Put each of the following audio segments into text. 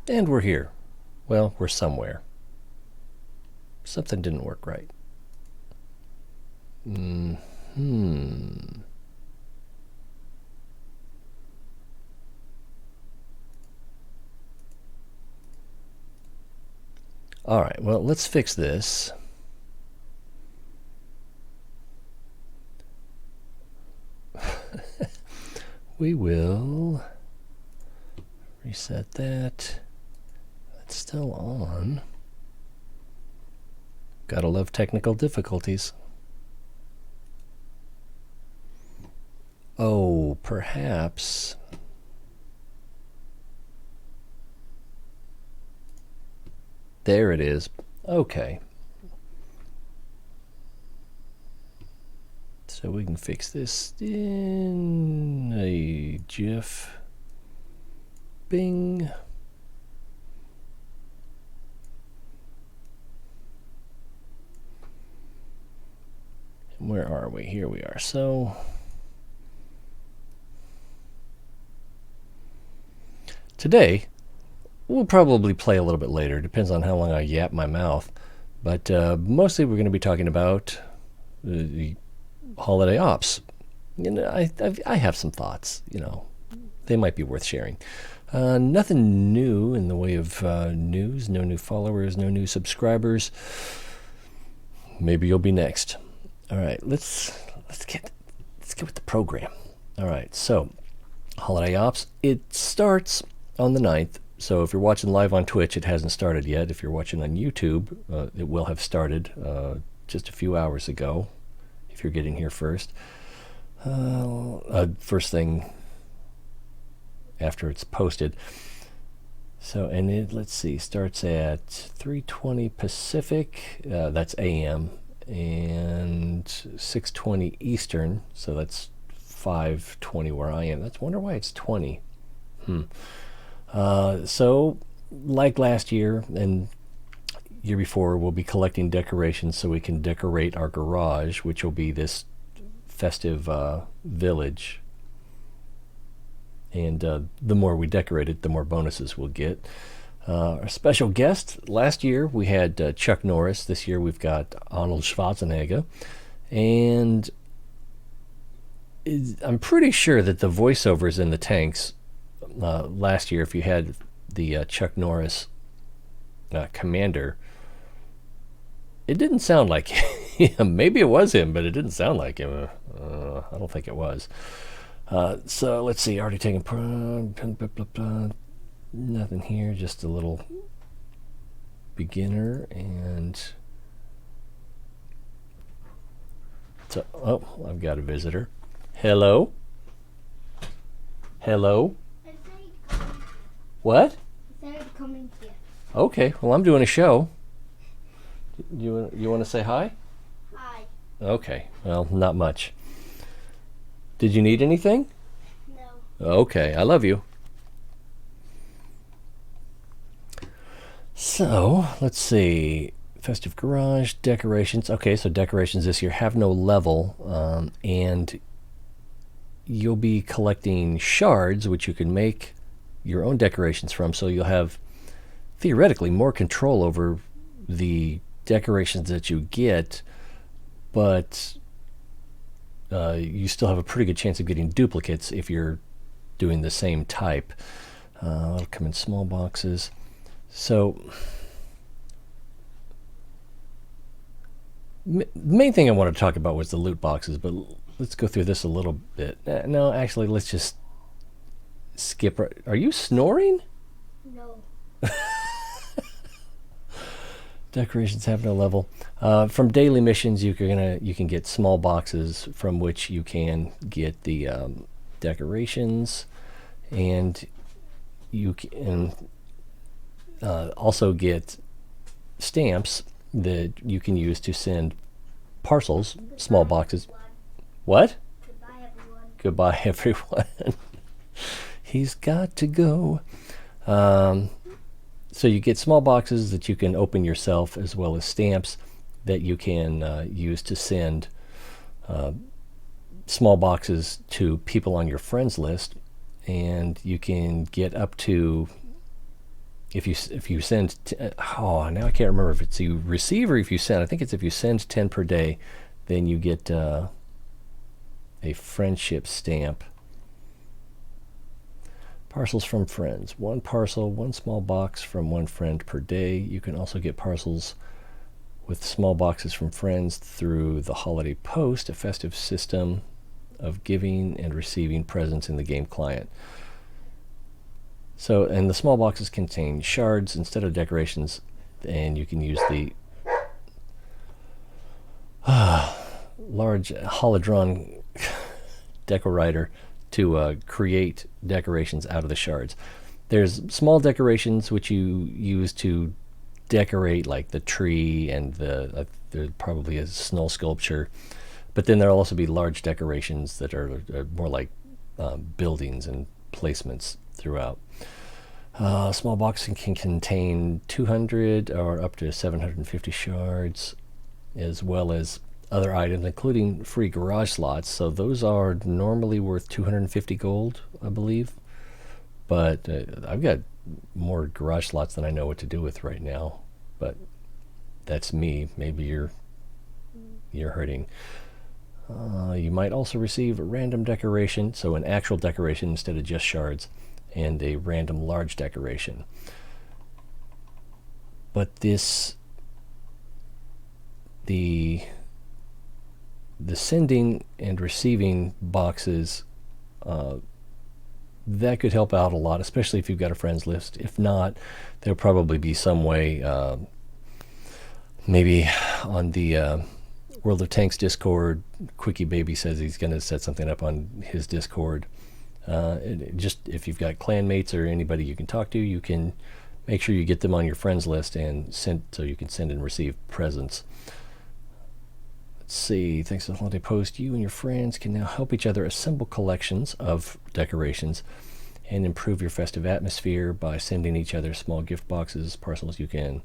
And we're here. Well, we're somewhere. Something didn't work right. All right, well, let's fix this. We will reset that. That's still on. Gotta love technical difficulties. Oh, perhaps. There it is. Okay. So we can fix this in a GIF. Bing. Where are we? Here we are. So today, we'll probably play a little bit later. Depends on how long I yap my mouth. But mostly we're going to be talking about the holiday ops. And I have some thoughts, they might be worth sharing. Nothing new in the way of news. No new followers, no new subscribers. Maybe you'll be next. All right, let's get with the program. All right, so holiday ops. It starts on the 9th. So if you're watching live on Twitch, it hasn't started yet. If you're watching on YouTube, it will have started just a few hours ago. If you're getting here first, first thing after it's posted. So, and let's see, starts at 3:20 Pacific. That's AM, and 6:20 Eastern. So that's 5:20 where I am. Wonder why it's 20. So, like last year and year before, we'll be collecting decorations so we can decorate our garage, which will be this festive village. And the more we decorate it, the more bonuses we'll get. Our special guest, last year we had Chuck Norris. This year we've got Arnold Schwarzenegger. And I'm pretty sure that the voiceovers in the tanks last year, if you had the Chuck Norris commander, it didn't sound like him. Maybe it was him, but it didn't sound like him. I don't think it was. So let's see. Already taken. Nothing here. Just a little beginner and. So, oh, I've got a visitor. Hello. Hello. What? Coming here. Okay. Well, I'm doing a show. You want to say hi? Hi. Okay. Well, not much. Did you need anything? No. Okay. I love you. So, let's see. Festive garage, decorations. Okay, so decorations this year have no level, and you'll be collecting shards, which you can make your own decorations from, so you'll have theoretically more control over the decorations that you get, but you still have a pretty good chance of getting duplicates if you're doing the same type. It'll come in small boxes. So the main thing I wanted to talk about was the loot boxes, but let's go through this a little bit. No, actually, let's just skip. Are you snoring? No. Decorations have no level. From daily missions, you can get small boxes from which you can get the decorations, and you can also get stamps that you can use to send parcels, small boxes. What? Goodbye, everyone. Goodbye, everyone. He's got to go. So you get small boxes that you can open yourself, as well as stamps that you can use to send small boxes to people on your friends list. And you can get up to if you send oh, now I can't remember if it's you receive or if you send. I think it's if you send 10 per day, then you get a friendship stamp. Parcels from friends. One parcel, one small box from one friend per day. You can also get parcels with small boxes from friends through the holiday post, a festive system of giving and receiving presents in the game client. So, and the small boxes contain shards instead of decorations, and you can use the large holodron deco-writer to create decorations out of the shards. There's small decorations which you use to decorate, like the tree and there's probably a snow sculpture, but then there'll also be large decorations that are more like buildings and placements throughout. Small box can contain 200 or up to 750 shards, as well as other items, including free garage slots. So those are normally worth 250 gold, I believe. But I've got more garage slots than I know what to do with right now. But that's me. Maybe you're hurting. You might also receive a random decoration, so an actual decoration instead of just shards, and a random large decoration. But the sending and receiving boxes, that could help out a lot, especially if you've got a friends list. If not, there'll probably be some way, maybe on the World of Tanks Discord. Quickie Baby says he's going to set something up on his Discord. Just if you've got clanmates or anybody you can talk to, you can make sure you get them on your friends list and send, so you can send and receive presents. Let's see. Thanks to the holiday post, you and your friends can now help each other assemble collections of decorations and improve your festive atmosphere by sending each other small gift boxes, parcels. You can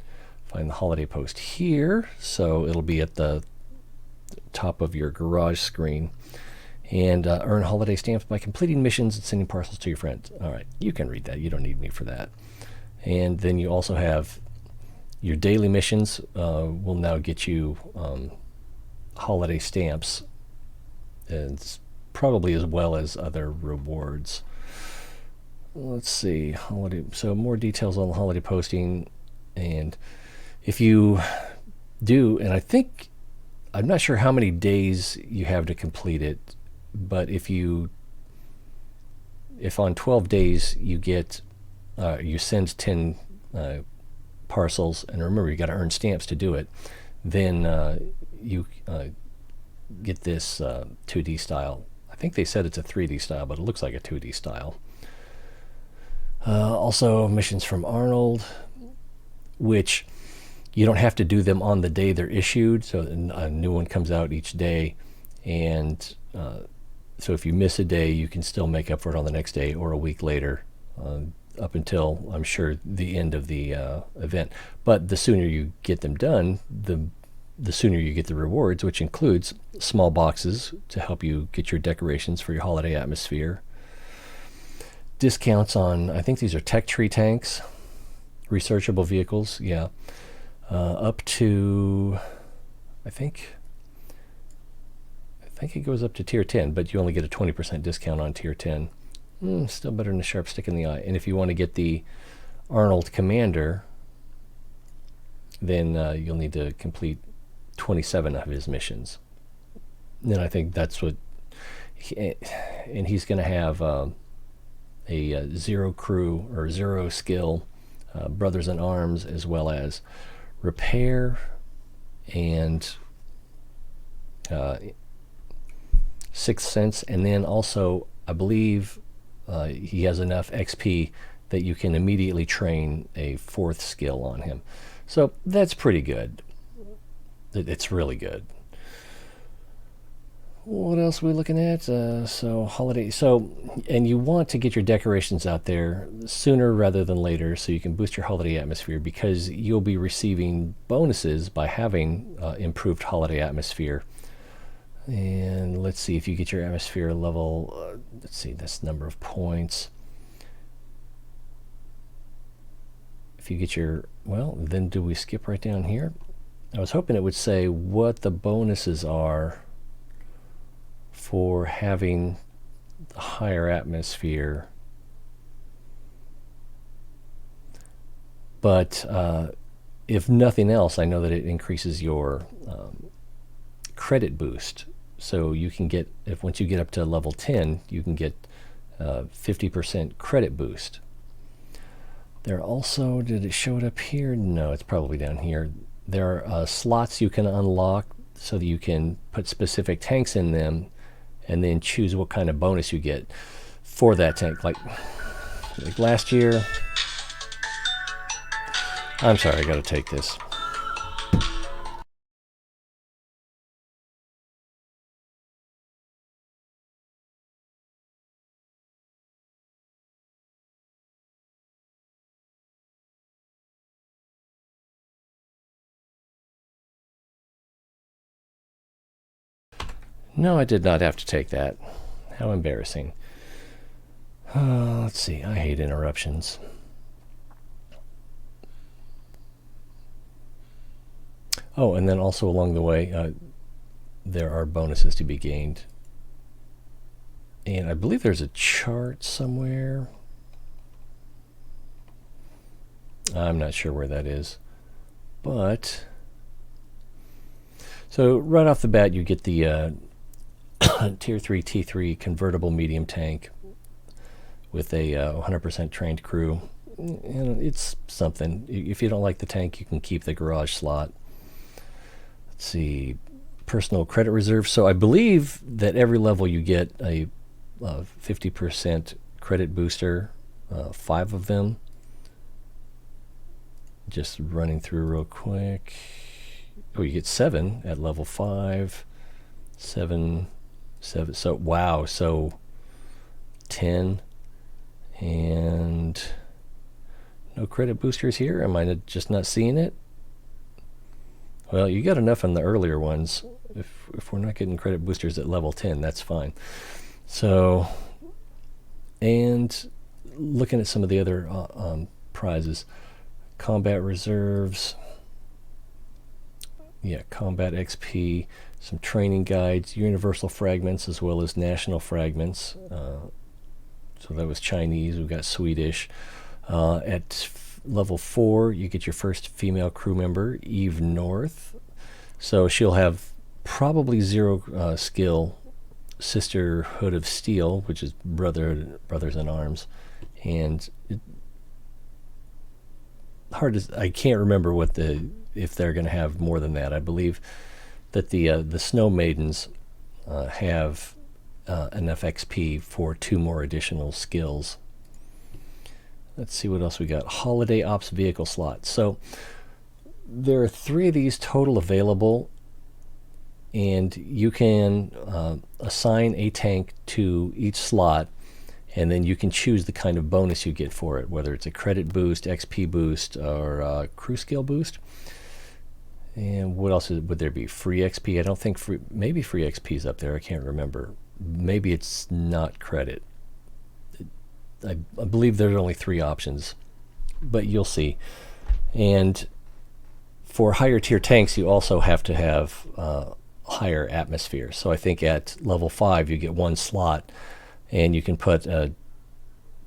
find the holiday post here, so it'll be at the top of your garage screen. And earn holiday stamps by completing missions and sending parcels to your friends. All right, you can read that. You don't need me for that. And then you also have your daily missions will now get you holiday stamps, and probably as well as other rewards. Let's see, holiday. So more details on the holiday posting, and if you do, and I'm not sure how many days you have to complete it. But if on 12 days you get, you send 10 parcels, and remember you got to earn stamps to do it, then you get this 2D style. I think they said it's a 3D style, but it looks like a 2D style. Also missions from Arnold, which you don't have to do them on the day they're issued, so a new one comes out each day, and so if you miss a day, you can still make up for it on the next day or a week later, up until, I'm sure, the end of the event. But the sooner you get them done, the sooner you get the rewards, which includes small boxes to help you get your decorations for your holiday atmosphere. Discounts on, I think these are tech tree tanks, researchable vehicles, yeah. Up to, I think it goes up to tier 10, but you only get a 20% discount on tier 10. Still better than a sharp stick in the eye. And if you want to get the Arnold Commander, then you'll need to complete 27 of his missions. And I think that's what, and he's going to have a zero crew or zero skill brothers in arms, as well as repair and Sixth Sense, and then also I believe he has enough XP that you can immediately train a fourth skill on him. So that's pretty good. It's really good. What else are we looking at? So holiday. So, and you want to get your decorations out there sooner rather than later, so you can boost your holiday atmosphere, because you'll be receiving bonuses by having improved holiday atmosphere. And let's see, if you get your atmosphere level, let's see, that's number of points. if you get your, well, then do we skip right down here? I was hoping it would say what the bonuses are for having the higher atmosphere. But if nothing else, I know that it increases your credit boost. So you can get, if once you get up to level 10, you can get 50% credit boost. There also, did it show it up here? No, it's probably down here. There are slots you can unlock so that you can put specific tanks in them and then choose what kind of bonus you get for that tank. Like last year, I'm sorry, I gotta take this. No, I did not have to take that. How embarrassing. Let's see, I hate interruptions. Oh, and then also along the way, there are bonuses to be gained. And I believe there's a chart somewhere. I'm not sure where that is. But, so right off the bat, you get the Tier 3 T3 convertible medium tank with a 100% trained crew. And it's something. If you don't like the tank, you can keep the garage slot. Let's see, personal credit reserve. So I believe that every level you get a 50% credit booster, 5 of them. Just running through real quick. Oh, you get 7 at level 5. 7. So wow. So 10 and no credit boosters here. Am I just not seeing it? Well, you got enough on the earlier ones. If we're not getting credit boosters at level 10, that's fine. So, and looking at some of the other prizes, combat reserves, yeah, combat XP, some training guides, universal fragments, as well as national fragments. So that was Chinese. We've got Swedish. At level 4, you get your first female crew member, Eve North. So she'll have probably 0 skill, Sisterhood of Steel, which is brothers in arms, and I can't remember if they're going to have more than that. I believe that the Snow Maidens have enough XP for 2 more additional skills. Let's see what else we got. Holiday Ops vehicle slots. So there are 3 of these total available, and you can assign a tank to each slot, and then you can choose the kind of bonus you get for it, whether it's a credit boost, XP boost, or crew skill boost. And what else would there be? Free XP? I don't think maybe free XP is up there. I can't remember. Maybe it's not credit. I believe there's only 3 options, but you'll see. And for higher tier tanks, you also have to have higher atmosphere. So I think at level 5, you get 1 slot, and you can put a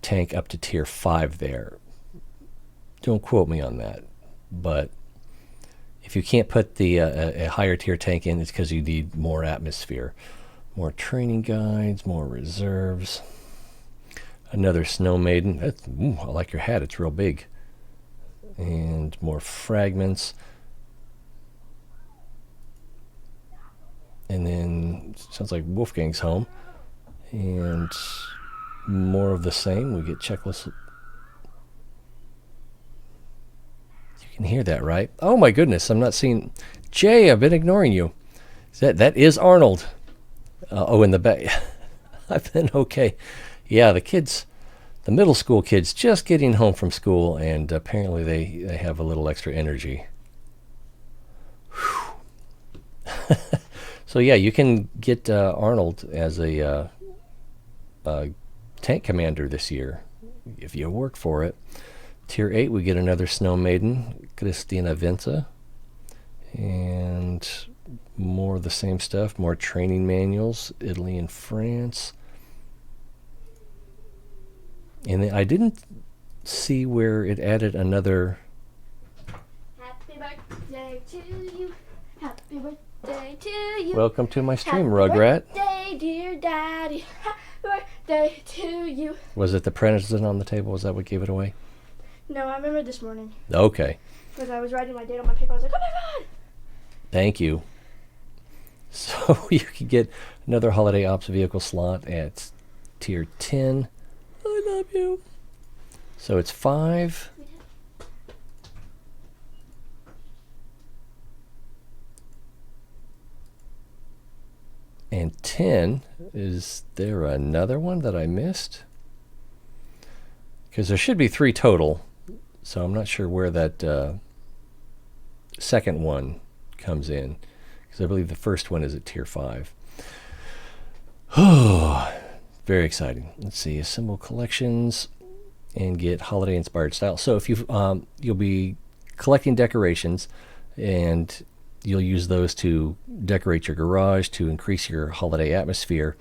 tank up to tier 5 there. Don't quote me on that, but if you can't put a higher tier tank in, it's because you need more atmosphere. More training guides, more reserves. Another Snow Maiden. I like your hat, it's real big. And more fragments. And then, sounds like Wolfgang's home. And more of the same. We get checklists. You can hear that, right? Oh my goodness, I'm not seeing... Jay, I've been ignoring you. That is Arnold. In the back. I've been okay. Yeah, the kids, the middle school kids, just getting home from school, and apparently they have a little extra energy. So yeah, you can get Arnold as a tank commander this year if you work for it. Tier 8, we get another Snow Maiden, Christina Vinza. And more of the same stuff, more training manuals, Italy and France. And I didn't see where it added another. Happy birthday to you. Happy birthday to you. Welcome to my stream, Happy Rugrat. birthday, dear Daddy. Happy birthday to you. Was it the present on the table? Was that what gave it away? No, I remember this morning. Okay. Because I was writing my date on my paper. I was like, oh my God. Thank you. So you can get another Holiday Ops vehicle slot at Tier 10. I love you. So it's 5. And 10, is there another one that I missed? Because there should be 3 total. So I'm not sure where that second one comes in. Because I believe the first one is at Tier 5. Oh, very exciting. Let's see, assemble collections and get holiday inspired style. So if you'll be collecting decorations, and you'll use those to decorate your garage to increase your holiday atmosphere.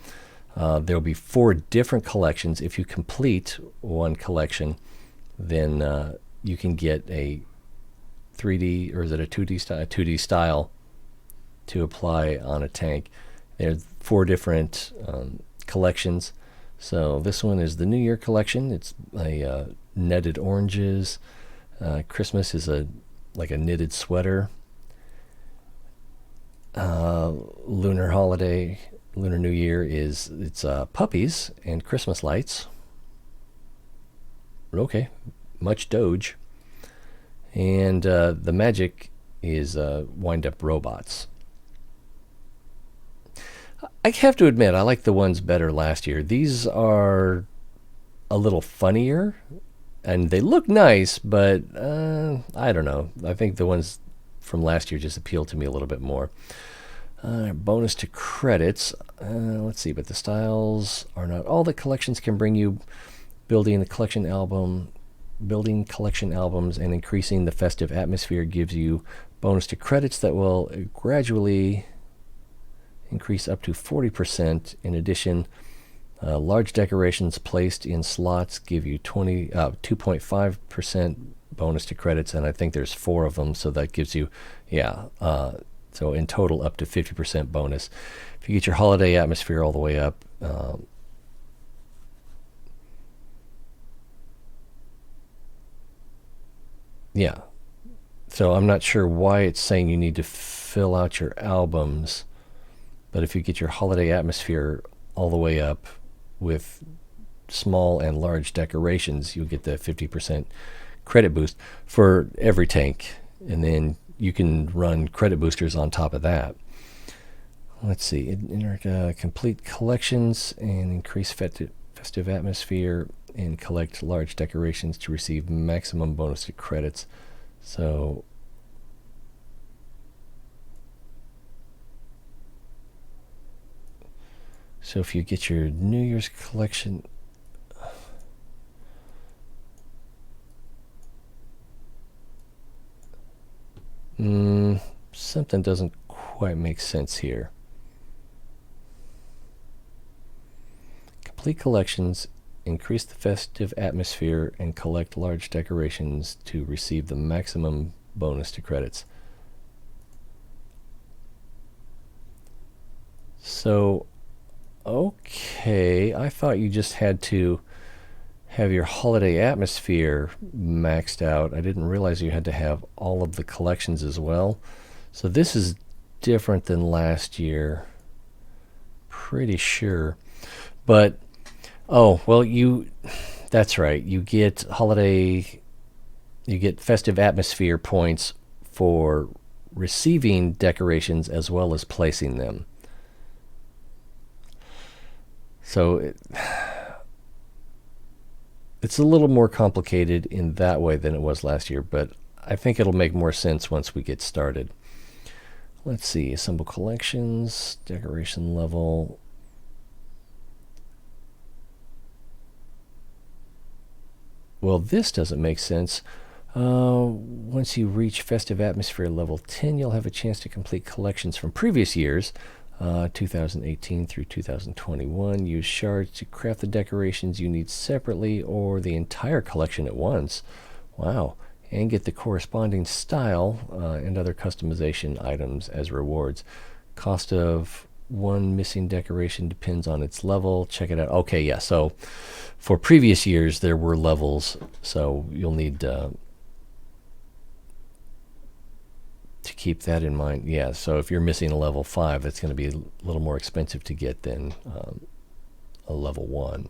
There'll be 4 different collections. If you complete one collection, then you can get a 3D, or is it a 2D style? A 2D style to apply on a tank. There's 4 different collections. So this one is the New Year collection. It's a netted oranges. Christmas is like a knitted sweater. Lunar holiday, Lunar New Year it's puppies and Christmas lights. Okay, much Doge. And the magic is wind-up robots. I have to admit, I like the ones better last year. These are a little funnier, and they look nice, but I don't know. I think the ones from last year just appeal to me a little bit more. Bonus to credits. Let's see, but the styles are not all the collections can bring you. Building collection albums and increasing the festive atmosphere gives you bonus to credits that will gradually increase up to 40%. In addition, large decorations placed in slots give you 2.5% bonus to credits, and I think there's 4 of them, so that gives you, so in total up to 50% bonus. If you get your holiday atmosphere all the way up, so I'm not sure why it's saying you need to fill out your albums, but if you get your holiday atmosphere all the way up with small and large decorations, you'll get the 50% credit boost for every tank, and then you can run credit boosters on top of that. Let's see, complete collections and increase festive atmosphere and collect large decorations to receive maximum bonus to credits. So if you get your New Year's collection, something doesn't quite make sense here. Complete collections, increase the festive atmosphere, and collect large decorations to receive the maximum bonus to credits. So, okay, I thought you just had to have your holiday atmosphere maxed out. I didn't realize you had to have all of the collections as well. So this is different than last year. Pretty sure. But, oh, well, that's right. You get festive atmosphere points for receiving decorations as well as placing them. So it's a little more complicated in that way than it was last year, but I think it'll make more sense once we get started. Let's see, assemble collections, decoration level. well, this doesn't make sense. Once you reach Festive Atmosphere level 10, you'll have a chance to complete collections from previous years, 2018 through 2021. Use shards to craft the decorations you need separately or the entire collection at once. Wow. And get the corresponding style and other customization items as rewards. Cost of one missing decoration depends on its level. Check it out. Okay, yeah, so for previous years there were levels, so you'll need to keep that in mind. Yeah, so if you're missing a level 5, that's going to be a little more expensive to get than a level 1.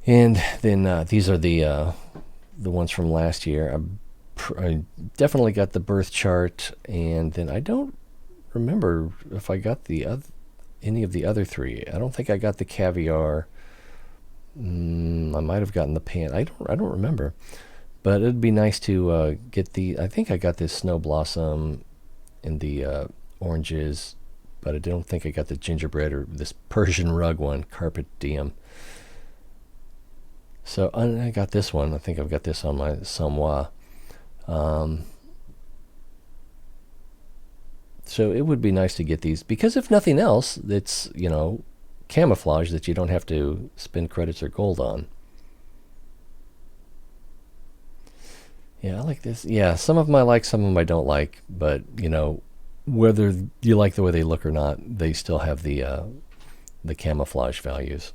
And then these are the ones from last year. I definitely got the birth chart, and then I don't remember if I got any of the other 3. I don't think I got the caviar. I might have gotten the pan. I don't remember. But it'd be nice to get I think I got this snow blossom and the oranges, but I don't think I got the gingerbread or this Persian rug one, carpet diem. So I got this one. I think I've got this on my Samoa. So it would be nice to get these, because if nothing else, it's, camouflage that you don't have to spend credits or gold on. Yeah, I like this. Yeah, some of them I like, some of them I don't like, but, whether you like the way they look or not, they still have the camouflage values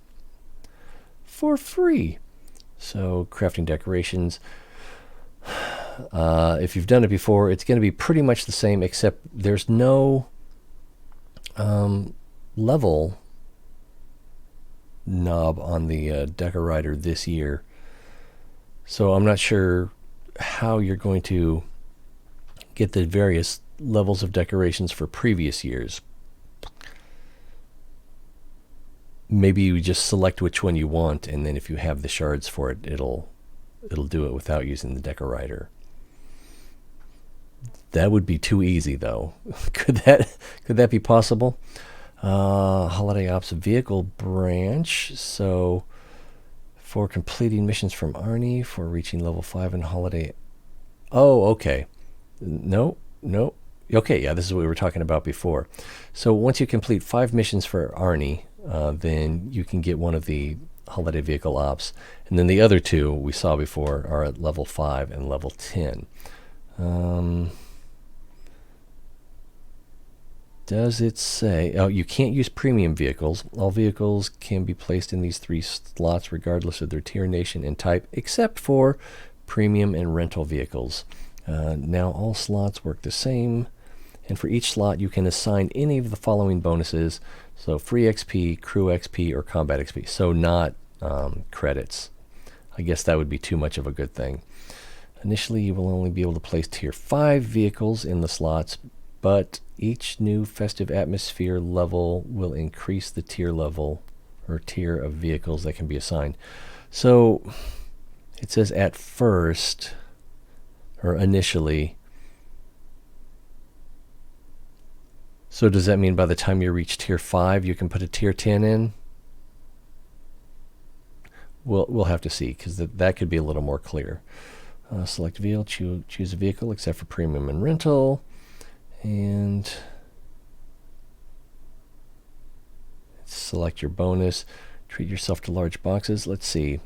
for free. So crafting decorations, if you've done it before, it's going to be pretty much the same, except there's no level knob on the Decorider this year. So I'm not sure how you're going to get the various levels of decorations for previous years. Maybe you just select which one you want, and then if you have the shards for it, it'll do it without using the Decorider. That would be too easy, though. Could that be possible? Holiday Ops Vehicle Branch. So for completing missions from Arnie, for reaching level 5 in Holiday. Oh, okay. No. Okay, yeah, this is what we were talking about before. So once you complete 5 missions for Arnie, then you can get one of the Holiday Vehicle Ops. And then the other 2 we saw before are at level 5 and level 10. Does it say... Oh, you can't use premium vehicles. All vehicles can be placed in these 3 slots regardless of their tier, nation, and type, except for premium and rental vehicles. Now all slots work the same, and for each slot you can assign any of the following bonuses. So free XP, crew XP, or combat XP. So not credits. I guess that would be too much of a good thing. Initially you will only be able to place tier 5 vehicles in the slots, but each new Festive Atmosphere level will increase the tier level or tier of vehicles that can be assigned. So it says at first, or initially. So does that mean by the time you reach tier 5 you can put a tier 10 in? We'll have to see, because that could be a little more clear. Select vehicle, choose a vehicle except for premium and rental. And select your bonus. Treat yourself to large boxes. Let's see.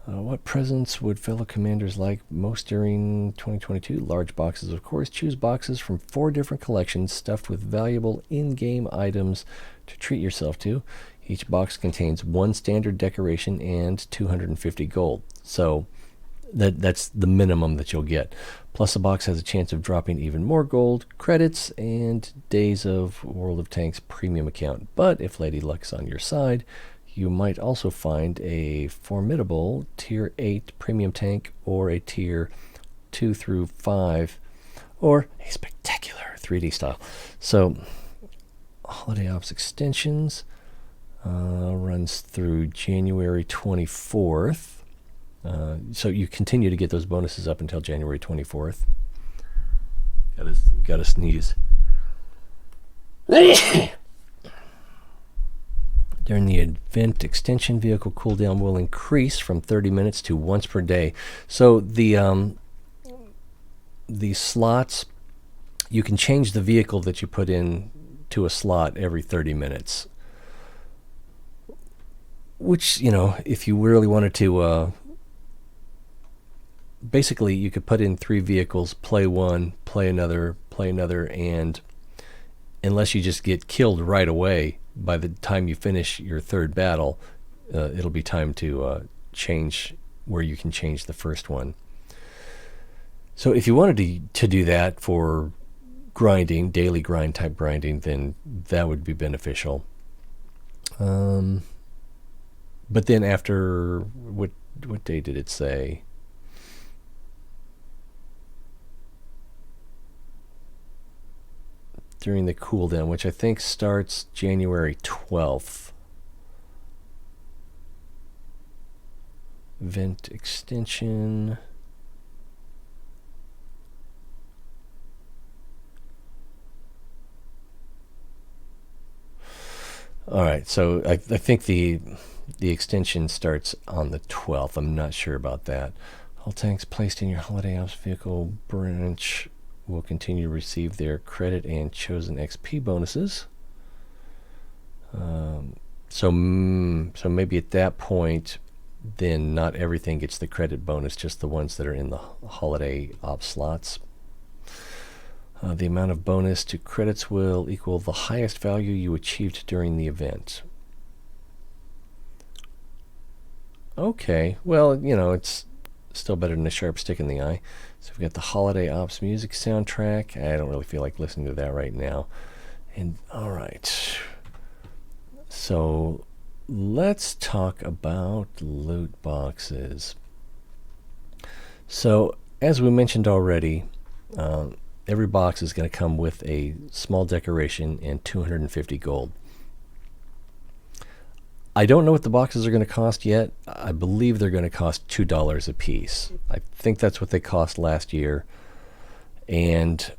What presents would fellow commanders like most during 2022? Large boxes, of course. Choose boxes from 4 different collections stuffed with valuable in-game items to treat yourself to. Each box contains 1 standard decoration and 250 gold. So that's the minimum that you'll get. Plus, a box has a chance of dropping even more gold, credits, and days of World of Tanks premium account. But if Lady Luck's on your side, you might also find a formidable tier 8 premium tank, or a tier 2 through 5, or a spectacular 3D style. So Holiday Ops Extensions runs through January 24th. So you continue to get those bonuses up until January 24th. Gotta sneeze. During the event, extension vehicle cooldown will increase from 30 minutes to once per day. So the slots, you can change the vehicle that you put in to a slot every 30 minutes. Which, if you really wanted to, basically you could put in 3 vehicles, play one, play another, and unless you just get killed right away, by the time you finish your 3rd battle, it'll be time to change where you can change the first one. So if you wanted to do that for grinding, daily grind type grinding, then that would be beneficial. But then after, what day did it say? During the cooldown, which I think starts January 12th. Event extension. All right, so I think the extension starts on the 12th. I'm not sure about that. All tanks placed in your Holiday Ops vehicle branch will continue to receive their credit and chosen XP bonuses. So maybe at that point, then not everything gets the credit bonus, just the ones that are in the Holiday Ops slots. The amount of bonus to credits will equal the highest value you achieved during the event. Okay, well, it's still better than a sharp stick in the eye. So we've got the Holiday Ops music soundtrack. I don't really feel like listening to that right now. And all right, so let's talk about loot boxes. So as we mentioned already, every box is going to come with a small decoration and 250 gold. I don't know what the boxes are going to cost yet. I believe they're going to cost $2 a piece. I think that's what they cost last year. And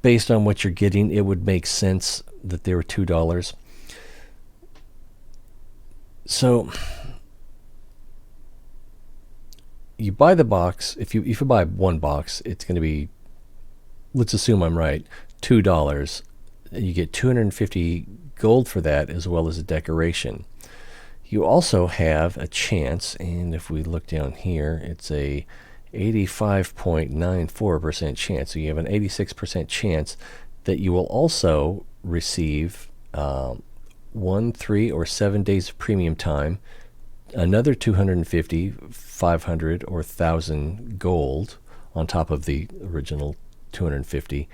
based on what you're getting, it would make sense that they were $2. So you buy the box. If you buy one box, it's going to be, let's assume I'm right, $2. You get 250 gold for that, as well as a decoration. You also have a chance, and if we look down here, it's a 85.94% chance. So you have an 86% chance that you will also receive 1, 3, or 7 days of premium time, another 250, 500, or 1,000 gold on top of the original 250,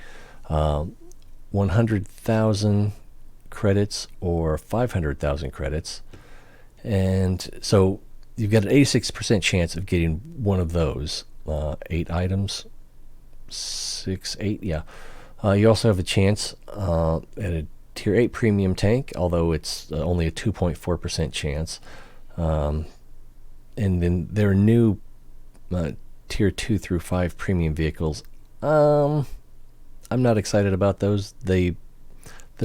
100,000 credits or 500,000 credits. And so you've got an 86% chance of getting one of those 8 items. 8, yeah. You also have a chance at a Tier 8 premium tank, although it's only a 2.4% chance. And then there are new Tier 2 through 5 premium vehicles. I'm not excited about those. They're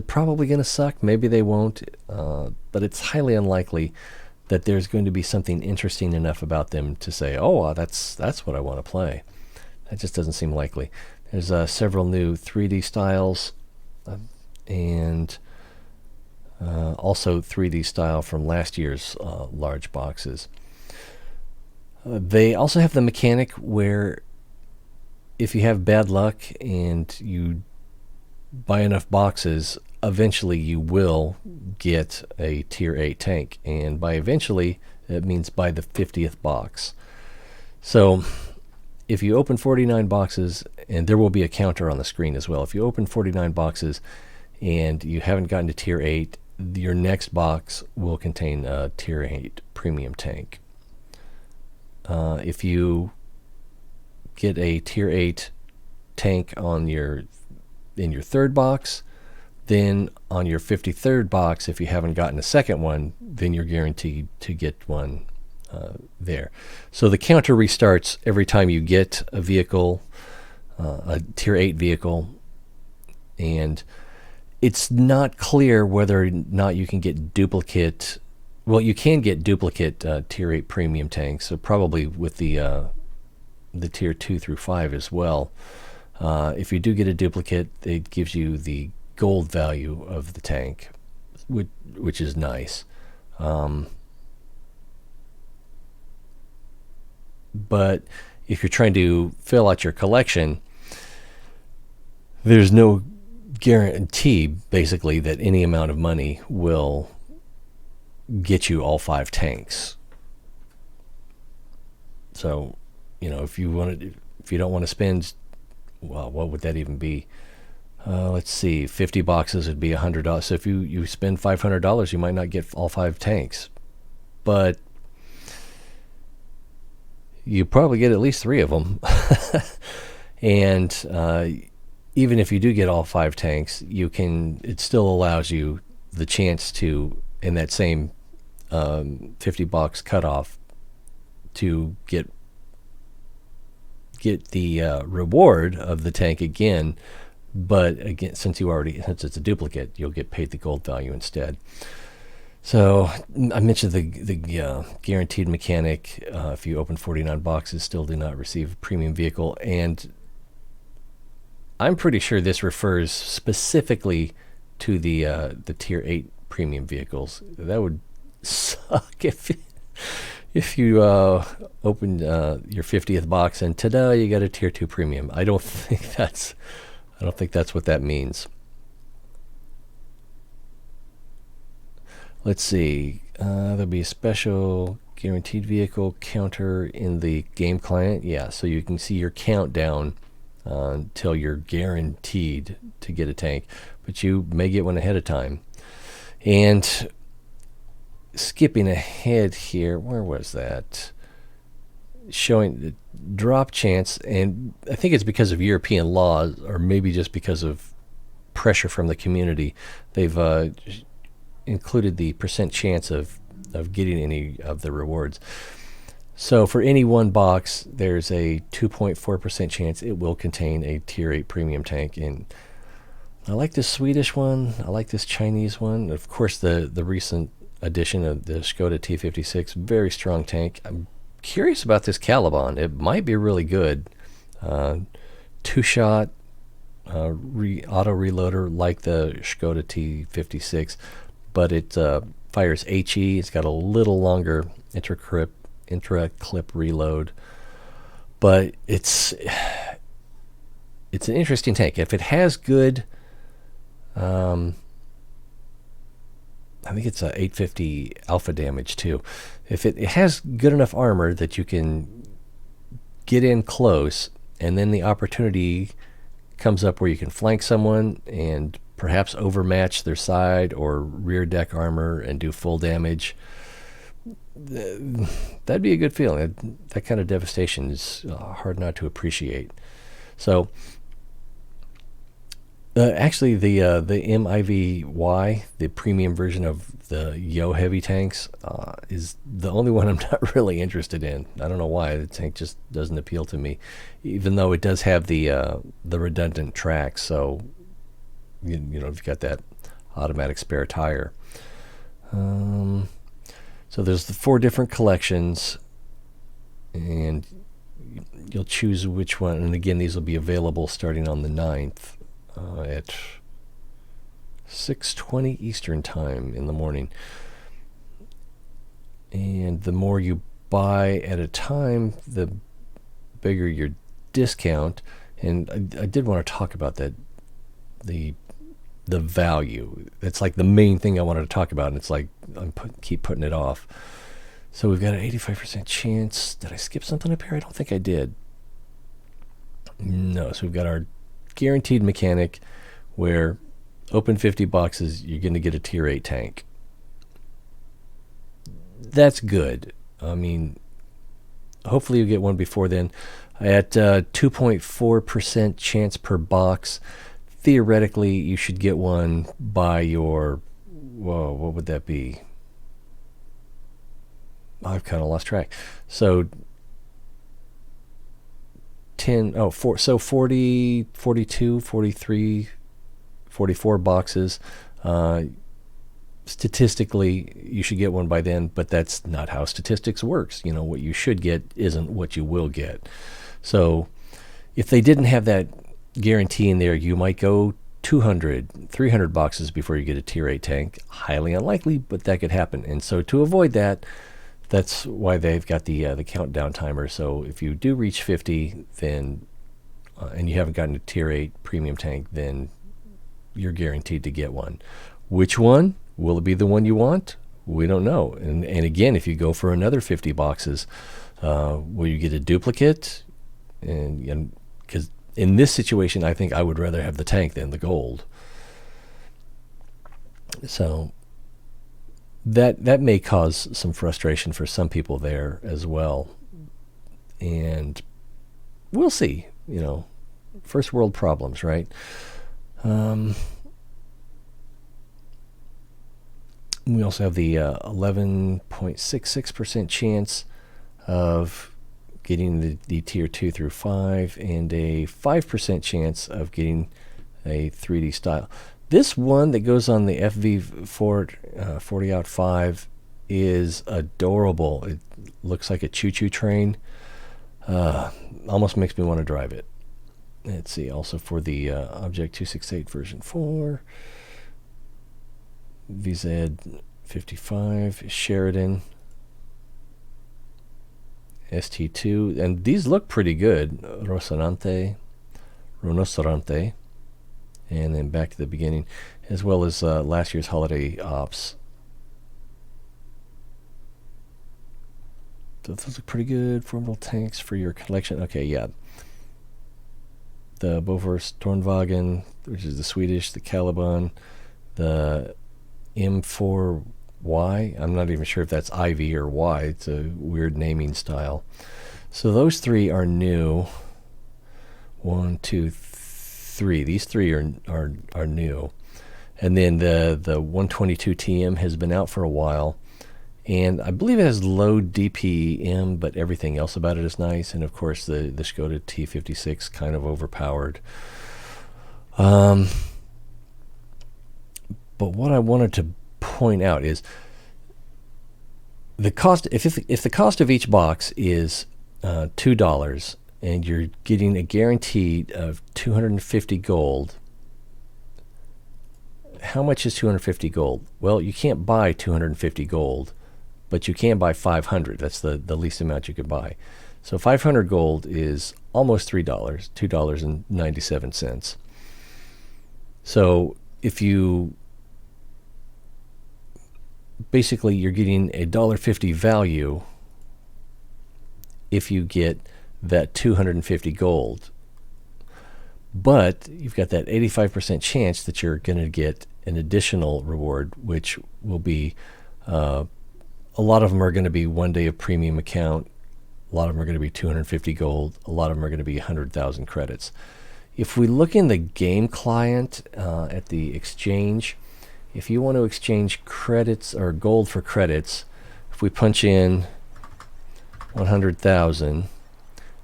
probably going to suck. Maybe they won't. But it's highly unlikely that there's going to be something interesting enough about them to say, oh, that's what I want to play. That just doesn't seem likely. There's several new 3D styles and also 3D style from last year's large boxes. They also have the mechanic where if you have bad luck and you buy enough boxes, eventually you will get a Tier 8 tank. And by eventually, it means by the 50th box. So if you open 49 boxes, and there will be a counter on the screen as well, if you open 49 boxes and you haven't gotten to Tier 8, your next box will contain a Tier 8 premium tank. If you get a Tier 8 tank in your 3rd box, then on your 53rd box, if you haven't gotten a second one, then you're guaranteed to get one there. So the counter restarts every time you get a vehicle, a Tier 8 vehicle, and it's not clear whether or not you can get duplicate. Well, you can get duplicate tier 8 premium tanks, so probably with the tier 2 through 5 as well. If you do get a duplicate, it gives you the gold value of the tank, which is nice. But if you're trying to fill out your collection, there's no guarantee, basically, that any amount of money will get you all 5 tanks. So, if you don't want to spend, well, what would that even be? Let's see, 50 boxes would be $100. So if you spend $500, you might not get all 5 tanks, but you probably get at least 3 of them. And even if you do get all 5 tanks, it still allows you the chance to, in that same 50 box cutoff, to get the reward of the tank again. But again, since it's a duplicate, you'll get paid the gold value instead. So I mentioned the guaranteed mechanic. If you open 49 boxes, still do not receive a premium vehicle. And I'm pretty sure this refers specifically to the tier 8 premium vehicles. That would suck if you opened your 50th box and ta-da, you got a tier 2 premium. I don't think that's what that means. Let's see. There'll be a special guaranteed vehicle counter in the game client. Yeah, so you can see your countdown until you're guaranteed to get a tank, but you may get one ahead of time. And skipping ahead here, where was that? Showing the drop chance, and I think it's because of European laws, or maybe just because of pressure from the community. They've included the percent chance of getting any of the rewards. So for any one box, there's a 2.4% chance it will contain a tier 8 premium tank. And I like this Swedish one. I like this Chinese one. Of course, the recent edition of the Skoda T56, very strong tank. I'm curious about this Caliban. It might be really good. 2-shot auto reloader like the Skoda T56, but it fires HE. It's got a little longer intra-clip reload, but it's an interesting tank. If it has good, I think it's a 850 alpha damage too. If it has good enough armor that you can get in close, and then the opportunity comes up where you can flank someone and perhaps overmatch their side or rear deck armor and do full damage, that'd be a good feeling. That kind of devastation is hard not to appreciate. So actually, the MIVY, the premium version of the Yo heavy tanks, is the only one I'm not really interested in. I don't know why. The tank just doesn't appeal to me, even though it does have the redundant tracks. So you've got that automatic spare tire. So there's the 4 different collections, and you'll choose which one. And again, these will be available starting on the 9th. At 6:20 Eastern time in the morning. And the more you buy at a time, the bigger your discount. And I did want to talk about that, the value. It's like the main thing I wanted to talk about, and it's like keep putting it off. So we've got an 85% chance. Did I skip something up here? I don't think I did. No, so we've got our guaranteed mechanic, where open 50 boxes, you're going to get a tier 8 tank. That's good. I mean, hopefully you get one before then. At 2.4% chance per box, theoretically you should get one by your, what would that be? I've kind of lost track. So 40, 42, 43, 44 boxes. Statistically, you should get one by then, but that's not how statistics works. What you should get isn't what you will get. So if they didn't have that guarantee in there, you might go 200, 300 boxes before you get a tier 8 tank. Highly unlikely, but that could happen. And so to avoid that, that's why they've got the countdown timer. So if you do reach 50, then and you haven't gotten a tier 8 premium tank, then you're guaranteed to get one. Which one? Will it be the one you want? We don't know. And again, if you go for another 50 boxes, will you get a duplicate? And because in this situation, I think I would rather have the tank than the gold. So that may cause some frustration for some people there as well. And we'll see. First world problems, right? We also have the 11.66% chance of getting the tier 2 through 5 and a 5% chance of getting a 3D style. This one that goes on the FV 40 5 is adorable. It looks like a choo-choo train. Almost makes me want to drive it. Let's see, also for the Object 268 version 4. VZ 55, Sheridan, ST2, and these look pretty good. Rinoceronte, and then back to the beginning, as well as last year's holiday ops. So those look pretty good. Formidable tanks for your collection. Okay, yeah. The Bofors Tornwagen, which is the Swedish, the Caliban, the M4Y. I'm not even sure if that's IV or Y. It's a weird naming style. So those three are new. 1, 2, 3. These three are new. And then the 122 TM has been out for a while. And I believe it has low DPM, but everything else about it is nice. And of course the Skoda T56 kind of overpowered. But what I wanted to point out is the cost. If the cost of each box is $2, and you're getting a guaranteed of 250 gold, how much is 250 gold? Well, you can't buy 250 gold, but you can buy 500. That's the least amount you could buy. So 500 gold is almost $3, $2.97. So if you basically you're getting a $1.50 value if you get that 250 gold, but you've got that 85% chance that you're going to get an additional reward, which will be a lot of them are going to be 1 day of premium account, a lot of them are going to be 250 gold, a lot of them are going to be 100,000 credits. If we look in the game client at the exchange, if you want to exchange credits or gold for credits, if we punch in 100,000,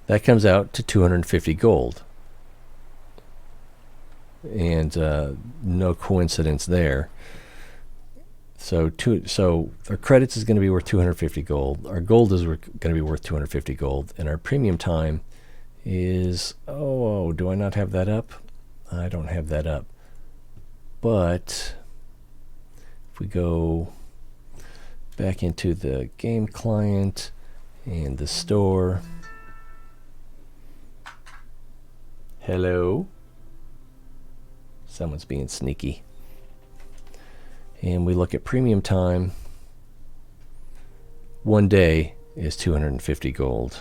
that comes out to 250 gold. And no coincidence there. So our credits is going to be worth 250 gold. Our gold is going to be worth 250 gold. And our premium time is, do I not have that up? I don't have that up. But if we go back into the game client and the store. Hello? Someone's being sneaky. And we look at premium time. 1 day is 250 gold.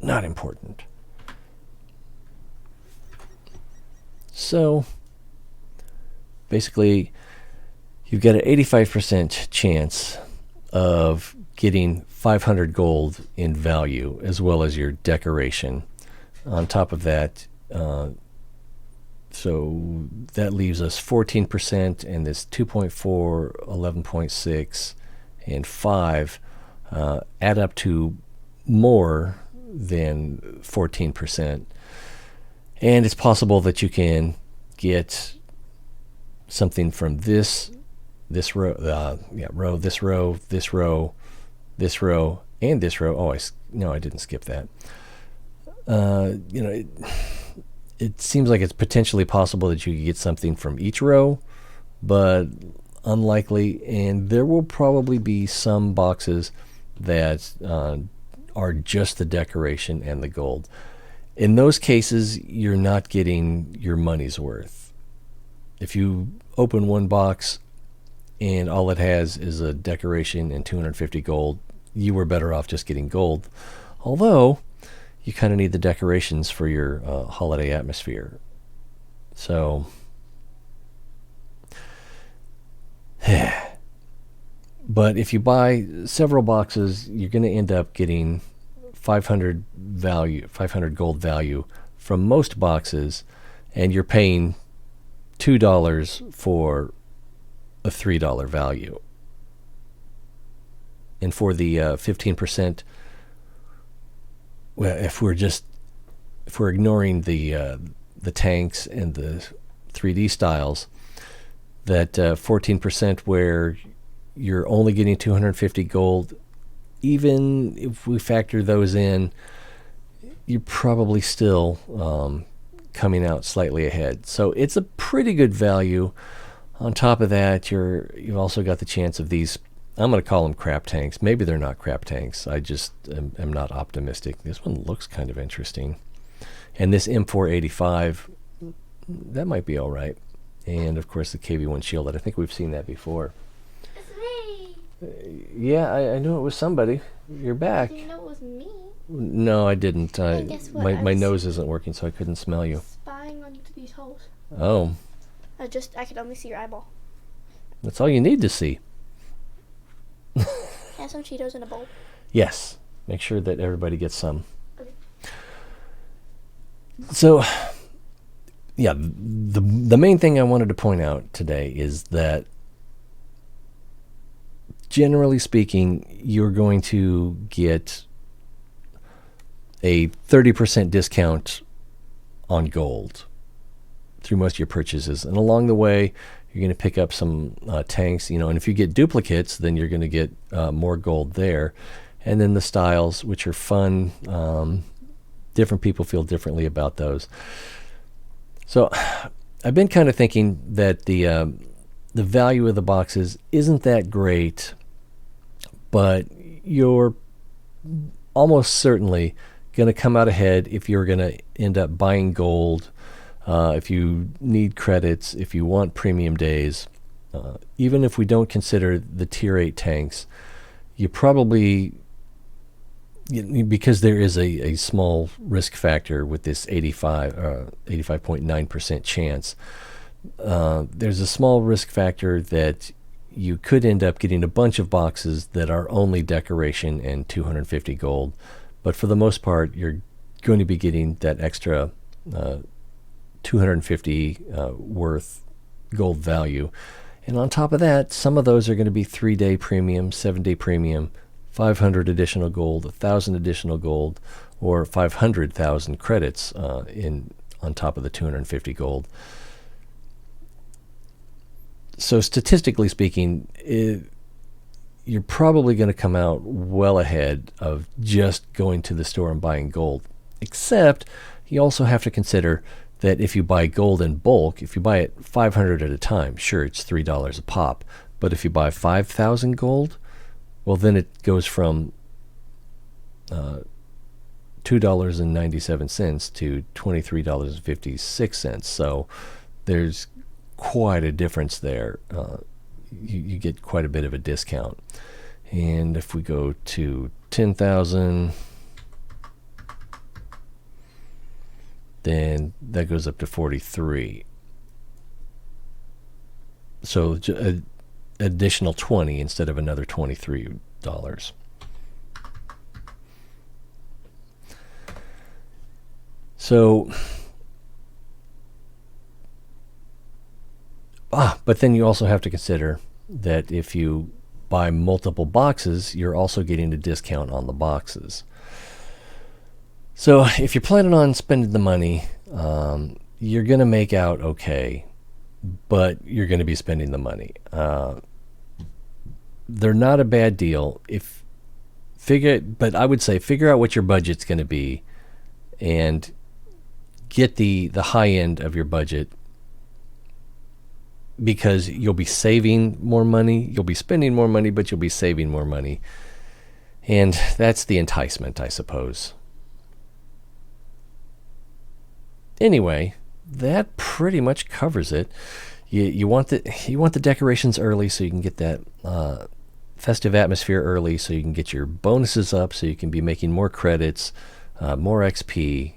Not important. So basically, you've got an 85% chance of getting 500 gold in value, as well as your decoration. On top of that, so that leaves us 14%, and this 2.4, 11.6, and 5 add up to more than 14%. And it's possible that you can get something from this row, this row, this row, this row, and this row. Oh, I didn't skip that. It seems like it's potentially possible that you could get something from each row, but unlikely. And there will probably be some boxes that are just the decoration and the gold. In those cases, you're not getting your money's worth. If you open one box and all it has is a decoration and 250 gold, you were better off just getting gold. Although, you kind of need the decorations for your holiday atmosphere. So, but if you buy several boxes, you're going to end up getting 500 gold value from most boxes, and you're paying $2 for a $3 value. And for the 15%, well, if we're ignoring the tanks and the 3D styles, that 14% where you're only getting 250 gold, even if we factor those in, you're probably still coming out slightly ahead. So it's a pretty good value. On top of that, you've also got the chance of these, I'm going to call them crap tanks. Maybe they're not crap tanks. I just am not optimistic. This one looks kind of interesting. And this M485, that might be all right. And, of course, the KV-1 shielded. I think we've seen that before. It's me. Yeah, I knew it was somebody. You're back. You know it was me. No, I didn't. Hey, guess what? My nose isn't working, so I couldn't smell you. Spying on these holes. Oh. I could only see your eyeball. That's all you need to see. Have some Cheetos in a bowl. Yes. Make sure that everybody gets some. Okay. So, yeah, the main thing I wanted to point out today is that, generally speaking, you're going to get a 30% discount on gold through most of your purchases. And along the way, you're going to pick up some tanks, and if you get duplicates, then you're going to get more gold there. And then the styles, which are fun. Different people feel differently about those. So I've been kind of thinking that the value of the boxes isn't that great, but you're almost certainly going to come out ahead if you're going to end up buying gold, if you need credits, if you want premium days. Even if we don't consider the tier 8 tanks, you probably, because there is a small risk factor with this 85.9% chance, there's a small risk factor that you could end up getting a bunch of boxes that are only decoration and 250 gold. But for the most part, you're going to be getting that extra 250 worth gold value. And on top of that, some of those are going to be 3-day premium, 7-day premium, 500 additional gold, 1,000 additional gold, or 500,000 credits on top of the 250 gold. So statistically speaking, you're probably going to come out well ahead of just going to the store and buying gold. Except you also have to consider that if you buy gold in bulk, if you buy it 500 at a time, sure, it's $3 a pop. But if you buy 5,000 gold, well, then it goes from $2.97 to $23.56. So there's quite a difference there. You get quite a bit of a discount. And if we go to 10,000, then that goes up to 43. So additional 20 instead of another $23. So, but then you also have to consider that if you buy multiple boxes, you're also getting a discount on the boxes. So if you're planning on spending the money, you're going to make out okay, but you're going to be spending the money. They're not a bad deal. But I would say figure out what your budget's going to be, and get the high end of your budget, because you'll be saving more money. You'll be spending more money, but you'll be saving more money, and that's the enticement, I suppose. Anyway, that pretty much covers it. You want the decorations early so you can get that festive atmosphere early, so you can get your bonuses up, so you can be making more credits, more XP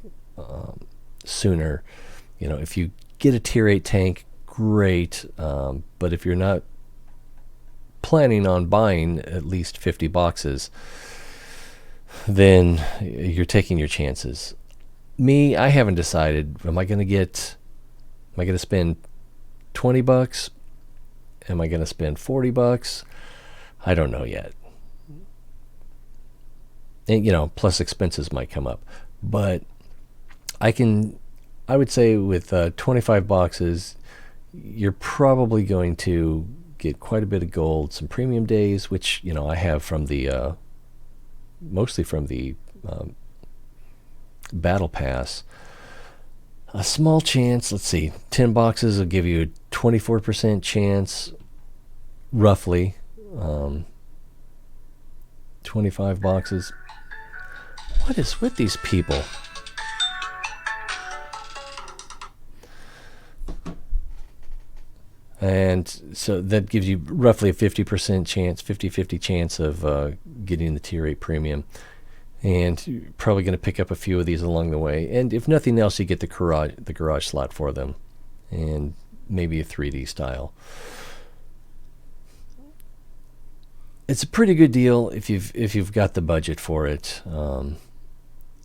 sooner. If you get a tier 8 tank, great. But if you're not planning on buying at least 50 boxes, then you're taking your chances. Me, I haven't decided. Am I going to spend $20? Am I going to spend $40? I don't know yet. And, plus expenses might come up. But I would say with 25 boxes, you're probably going to get quite a bit of gold, some premium days, which, I have from mostly from the battle pass. A small chance, let's see, 10 boxes will give you a 24% chance, roughly. 25 boxes. What is with these people? And so that gives you roughly a 50% chance, 50-50 chance of getting the tier 8 premium. And you're probably going to pick up a few of these along the way. And if nothing else, you get the garage slot for them, and maybe a 3D style. It's a pretty good deal if you've got the budget for it.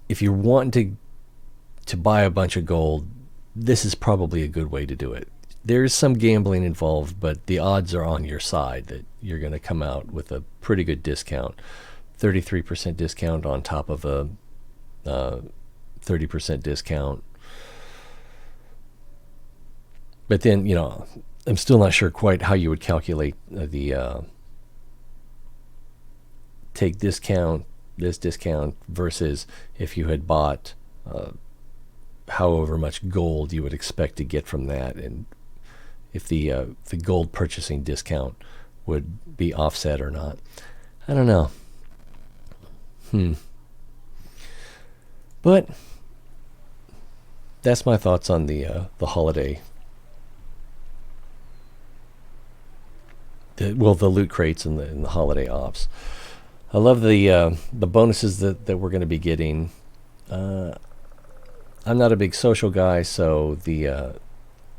If you're wanting to buy a bunch of gold, this is probably a good way to do it. There's some gambling involved, but the odds are on your side that you're going to come out with a pretty good discount. 33% discount on top of a 30% discount. But then, I'm still not sure quite how you would calculate the take this discount versus if you had bought however much gold you would expect to get from that, and if the gold purchasing discount would be offset or not. I don't know. But that's my thoughts on the holiday. The loot crates and the holiday ops. I love the bonuses that we're going to be getting. I'm not a big social guy, so the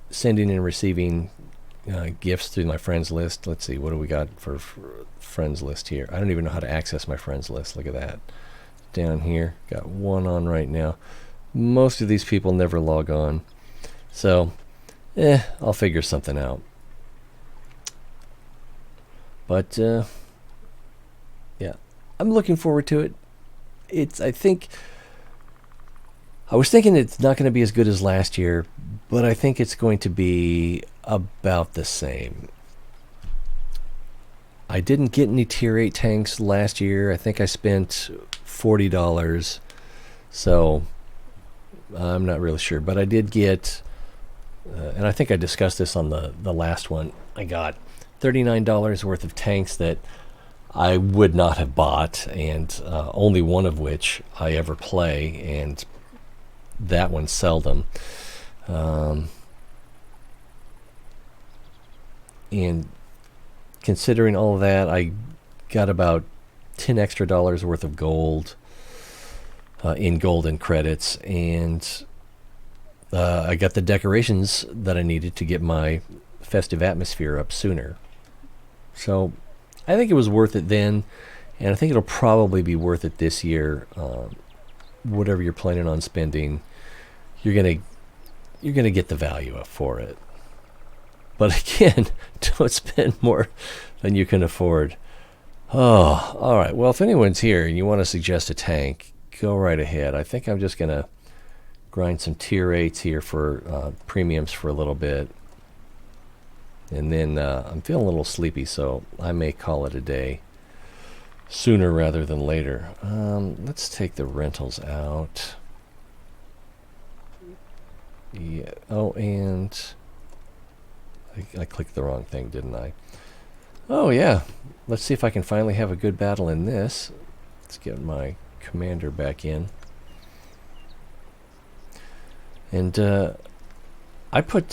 sending and receiving gifts through my friends list. Let's see, what do we got for friends list here? I don't even know how to access my friends list. Look at that. Down here, got one on right now. Most of these people never log on, so I'll figure something out. But yeah, I'm looking forward to it. I was thinking it's not going to be as good as last year, but I think it's going to be about the same. I didn't get any tier 8 tanks last year. I think I spent $40, so I'm not really sure. But I did get, and I think I discussed this on the last one, I got $39 worth of tanks that I would not have bought, and only one of which I ever play, and that one seldom. And considering all of that, I got about $10 extra worth of gold in golden credits, and I got the decorations that I needed to get my festive atmosphere up sooner. So I think it was worth it then, and I think it'll probably be worth it this year. Whatever you're planning on spending, you're gonna get the value up for it. But again, don't spend more than you can afford. Oh, all right. Well, if anyone's here and you want to suggest a tank, go right ahead. I think I'm just going to grind some tier 8s here for premiums for a little bit. And then I'm feeling a little sleepy, so I may call it a day sooner rather than later. Let's take the rentals out. Yeah. Oh, and I clicked the wrong thing, didn't I? Oh, yeah. Let's see if I can finally have a good battle in this. Let's get my commander back in. And I put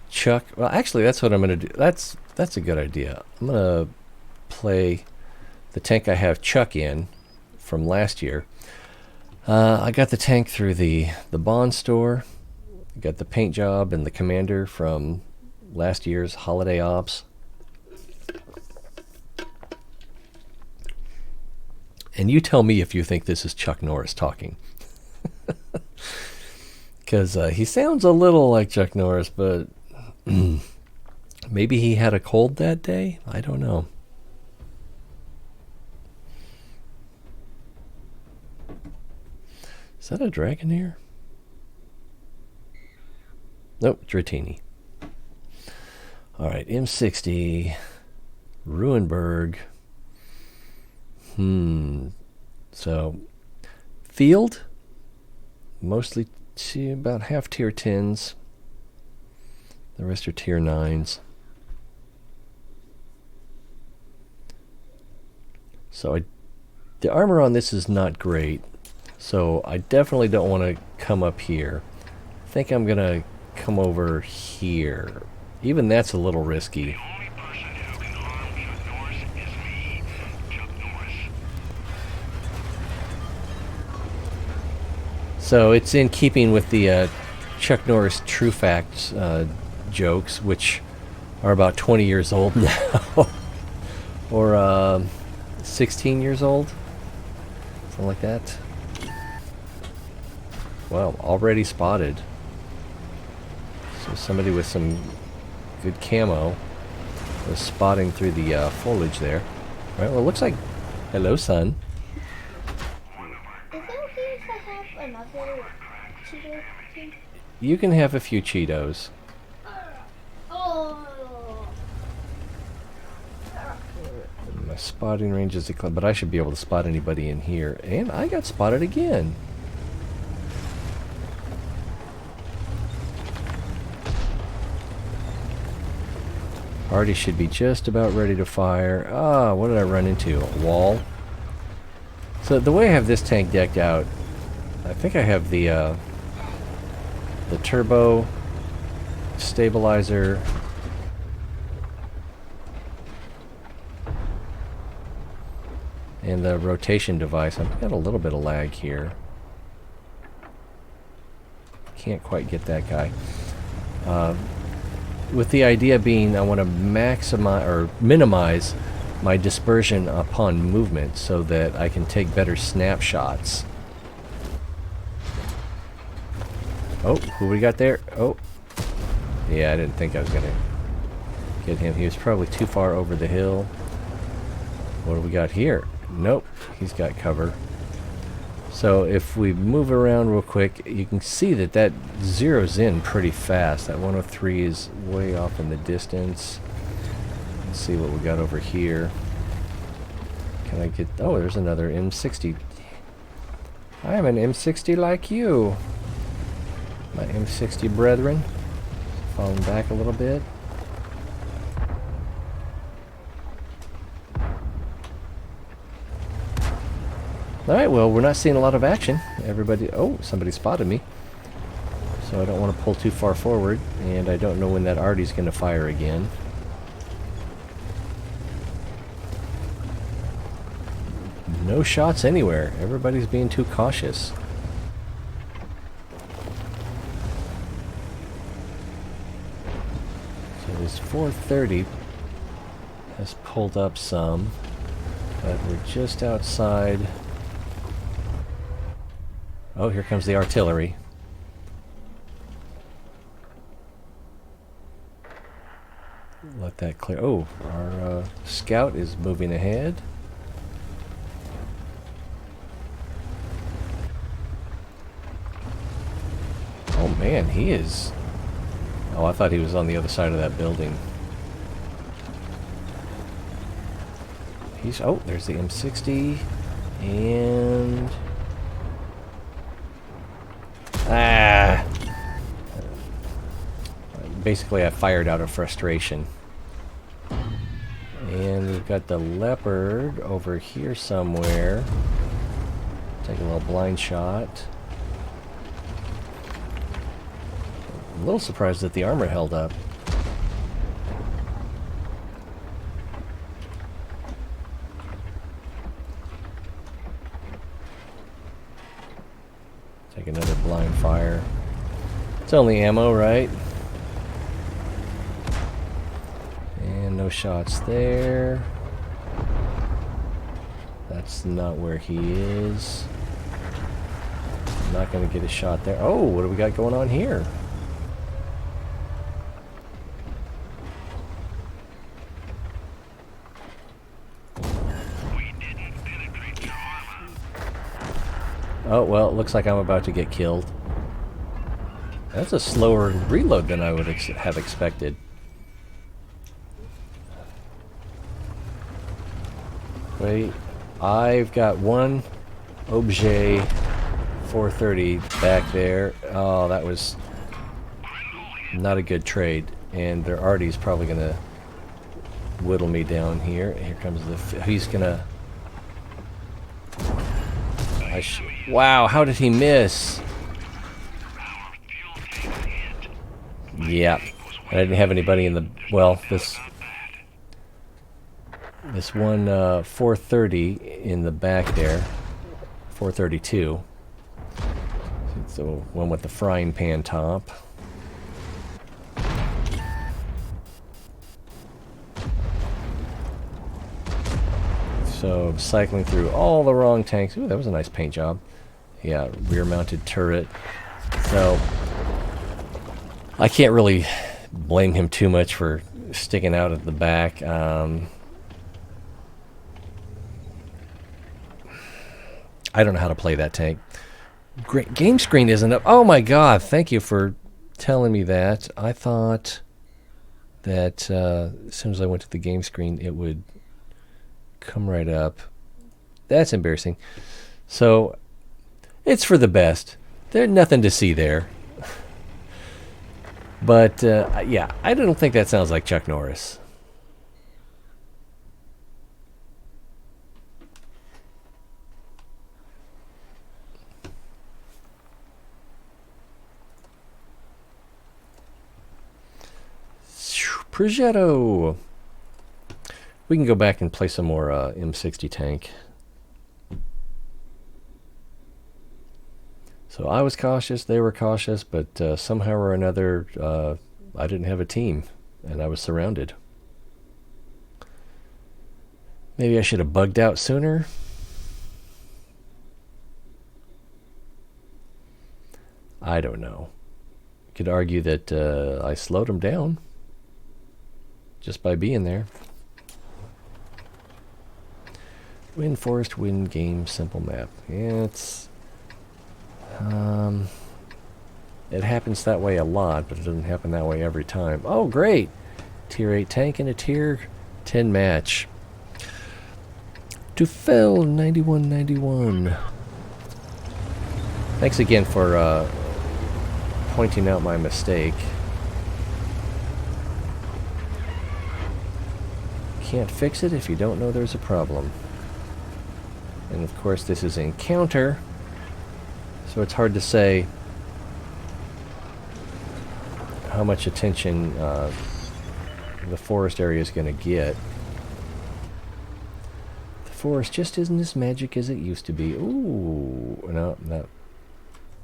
Chuck. Well, actually, that's what I'm going to do. That's a good idea. I'm going to play the tank I have Chuck in from last year. I got the tank through the bond store. Got the paint job and the commander from last year's holiday ops. And you tell me if you think this is Chuck Norris talking. Because he sounds a little like Chuck Norris, but maybe he had a cold that day? I don't know. Is that a Dragonair? Nope, Dratini. Alright, M60, Ruinberg. So, field, mostly about half tier 10s. The rest are tier 9s. So the armor on this is not great. So I definitely don't want to come up here. I think I'm going to come over here. Even that's a little risky. So it's in keeping with the Chuck Norris True Facts jokes, which are about 20 years old now. Or 16 years old. Something like that. Well, already spotted. So somebody with some good camo was spotting through the foliage there. All right, well, it looks like... Hello, son. Is it okay if I have another Cheeto thing? You can have a few Cheetos. Oh. My spotting range is declined, but I should be able to spot anybody in here. And I got spotted again. Artie should be just about ready to fire. Ah, what did I run into? A wall? So the way I have this tank decked out, I think I have the turbo stabilizer. And the rotation device. I've got a little bit of lag here. Can't quite get that guy. With the idea being I want to maximize or minimize my dispersion upon movement so that I can take better snapshots. Oh, who we got there? Oh. Yeah, I didn't think I was going to get him. He was probably too far over the hill. What do we got here? Nope, he's got cover. So if we move around real quick, you can see that that zeroes in pretty fast. That 103 is way off in the distance. Let's see what we got over here. Can I get... Oh, there's another M60. I am an M60 like you. My M60 brethren. Falling back a little bit. Alright, well, we're not seeing a lot of action. Everybody... Oh, somebody spotted me. So I don't want to pull too far forward. And I don't know when that Artie's going to fire again. No shots anywhere. Everybody's being too cautious. So this 430 has pulled up some. But we're just outside... Oh, here comes the artillery. Let that clear. Oh, our scout is moving ahead. Man, he is... Oh, I thought he was on the other side of that building. He's... Oh, there's the M60. And... Ah! Basically, I fired out of frustration. And we've got the leopard over here somewhere. Take a little blind shot. I'm a little surprised that the armor held up. Take another blind fire. It's only ammo, right? And no shots there. That's not where he is. I'm not going to get a shot there. Oh, what do we got going on here? Oh, well, it looks like I'm about to get killed. That's a slower reload than I would have expected. Wait, I've got one objet 430 back there. Oh, that was not a good trade. And their arty's probably going to whittle me down here. Here comes the... He's going to... Wow, how did he miss? Yeah. I didn't have anybody in the... Well, this one 430 in the back there. 432. So one with the frying pan top. So cycling through all the wrong tanks. Ooh, that was a nice paint job. Yeah, rear-mounted turret. So I can't really blame him too much for sticking out at the back. I don't know how to play that tank. Great. Game screen isn't up. Oh my god, thank you for telling me that. I thought that as soon as I went to the game screen, it would come right up. That's embarrassing. So, it's for the best. There's nothing to see there. But, yeah, I don't think that sounds like Chuck Norris. Progetto. We can go back and play some more M60 tank. So I was cautious, they were cautious, but somehow or another, I didn't have a team, and I was surrounded. Maybe I should have bugged out sooner. I don't know. You could argue that I slowed them down just by being there. Win forest, win game, simple map. Yeah, it's... it happens that way a lot, but it doesn't happen that way every time. Oh, great! Tier 8 tank and a Tier 10 match. To Fell 9191. Thanks again for pointing out my mistake. Can't fix it if you don't know there's a problem. And of course this is encounter, so it's hard to say how much attention the forest area is going to get. The forest just isn't as magic as it used to be. Ooh, no,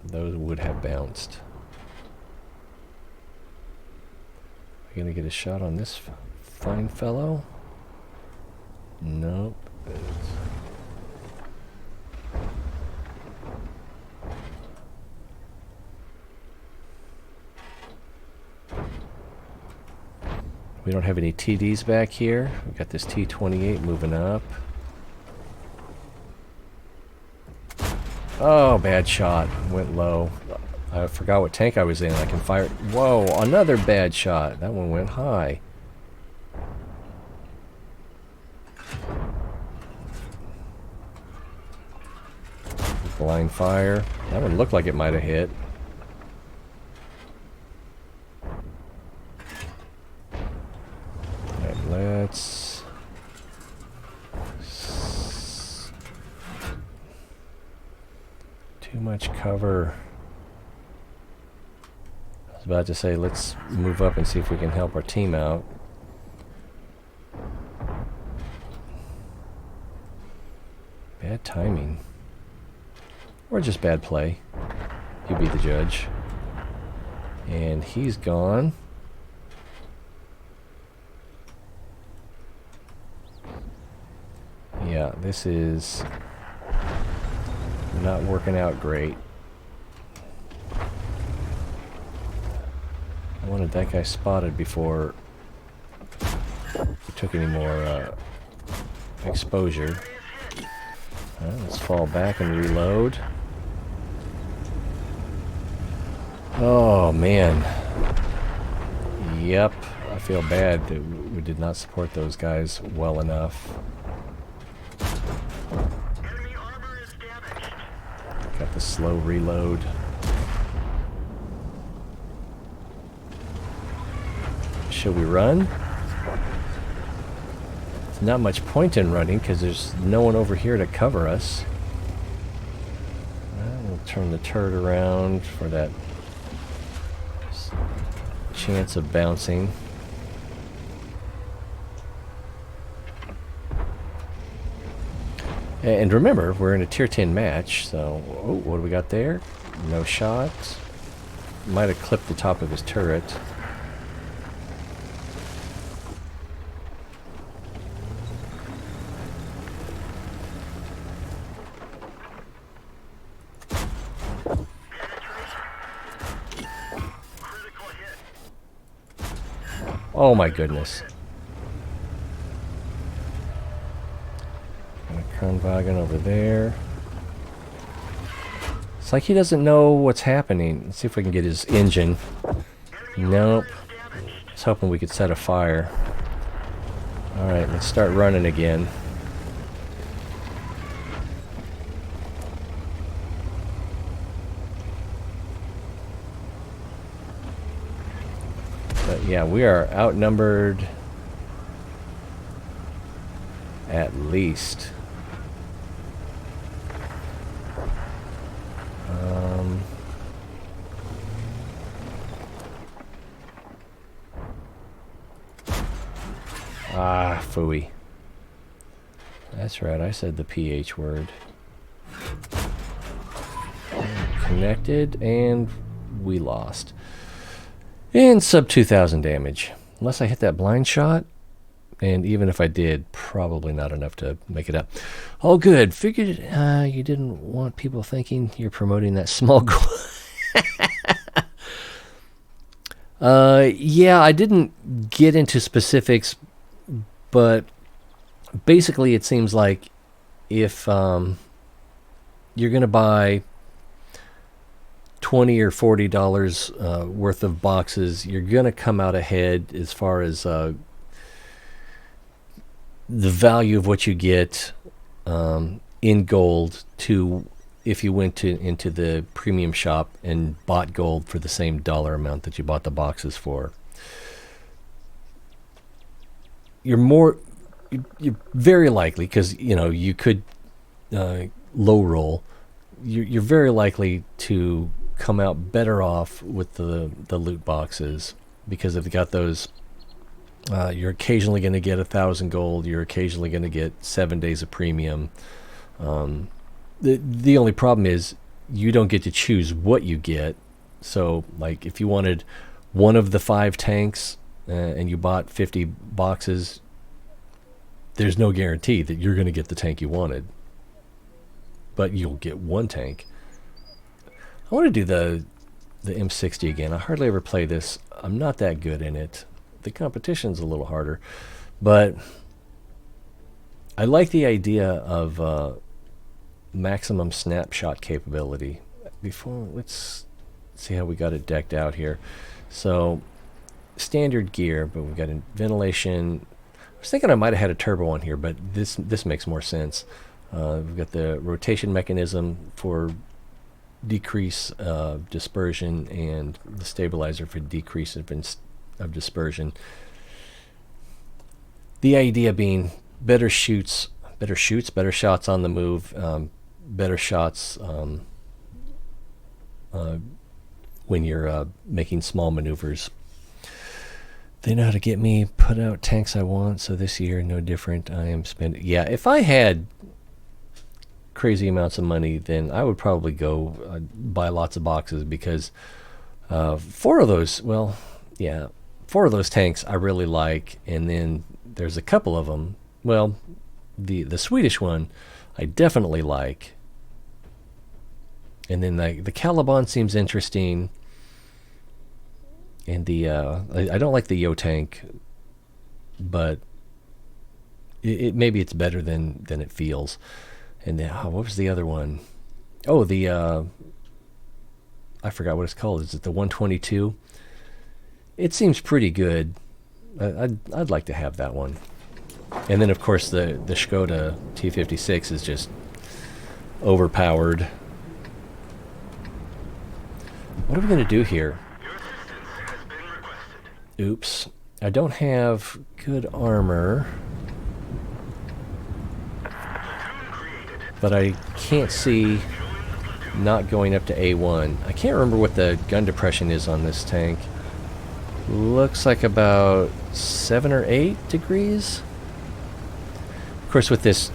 those would have bounced. Are we going to get a shot on this fine fellow? Nope. We don't have any TDs back here. We've got this T-28 moving up. Oh, bad shot. Went low. I forgot what tank I was in. I can fire. Whoa, another bad shot. That one went high. Blind fire. That one looked like it might have hit. Alright, let's... Too much cover. I was about to say, let's move up and see if we can help our team out. Bad timing. Or just bad play. You be the judge. And he's gone. Yeah, this is not working out great. I wanted that guy spotted before we took any more exposure. Let's fall back and reload. Oh man. Yep, I feel bad that we did not support those guys well enough. Got the slow reload. Should we run? There's not much point in running because there's no one over here to cover us. We'll turn the turret around for that chance of bouncing. And remember, we're in a tier 10 match, so... Oh, what do we got there? No shot. Might have clipped the top of his turret. Oh my goodness. Kernwagen over there. It's like he doesn't know what's happening. Let's see if we can get his engine. Nope. I was hoping we could set a fire. Alright, let's start running again. But yeah, we are outnumbered at least. Phooey. That's right, I said the PH word. Connected, and we lost. And sub 2,000 damage. Unless I hit that blind shot. And even if I did, probably not enough to make it up. All good. Figured you didn't want people thinking you're promoting that small goal. Yeah, I didn't get into specifics, but basically it seems like if you're going to buy $20 or $40 worth of boxes, you're going to come out ahead as far as the value of what you get in gold to if you went into the premium shop and bought gold for the same dollar amount that you bought the boxes for. You're very likely, because you could low roll. You're very likely to come out better off with the loot boxes, because if you got those, you're occasionally going to get 1,000 gold. You're occasionally going to get 7 days of premium. The only problem is you don't get to choose what you get. So, like, if you wanted one of the 5 tanks and you bought 50 boxes, there's no guarantee that you're going to get the tank you wanted. But you'll get one tank. I want to do the M60 again. I hardly ever play this. I'm not that good in it. The competition's a little harder. But I like the idea of maximum snapshot capability. Let's see how we got it decked out here. So standard gear, but we've got a ventilation. I was thinking I might have had a turbo on here, but this makes more sense. We've got the rotation mechanism for decrease of dispersion and the stabilizer for decrease of dispersion. The idea being better shots on the move, better shots when you're making small maneuvers. They know how to get me put out tanks I want, so this year no different. I am spending. Yeah, if I had crazy amounts of money, then I would probably go buy lots of boxes, because four of those tanks I really like, and then there's a couple of them. Well, the Swedish one I definitely like, and then the Caliban seems interesting, and I don't like the Yo tank, but it maybe it's better than it feels. And then, what was the other one? Oh, I forgot what it's called. Is it the 122? It seems pretty good. I'd like to have that one. And then, of course, the Skoda T56 is just overpowered. What are we going to do here? Oops. I don't have good armor, but I can't see not going up to A1. I can't remember what the gun depression is on this tank. Looks like about 7 or 8 degrees. Of course, with this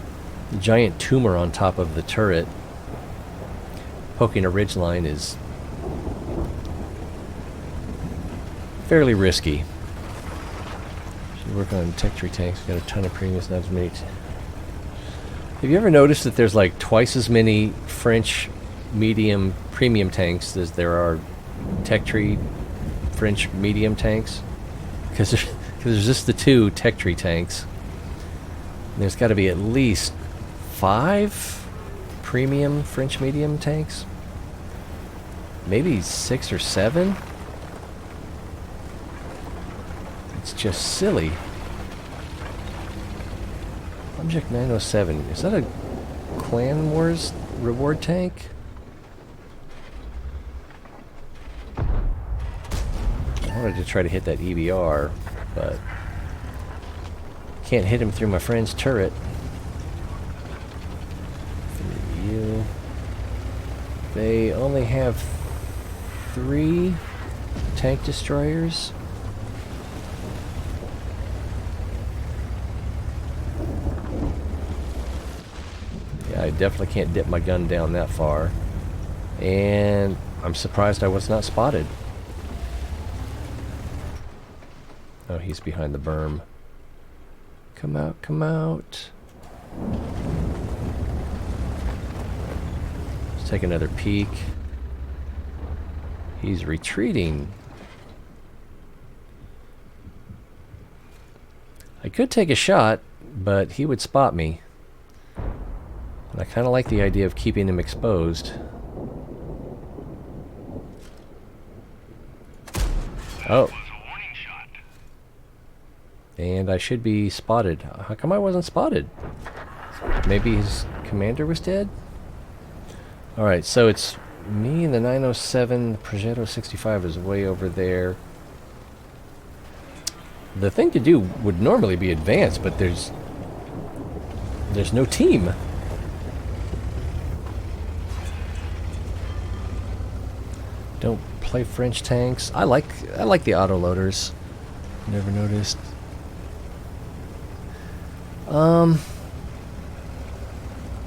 giant tumor on top of the turret, poking a ridgeline is fairly risky. Should work on tech tree tanks. Got a ton of premiums, not as many. Have you ever noticed that there's like twice as many French medium premium tanks as there are tech tree French medium tanks? Because there's just the 2 tech tree tanks. And there's got to be at least 5 premium French medium tanks. Maybe 6 or 7. It's just silly. Object 907. Is that a Clan Wars reward tank? I wanted to try to hit that EBR, but can't hit him through my friend's turret. You. They only have 3 tank destroyers. Yeah, I definitely can't dip my gun down that far. And I'm surprised I was not spotted. Oh, he's behind the berm. Come out, come out. Let's take another peek. He's retreating. I could take a shot, but he would spot me. And I kind of like the idea of keeping him exposed. Oh. And I should be spotted. How come I wasn't spotted? Maybe his commander was dead? Alright, so it's me and the 907. The Progetto 65 is way over there. The thing to do would normally be advance, but there's no team. Don't play French tanks. I like the autoloaders. Never noticed.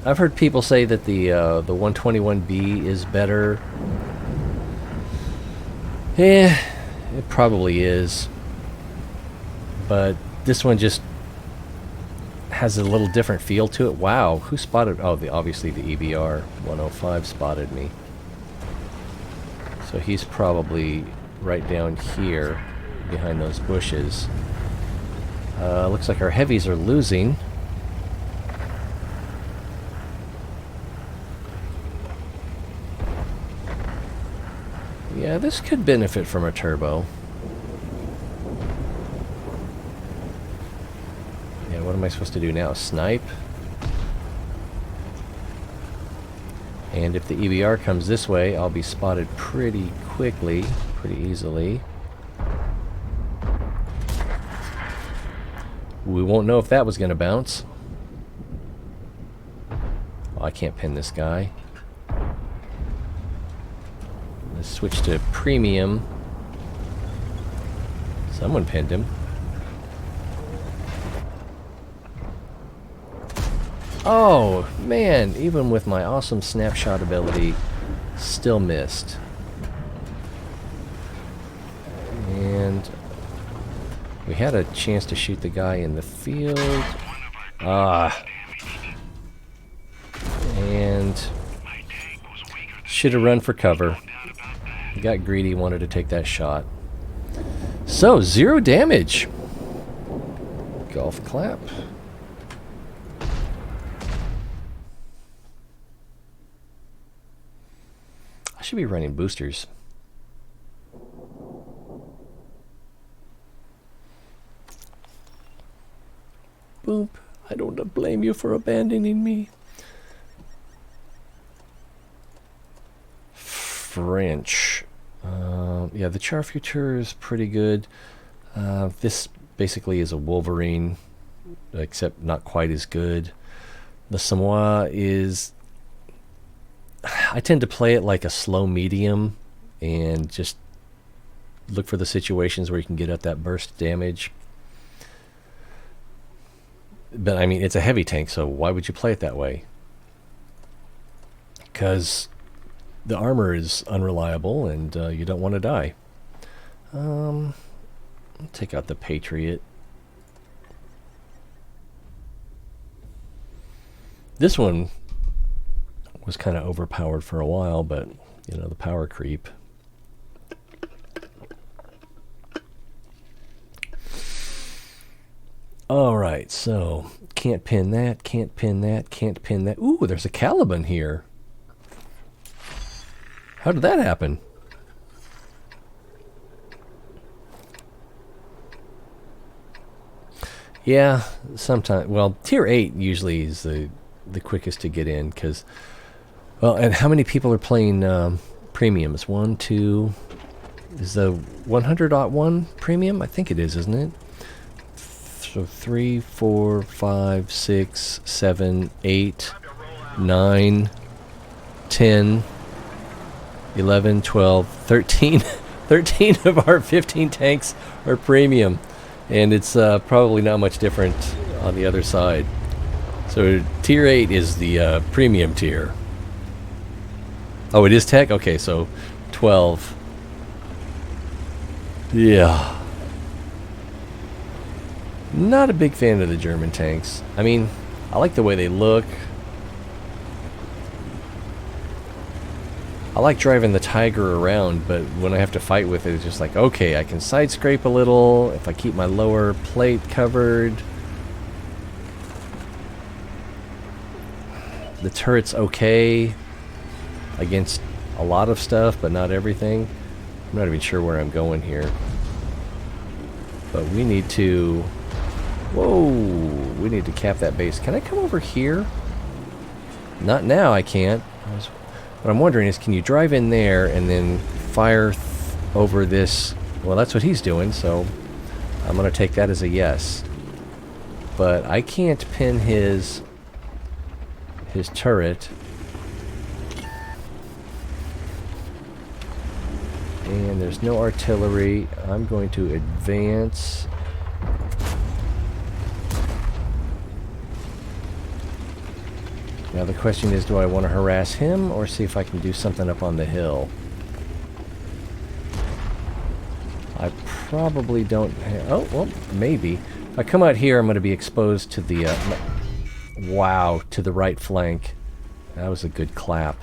I've heard people say that the 121B is better. Yeah, it probably is. But this one just has a little different feel to it. Wow, who spotted? Oh, obviously the EBR 105 spotted me. So he's probably right down here behind those bushes. Looks like our heavies are losing. Yeah, this could benefit from a turbo. Yeah, what am I supposed to do now? Snipe? And if the EBR comes this way, I'll be spotted pretty quickly, pretty easily. We won't know if that was going to bounce. Oh, I can't pin this guy. Let's switch to premium. Someone pinned him. Oh, man, even with my awesome snapshot ability, still missed. And we had a chance to shoot the guy in the field. Ah. And should have run for cover. Got greedy, wanted to take that shot. So, 0 damage. Golf clap. I should be running boosters. Boop. I don't blame you for abandoning me. French. Yeah, the Char Futur is pretty good. This basically is a Wolverine, except not quite as good. The Samoa is... I tend to play it like a slow medium and just look for the situations where you can get at that burst damage. But I mean, it's a heavy tank, so why would you play it that way? Because the armor is unreliable and you don't want to die. Take out the Patriot. This one was kind of overpowered for a while, but you know, the power creep. Alright, so can't pin that, can't pin that, can't pin that. Ooh, there's a Caliban here. How did that happen? Yeah, sometimes. Well, tier 8 usually is the quickest to get in, because... Well, and how many people are playing premiums? 1, 2... Is the 100.1 premium? I think it is, isn't it? So 3, 4, 5, 6, 7, 8, 9, 10, 11, 12, 13. 13 of our 15 tanks are premium. And it's probably not much different on the other side. So tier 8 is the premium tier. Oh, it is tech? Okay, so 12. Yeah. Not a big fan of the German tanks. I mean, I like the way they look. I like driving the Tiger around, but when I have to fight with it, it's just like, okay, I can side scrape a little if I keep my lower plate covered. The turret's okay against a lot of stuff, but not everything. I'm not even sure where I'm going here. But we need to... Whoa! We need to cap that base. Can I come over here? Not now, I can't. What I'm wondering is, can you drive in there and then fire over this? Well, that's what he's doing, so I'm going to take that as a yes. But I can't pin his turret. And there's no artillery. I'm going to advance. Now the question is, do I want to harass him or see if I can do something up on the hill? I probably don't have... Oh, well, maybe. If I come out here, I'm going to be exposed to the... wow, to the right flank. That was a good clap.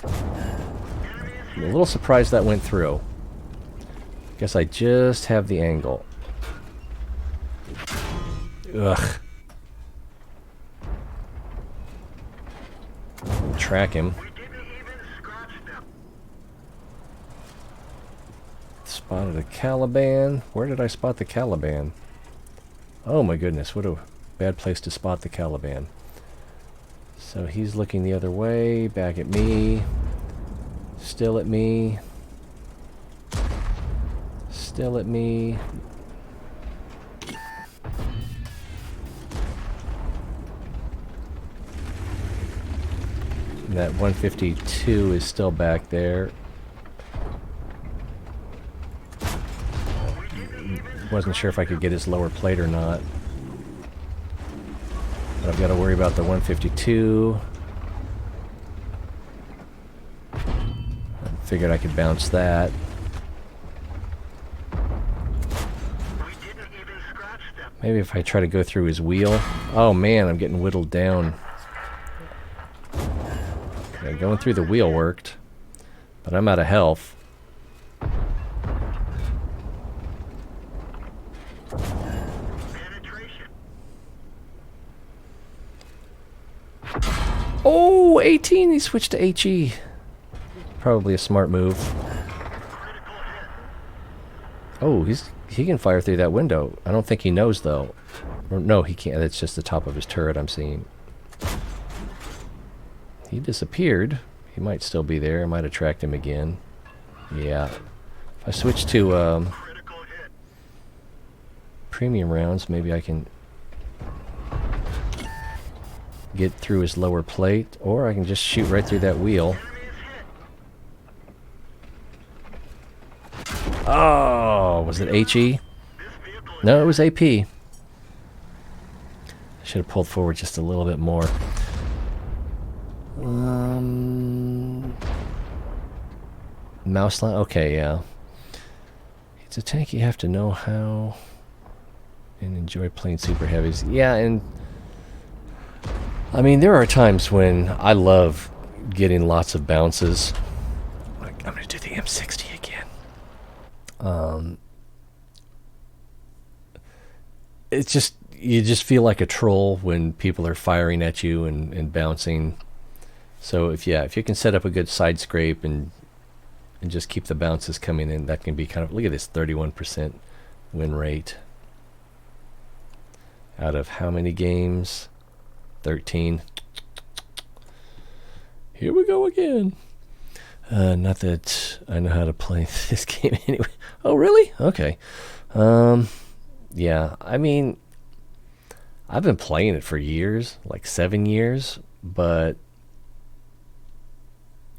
I'm a little surprised that went through. Guess I just have the angle. Ugh. Track him. Spotted a Caliban. Where did I spot the Caliban? Oh my goodness, what a bad place to spot the Caliban. So he's looking the other way, back at me. Still at me. Still at me. And that 152 is still back there. Wasn't sure if I could get his lower plate or not. But I've got to worry about the 152. I figured I could bounce that. Maybe if I try to go through his wheel. Oh man, I'm getting whittled down. Okay, going through the wheel worked, but I'm out of health. Oh, 18! He switched to HE. Probably a smart move. Oh, he can fire through that window. I don't think he knows, though. Or, no, he can't. That's just the top of his turret I'm seeing. He disappeared. He might still be there. I might attract him again. Yeah. If I switch to premium rounds, maybe I can get through his lower plate, or I can just shoot right through that wheel. Oh, was it HE? No, it was AP. I should have pulled forward just a little bit more. Mouse line? Okay, yeah. It's a tank you have to know how and enjoy playing super heavies. Yeah, and I mean, there are times when I love getting lots of bounces. Like, I'm going to do the M60 again. It's just, you just feel like a troll when people are firing at you and bouncing. So if you can set up a good side scrape and just keep the bounces coming in, that can be kind of, look at this 31% win rate. Out of how many games? 13. Here we go again. Not that I know how to play this game anyway. Oh, really? Okay. Yeah, I mean, I've been playing it for years, like 7 years, but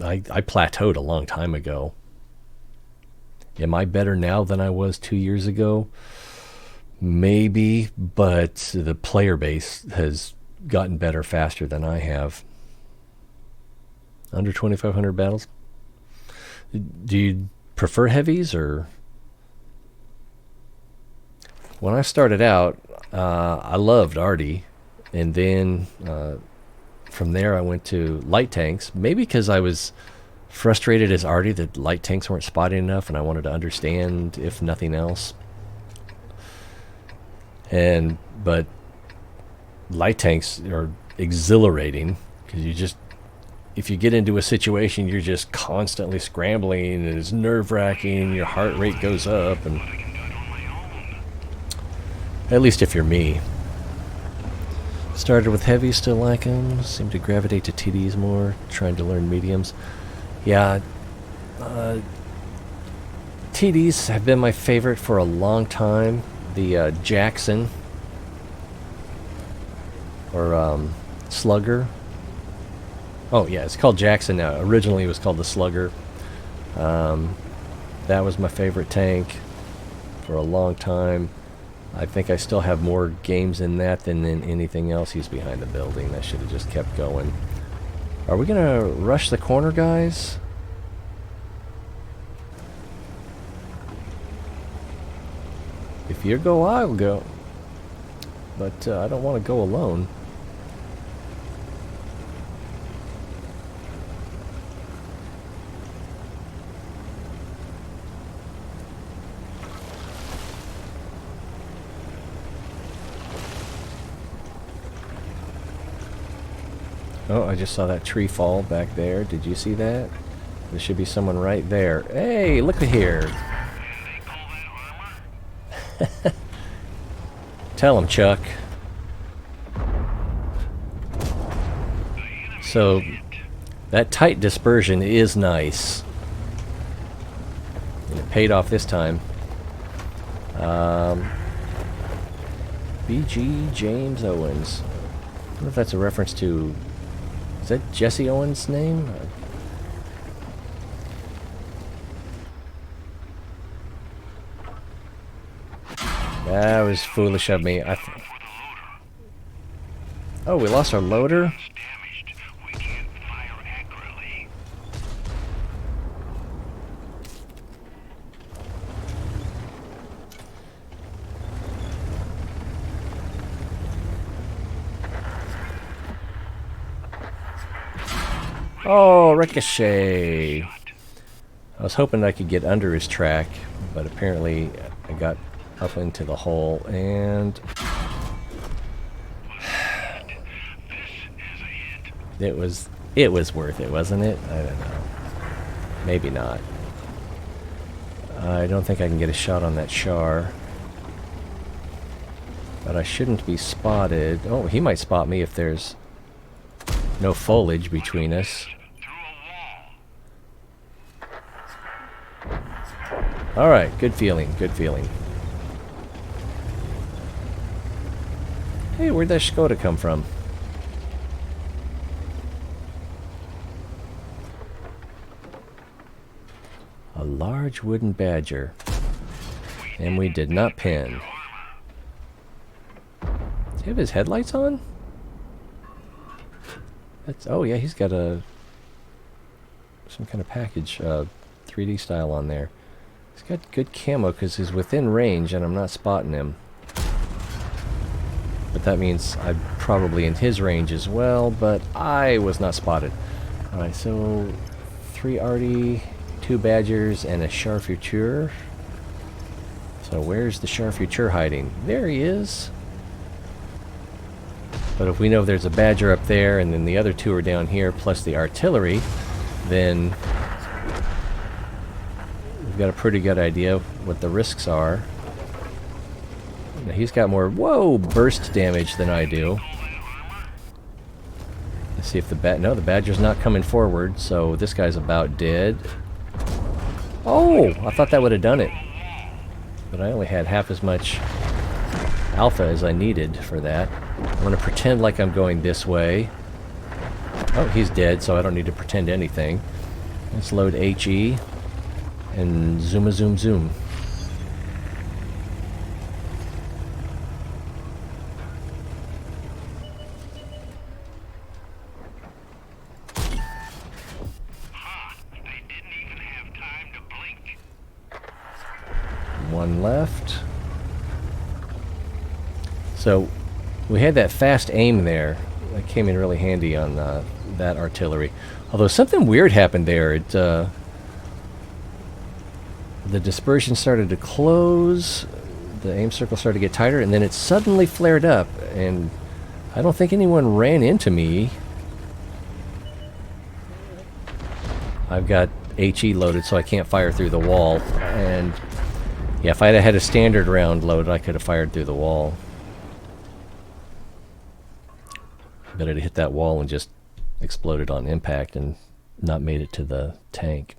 I plateaued a long time ago. Am I better now than I was 2 years ago? Maybe, but the player base has gotten better faster than I have. Under 2,500 battles? Do you prefer heavies, or? When I started out, I loved Arty, and then from there I went to light tanks, maybe because I was frustrated as Arty that light tanks weren't spotting enough, and I wanted to understand, if nothing else. But light tanks are exhilarating, because you just, if you get into a situation, you're just constantly scrambling, and it's nerve-wracking, your heart rate goes up, and at least if you're me. Started with heavies, still like them. Seem to gravitate to TDs more, trying to learn mediums. Yeah, TDs have been my favorite for a long time. The Jackson, or Slugger. Oh yeah, it's called Jackson now. Originally it was called the Slugger. That was my favorite tank for a long time. I think I still have more games in that than in anything else. He's behind the building. I should have just kept going. Are we gonna rush the corner, guys? If you go, I'll go. But I don't want to go alone. Oh, I just saw that tree fall back there. Did you see that? There should be someone right there. Hey, look at here. Tell him, Chuck. So, that tight dispersion is nice. And it paid off this time. B.G. James Owens. I wonder if that's a reference to... Is that Jesse Owens' name? That was foolish of me. Oh, we lost our loader? Oh, ricochet. I was hoping I could get under his track, but apparently I got up into the hole and it was worth it, wasn't it? I don't know. Maybe not. I don't think I can get a shot on that char. But I shouldn't be spotted. Oh, he might spot me if there's no foliage between us. Alright, good feeling, good feeling. Hey, where'd that Skoda come from? A large wooden badger. And we did not pin. Does he have his headlights on? That's, oh yeah, he's got a some kind of package, 3D style on there. He's got good camo because he's within range and I'm not spotting him. But that means I'm probably in his range as well, but I was not spotted. Alright, so 3 Artie, 2 Badgers, and a Charfuture. So where's the Charfuture hiding? There he is. But if we know there's a Badger up there and then the other 2 are down here plus the artillery, then we've got a pretty good idea of what the risks are. Now he's got more, whoa, burst damage than I do. Let's see if the no, the Badger's not coming forward, so this guy's about dead. Oh, I thought that would have done it. But I only had half as much alpha as I needed for that. I'm going to pretend like I'm going this way. Oh, he's dead, so I don't need to pretend anything. Let's load HE and zoom zoom zoom. One left. So we had that fast aim there. That came in really handy on that artillery. Although something weird happened there. It the dispersion started to close, the aim circle started to get tighter, and then it suddenly flared up. And I don't think anyone ran into me. I've got HE loaded, so I can't fire through the wall. And yeah, if I had had a standard round loaded, I could have fired through the wall. But it hit that wall and just exploded on impact and not made it to the tank.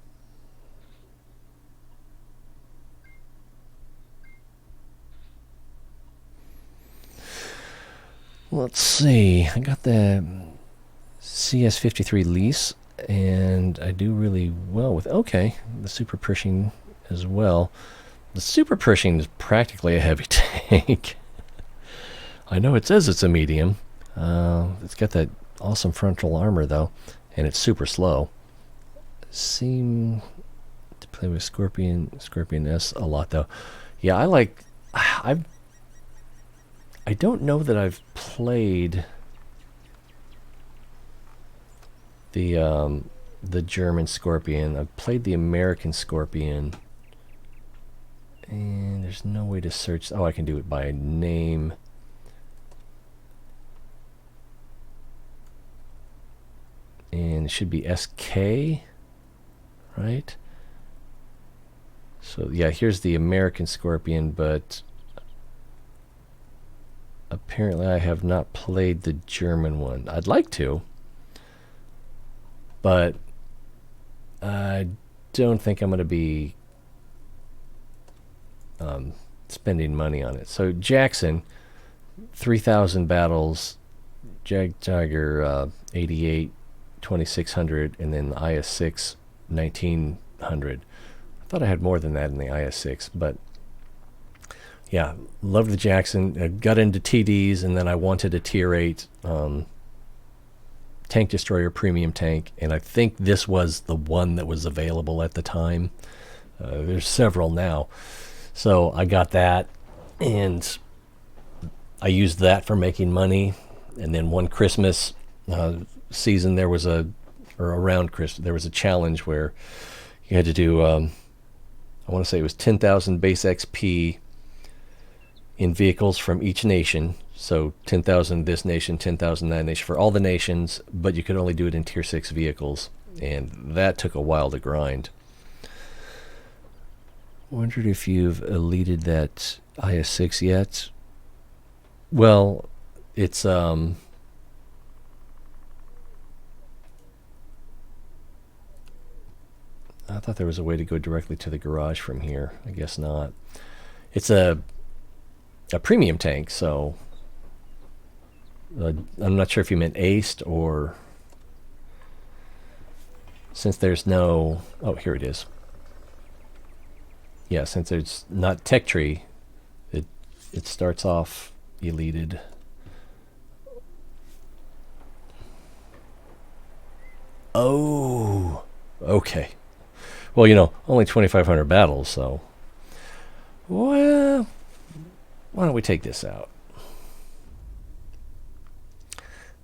Let's see. I got the CS53 lease, and I do really well with, okay, the Super Pershing as well. The Super Pershing is practically a heavy tank. I know it says it's a medium. It's got that awesome frontal armor though, and it's super slow. Seem to play with Scorpion S a lot though. Yeah, I don't know that I've played the German Scorpion. I've played the American Scorpion. And there's no way to search. Oh, I can do it by name. And it should be SK, right? So yeah, here's the American Scorpion, but apparently I have not played the German one. I'd like to, but I don't think I'm going to be spending money on it. So Jackson, 3,000 battles, Tiger 88, 2,600, and then the IS-6, 1,900. I thought I had more than that in the IS-6, but yeah, loved the Jackson. I got into TDs, and then I wanted a Tier 8 tank destroyer premium tank, and I think this was the one that was available at the time. There's several now. So I got that, and I used that for making money. And then one Christmas season, around Christmas, there was a challenge where you had to do, I want to say it was 10,000 base XP in vehicles from each nation. So 10,000 this nation, 10,000 that nation, for all the nations, but you could only do it in Tier 6 vehicles. And that took a while to grind. Wondered if you've eluded that IS-6 yet. Well, it's I thought there was a way to go directly to the garage from here. I guess not. It's a premium tank, so I'm not sure if you meant aced or, since there's no, oh, here it is. Yeah, since it's not tech tree, it starts off eluded. Oh, okay. Well, only 2,500 battles, so, well, why don't we take this out?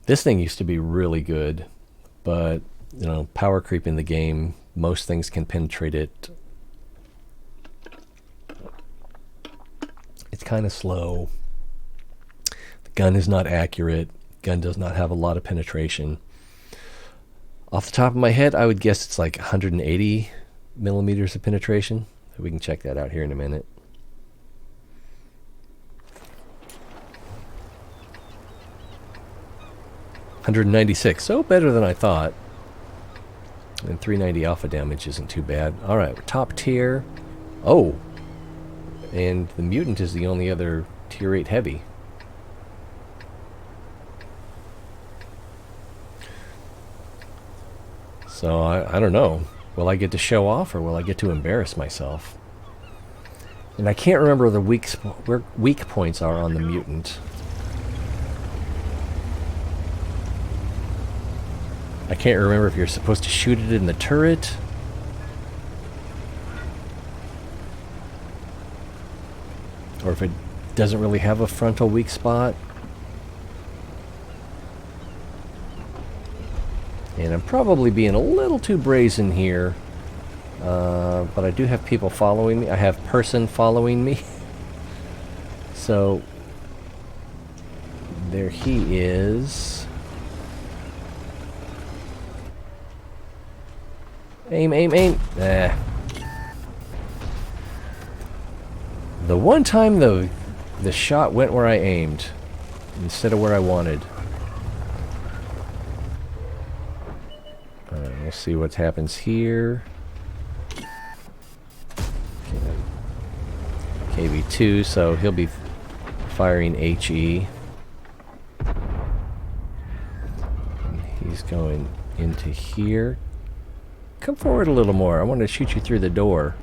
This thing used to be really good, but, power creep in the game, most things can penetrate it. It's kind of slow. The gun is not accurate. Gun does not have a lot of penetration. Off the top of my head, I would guess it's like 180 millimeters of penetration. We can check that out here in a minute. $196, so better than I thought. And 390 alpha damage isn't too bad. All right, top tier. Oh, and the mutant is the only other Tier 8 heavy. So I don't know. Will I get to show off, or will I get to embarrass myself? And I can't remember where weak points are on the mutant. I can't remember if you're supposed to shoot it in the turret. Or if it doesn't really have a frontal weak spot. And I'm probably being a little too brazen here. But I do have people following me. I have person following me. So there he is. Aim, aim, aim. The one time, though, the shot went where I aimed instead of where I wanted. We'll see what happens here. KV2, so he'll be firing HE. And he's going into here. Come forward a little more. I want to shoot you through the door.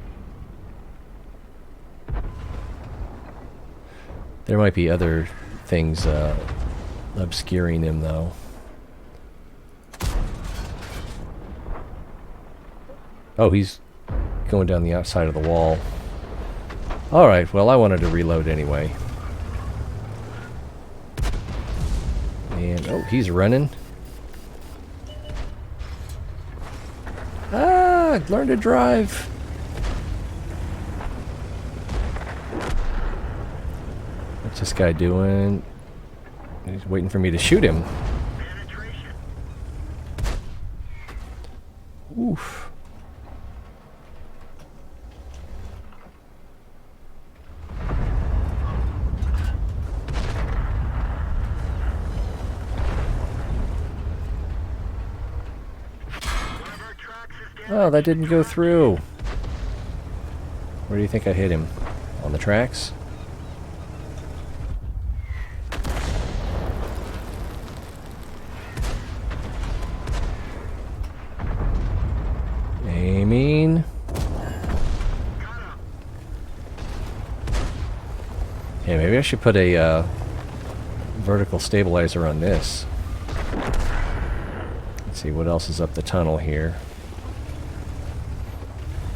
There might be other things obscuring him, though. Oh, he's going down the outside of the wall. Alright, well, I wanted to reload anyway. And, oh, he's running. Ah, learn to drive. What's this guy doing? He's waiting for me to shoot him. Oof. Oh, that didn't go through. Where do you think I hit him? On the tracks? Aiming. Yeah, maybe I should put a vertical stabilizer on this. Let's see what else is up the tunnel here.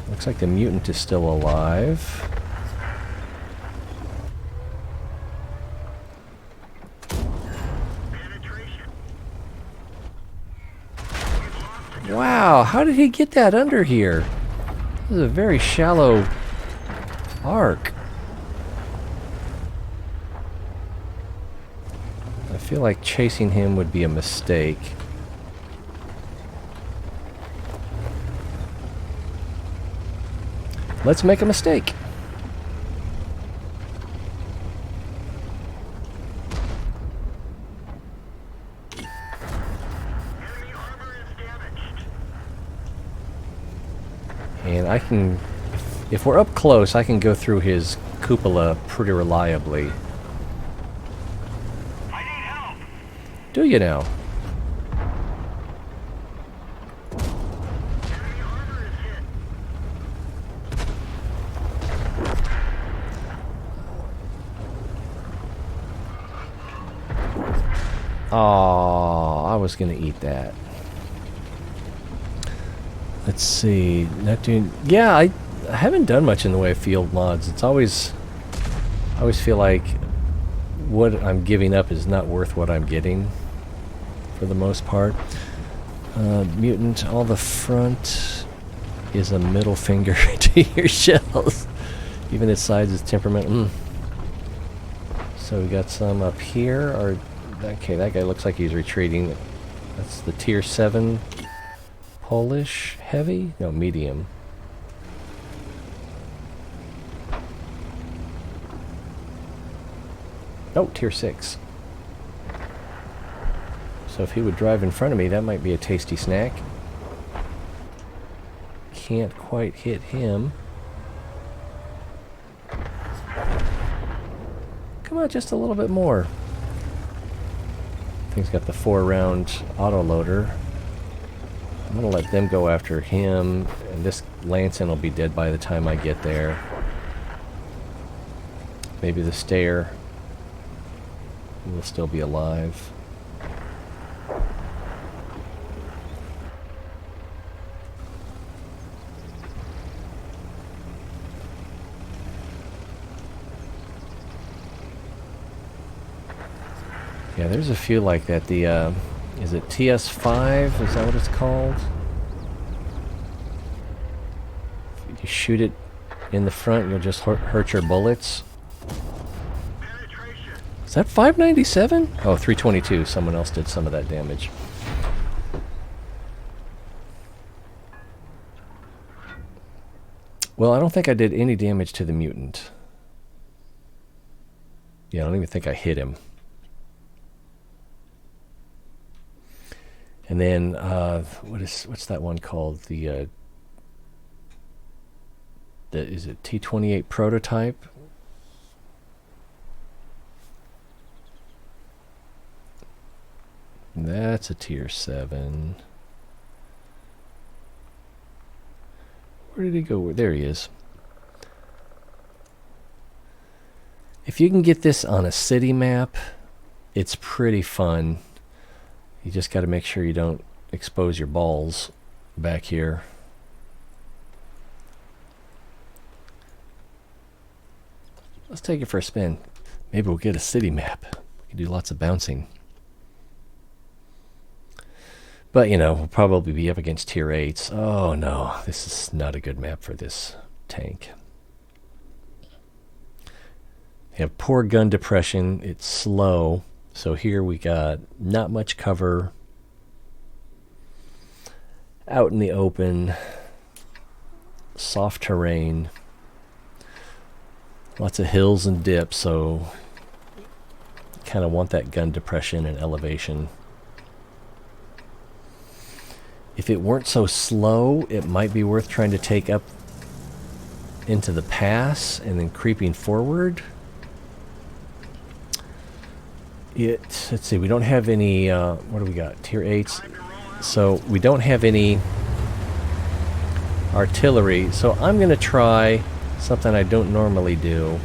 Looks like the mutant is still alive. Wow, how did he get that under here? This is a very shallow arc. I feel like chasing him would be a mistake. Let's make a mistake. And I can, if we're up close, I can go through his cupola pretty reliably. I need help. Do you now? Enemy armor is hit. Oh, I was gonna eat that. Let's see. Not doing. Yeah, I haven't done much in the way of field mods. It's always, I always feel like what I'm giving up is not worth what I'm getting, for the most part. Mutant, all the front is a middle finger to your shells. Even its size is temperament. So we got some up here. Or okay, that guy looks like he's retreating. That's the tier 7 Polish heavy? No, medium. Oh, tier 6. So if he would drive in front of me, that might be a tasty snack. Can't quite hit him. Come on, just a little bit more. Thing's got the 4-round autoloader. I'm gonna let them go after him, and this Lancin will be dead by the time I get there. Maybe the Stair will still be alive. Yeah, there's a few like that. The, is it TS5? Is that what it's called? If you shoot it in the front, you'll just hurt your bullets. Penetration. Is that 597? Oh, 322. Someone else did some of that damage. Well, I don't think I did any damage to the mutant. Yeah, I don't even think I hit him. And then, what's that one called? The is it T-28 prototype? That's a tier 7. Where did he go? There he is. If you can get this on a city map, it's pretty fun. You just got to make sure you don't expose your balls back here. Let's take it for a spin. Maybe we'll get a city map. We can do lots of bouncing. But, you know, we'll probably be up against tier 8s. Oh, no. This is not a good map for this tank. You have poor gun depression. It's slow. So here we got not much cover. Out in the open. Soft terrain. Lots of hills and dips, so kind of want that gun depression and elevation. if it weren't so slow, it might be worth trying to take up into the pass and then creeping forward. Let's see, we don't have any, what do we got? Tier 8s. So we don't have any artillery. So I'm going to try something I don't normally do.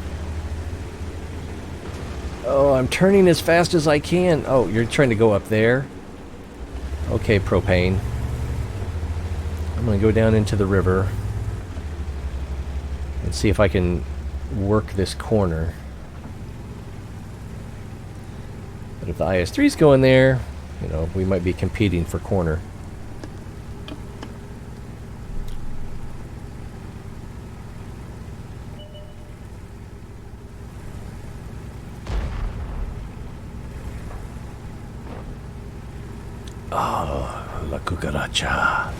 Oh, I'm turning as fast as I can. Oh, you're trying to go up there? Okay, propane. I'm going to go down into the river and see if I can work this corner. But if the IS-3's going there, you know, we might be competing for corner. Oh, la cucaracha.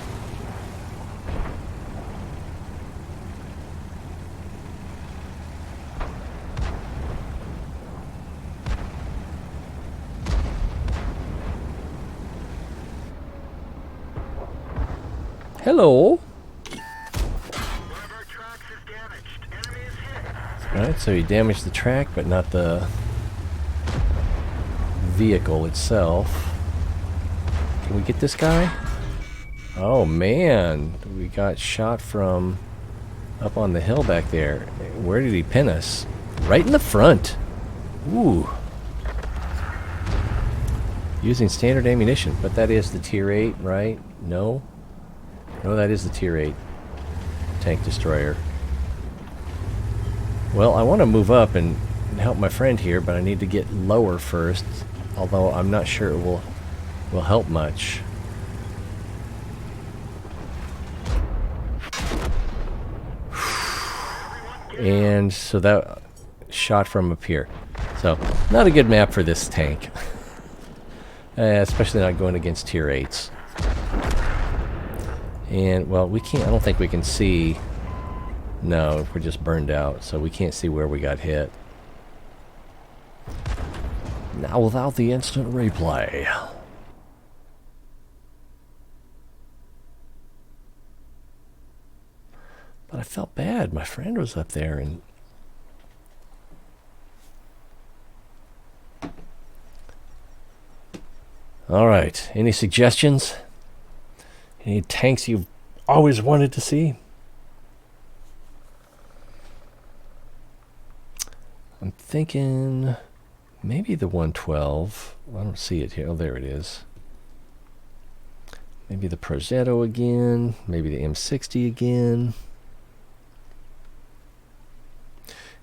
Hello. One of our tracks is damaged. Enemy is hit. Alright, so he damaged the track, but not the vehicle itself. Can we get this guy? Oh man, we got shot from up on the hill back there. Where did he pin us? Right in the front. Ooh. Using standard ammunition, but that is the tier 8, right? No? No, that is the tier 8 tank destroyer. Well, I want to move up and help my friend here, but I need to get lower first, although I'm not sure it will help much. And so that shot from up here. So, not a good map for this tank. Especially not going against tier 8s. And, well, we can't, I don't think we can see. No, we're just burned out, so we can't see where we got hit. Now without the instant replay. But I felt bad. My friend was up there and... Alright, any suggestions? Any tanks you've always wanted to see? I'm thinking maybe the 112. I don't see it here. Oh, there it is. Maybe the Progetto again. Maybe the M60 again.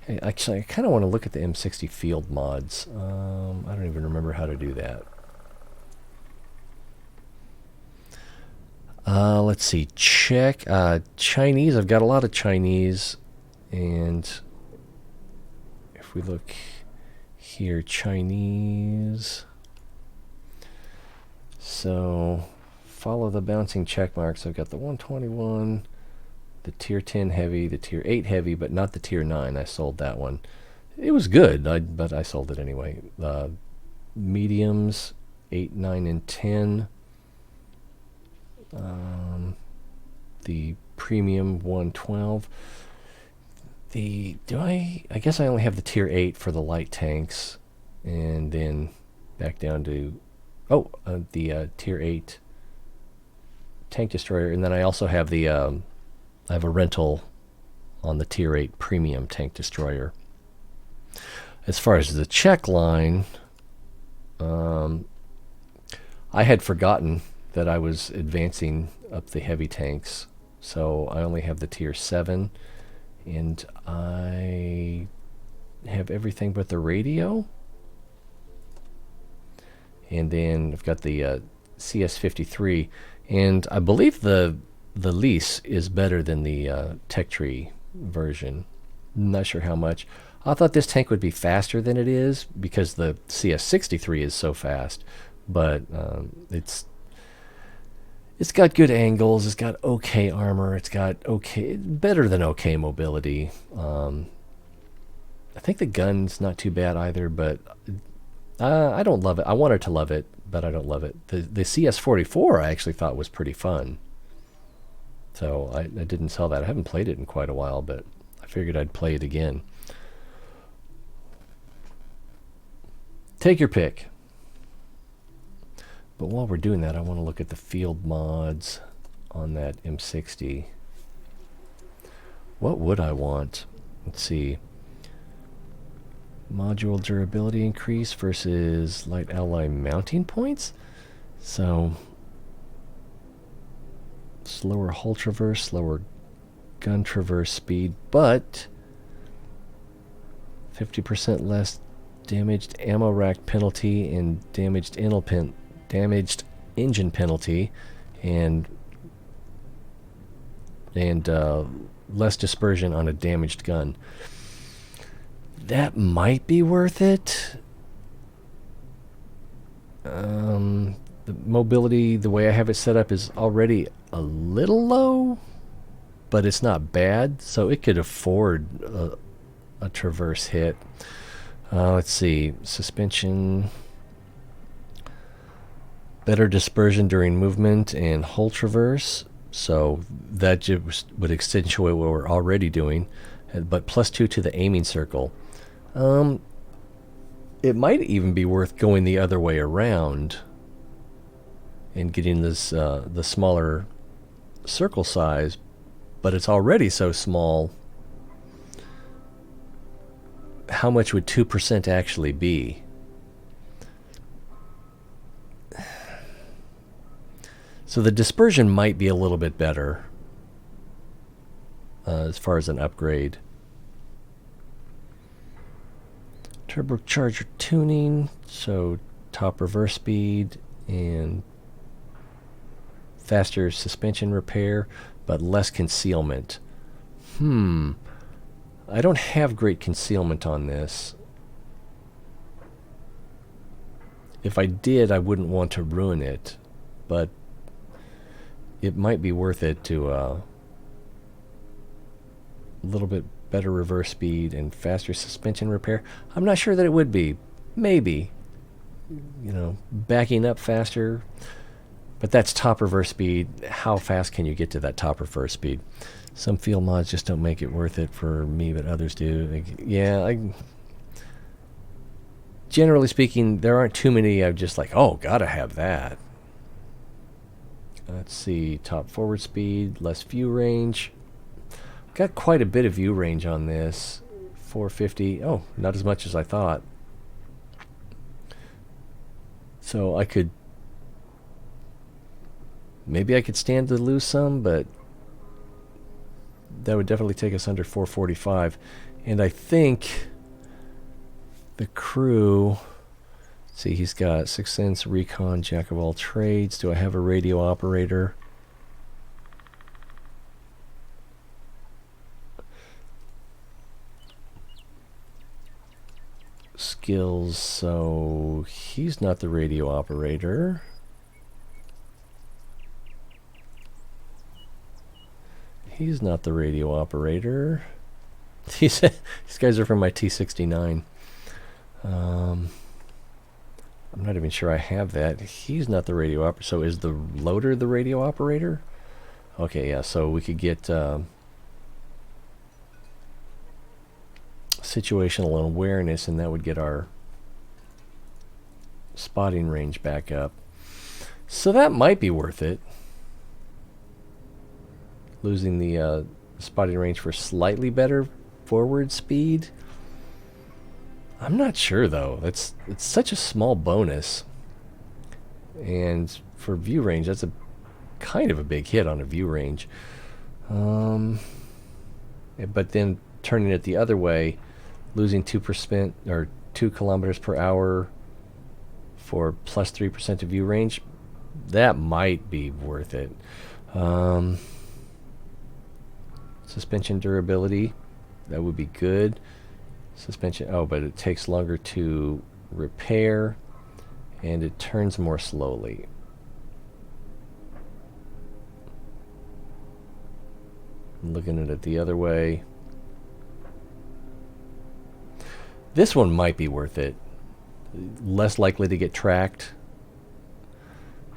Hey, actually, I kind of want to look at the M60 field mods. I don't even remember how to do that. Let's see. Check. Chinese. I've got a lot of Chinese. And if we look here, Chinese. So follow the bouncing check marks. I've got the 121, the tier 10 heavy, the tier 8 heavy, but not the tier 9. I sold that one. It was good, but I sold it anyway. Mediums, 8, 9, and 10. The premium 112. I guess I only have the tier 8 for the light tanks, and then back down to the tier 8 tank destroyer, and then I also have the I have a rental on the tier 8 premium tank destroyer. As far as the check line, I had forgotten that I was advancing up the heavy tanks, so I only have the tier 7, and I have everything but the radio. And then I've got the CS53, and I believe the lease is better than the tech tree version. Not sure how much. I thought this tank would be faster than it is because the CS63 is so fast, but it's got good angles, it's got okay armor, it's got better than okay mobility. I think the gun's not too bad either, but I don't love it. I wanted to love it, but I don't love it. The CS44 I actually thought was pretty fun. So I didn't sell that. I haven't played it in quite a while, but I figured I'd play it again. Take your pick. But while we're doing that, I want to look at the field mods on that M60. What would I want? Let's see. Module durability increase versus light ally mounting points. So slower hull traverse, slower gun traverse speed, but 50% less damaged ammo rack penalty and damaged engine penalty, and less dispersion on a damaged gun. That might be worth it. The mobility, the way I have it set up, is already a little low, but it's not bad, so it could afford a traverse hit. Let's see. Suspension. Better dispersion during movement and hull traverse. So that just would accentuate what we're already doing. But +2 to the aiming circle. It might even be worth going the other way around and getting this the smaller circle size, but it's already so small. How much would 2% actually be? So the dispersion might be a little bit better as far as an upgrade. Turbocharger tuning, so top reverse speed and faster suspension repair, but less concealment. I don't have great concealment on this. If I did, I wouldn't want to ruin it, but it might be worth it to a little bit better reverse speed and faster suspension repair. I'm not sure that it would be. Maybe. You know, backing up faster. But that's top reverse speed. How fast can you get to that top reverse speed? Some field mods just don't make it worth it for me, but others do. Generally speaking, there aren't too many I'm just like, oh, gotta have that. Let's see, top forward speed, less view range. Got quite a bit of view range on this. 450. Oh, not as much as I thought. So maybe I could stand to lose some, but that would definitely take us under 445. And I think the crew, see, he's got 6th Sense, Recon, Jack of all trades. Do I have a radio operator? Skills, so he's not the radio operator. He's not the radio operator. These guys are from my T69. I'm not even sure I have that. He's not the radio operator. So is the loader the radio operator? Okay, yeah, so we could get situational awareness, and that would get our spotting range back up. So that might be worth it. Losing the spotting range for slightly better forward speed. I'm not sure though. It's such a small bonus, and for view range, that's a kind of a big hit on a view range. But then turning it the other way, losing 2% or 2 kilometers per hour for plus 3% of view range, that might be worth it. Suspension durability, that would be good. Suspension, oh, but it takes longer to repair, and it turns more slowly. Looking at it the other way, this one might be worth it. Less likely to get tracked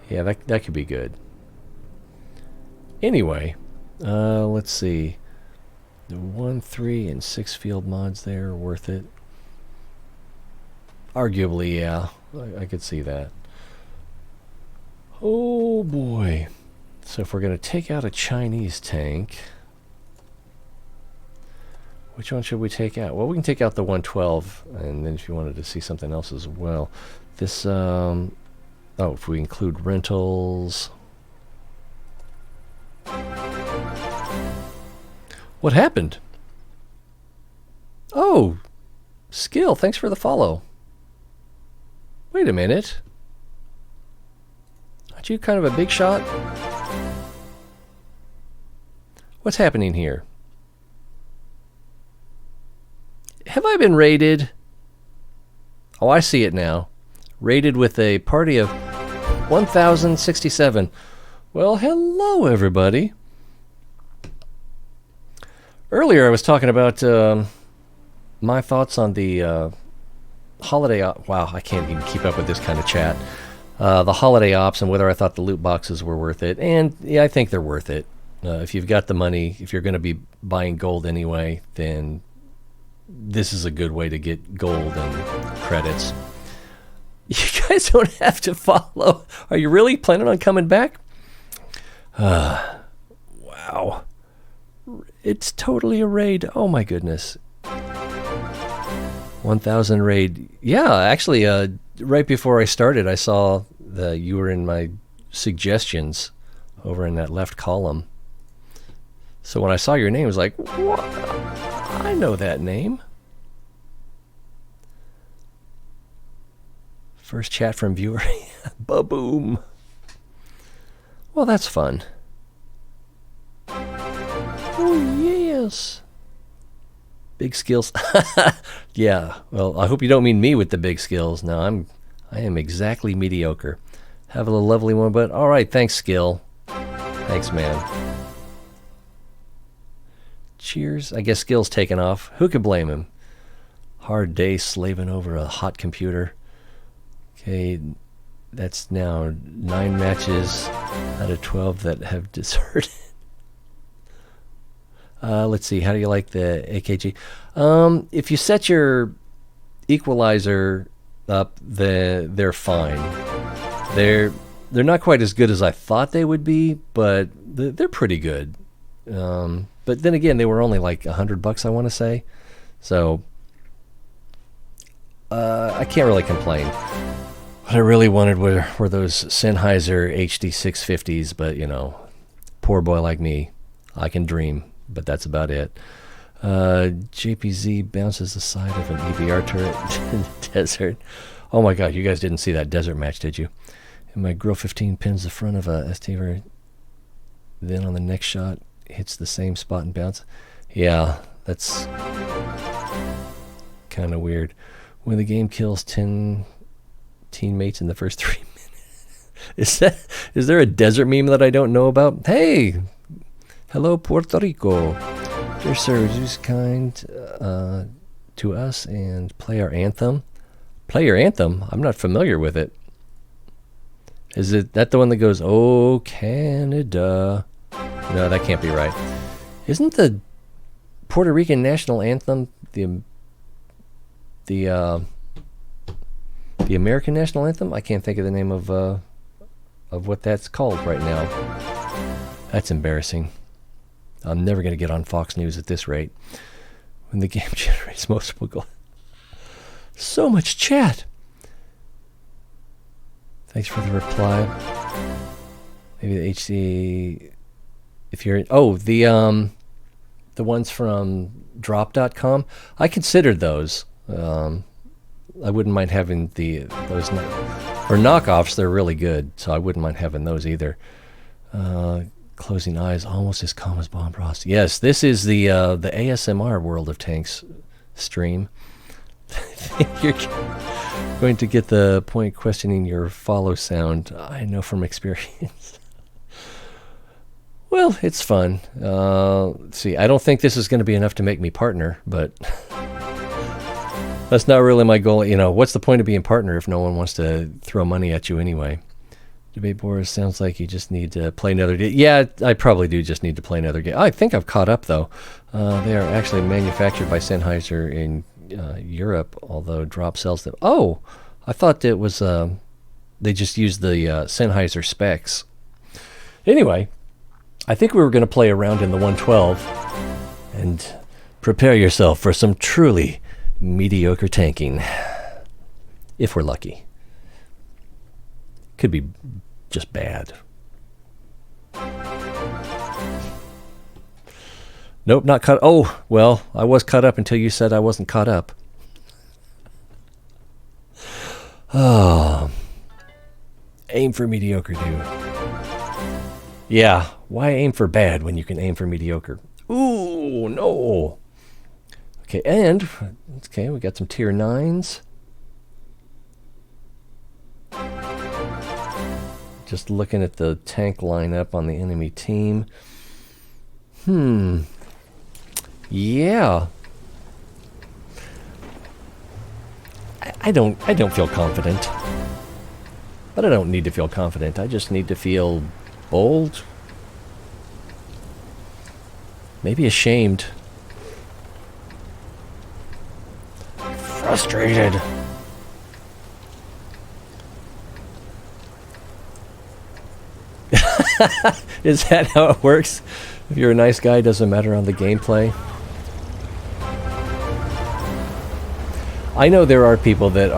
Yeah, that could be good. Anyway, let's see. The 1, 3, and 6 field mods there are worth it. Arguably, yeah. I could see that. Oh boy. So if we're going to take out a Chinese tank, which one should we take out? Well, we can take out the 112, and then if you wanted to see something else as well. This, oh, if we include rentals. What happened? Oh, Skill, thanks for the follow. Wait a minute. Aren't you kind of a big shot? What's happening here? Have I been raided? Oh, I see it now. Raided with a party of 1,067. Well, hello, everybody. Earlier, I was talking about my thoughts on the holiday... wow, I can't even keep up with this kind of chat. The holiday ops and whether I thought the loot boxes were worth it. And, yeah, I think they're worth it. If you've got the money, if you're going to be buying gold anyway, then this is a good way to get gold and credits. You guys don't have to follow. Are you really planning on coming back? Wow. It's totally a raid. Oh my goodness. 1,000 raid. Yeah, actually, right before I started, I saw that you were in my suggestions over in that left column. So when I saw your name, I was like, what? I know that name. First chat from viewer. Ba-boom. Well, that's fun. Oh, yes. Big skills. Yeah. Well, I hope you don't mean me with the big skills. No, I am exactly mediocre. Have a lovely one, but all right. Thanks, Skill. Thanks, man. Cheers. I guess Skill's taken off. Who could blame him? Hard day slaving over a hot computer. Okay, that's now 9 matches out of 12 that have deserted. Let's see. How do you like the AKG? If you set your equalizer up, they're fine. They're not quite as good as I thought they would be, but they're pretty good. But then again, they were only like $100, I want to say. So I can't really complain. What I really wanted were those Sennheiser HD 650s, but you know, poor boy like me, I can dream, but that's about it. JPZ bounces the side of an EBR turret in the desert. Oh my god, you guys didn't see that desert match, did you? And my Grill 15 pins the front of a ST, then on the next shot, hits the same spot and bounce. Yeah, that's kind of weird. When the game kills 10 teammates in the first 3 minutes. Is there a desert meme that I don't know about? Hey, hello Puerto Rico. Dear sir, would you be kind to us and play our anthem? Play your anthem? I'm not familiar with it. Is that the one that goes, "Oh Canada"? No, that can't be right. Isn't the Puerto Rican national anthem the American national anthem? I can't think of the name of what that's called right now. That's embarrassing. I'm never going to get on Fox News at this rate. When the game generates multiple goals. So much chat. Thanks for the reply. Maybe the HC... If you're... Oh, the ones from drop.com. I considered those. I wouldn't mind having those. For knockoffs, they're really good, so I wouldn't mind having those either. Closing eyes, almost as calm as Bob Ross. Yes, this is the ASMR World of Tanks stream. I think you're going to get the point questioning your follow sound. I know from experience. Well, it's fun. Let's see, I don't think this is going to be enough to make me partner, but that's not really my goal. You know, what's the point of being partner if no one wants to throw money at you anyway? Debate Boris sounds like you just need to play another game. Yeah, I probably do just need to play another game. I think I've caught up, though. They are actually manufactured by Sennheiser in Europe, although Drop sells them. Oh, I thought it was they just used the Sennheiser specs. Anyway, I think we were going to play around in the 112 and prepare yourself for some truly mediocre tanking. If we're lucky. Could be just bad. Nope, not caught. Oh, well, I was caught up until you said I wasn't caught up. Oh. Aim for mediocre, dude. Yeah, why aim for bad when you can aim for mediocre? Ooh, no. Okay, and, okay, we got some tier 9s. Just looking at the tank lineup on the enemy team. Yeah. I don't feel confident. But I don't need to feel confident. I just need to feel bold. Maybe ashamed. Frustrated. Is that how it works? If you're a nice guy, it doesn't matter on the gameplay. I know there are people that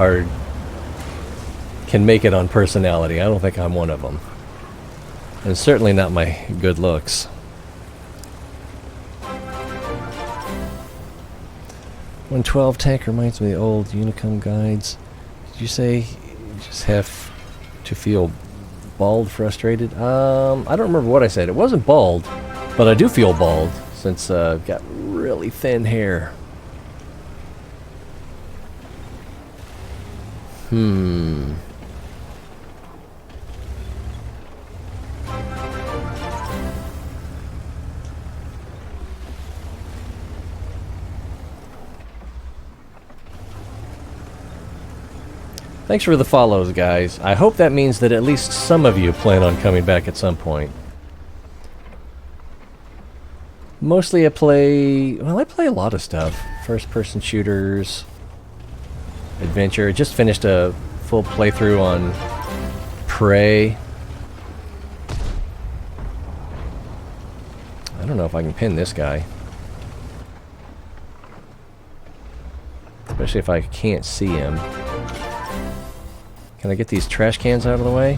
can make it on personality. I don't think I'm one of them. And certainly not my good looks. 112 tank reminds me of the old Unicum guides. Did you say you just have to feel bald, frustrated? I don't remember what I said. It wasn't bald, but I do feel bald since I've got really thin hair. Thanks for the follows, guys. I hope that means that at least some of you plan on coming back at some point. Mostly I play a lot of stuff. First-person shooters, adventure. Just finished a full playthrough on Prey. I don't know if I can pin this guy. Especially if I can't see him. Can I get these trash cans out of the way?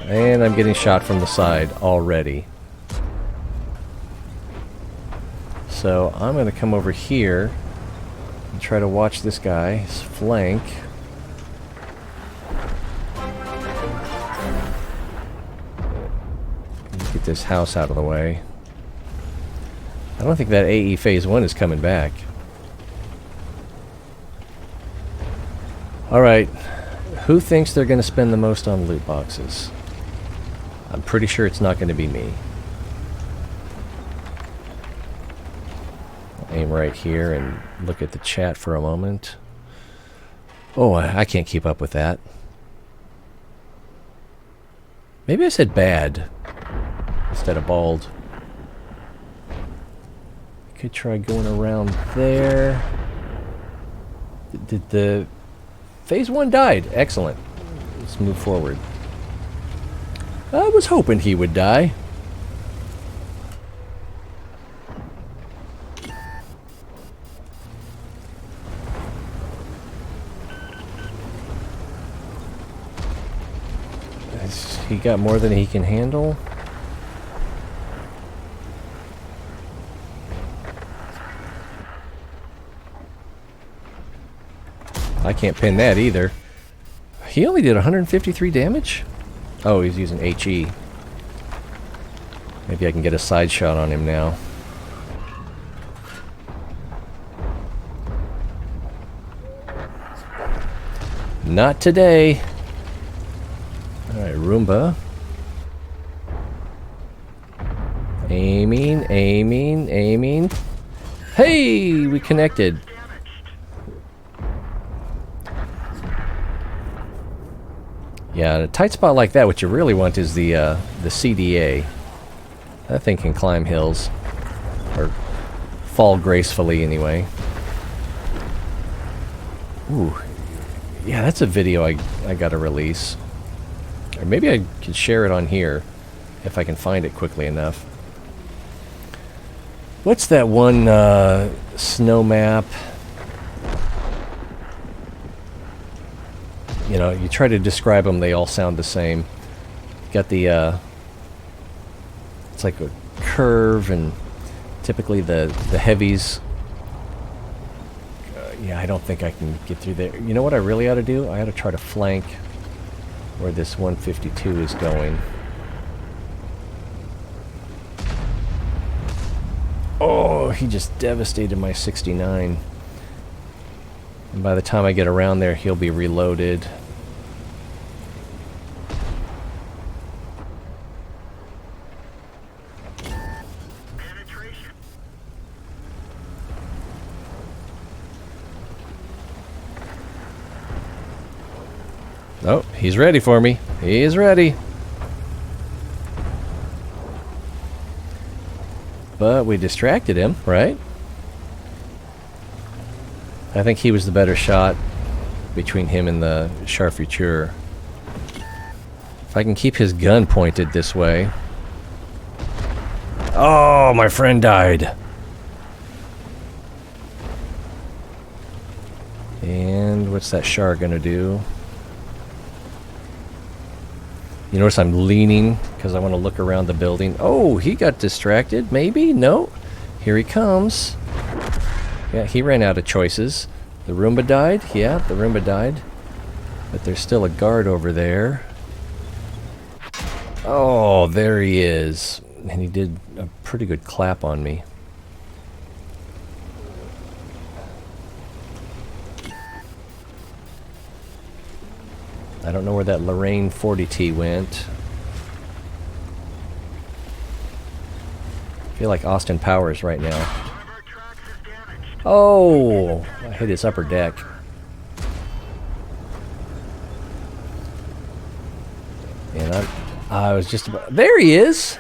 And I'm getting shot from the side already. So I'm going to come over here and try to watch this guy's flank. Get this house out of the way. I don't think that AE Phase 1 is coming back. Alright. Who thinks they're going to spend the most on loot boxes? I'm pretty sure it's not going to be me. I'll aim right here and look at the chat for a moment. Oh, I can't keep up with that. Maybe I said bad instead of bald. Could try going around there. Did the Phase 1 died? Excellent. Let's move forward. I was hoping he would die. Has he got more than he can handle? I can't pin that either. He only did 153 damage? Oh, he's using HE. Maybe I can get a side shot on him now. Not today. Alright, Roomba. Aiming, aiming, aiming. Hey, we connected. Yeah, in a tight spot like that, what you really want is the CDA. That thing can climb hills. Or fall gracefully, anyway. Ooh. Yeah, that's a video I gotta release. Or maybe I could share it on here, if I can find it quickly enough. What's that one snow map? You know, you try to describe them, they all sound the same. Got the, it's like a curve, and typically the heavies. Yeah, I don't think I can get through there. You know what I really ought to do? I ought to try to flank where this 152 is going. Oh, he just devastated my 69. And by the time I get around there, he'll be reloaded. Oh, he's ready for me. He's ready. But we distracted him, right? I think he was the better shot between him and the Charfuture. If I can keep his gun pointed this way. Oh, my friend died. And what's that Char gonna do? You notice I'm leaning because I want to look around the building. Oh, he got distracted. Maybe? No. Here he comes. Yeah, he ran out of choices. The Roomba died. Yeah, the Roomba died. But there's still a guard over there. Oh, there he is. And he did a pretty good clap on me. I don't know where that Lorraine 40T went. I feel like Austin Powers right now. Oh! I hit his upper deck. And I was just about... There he is!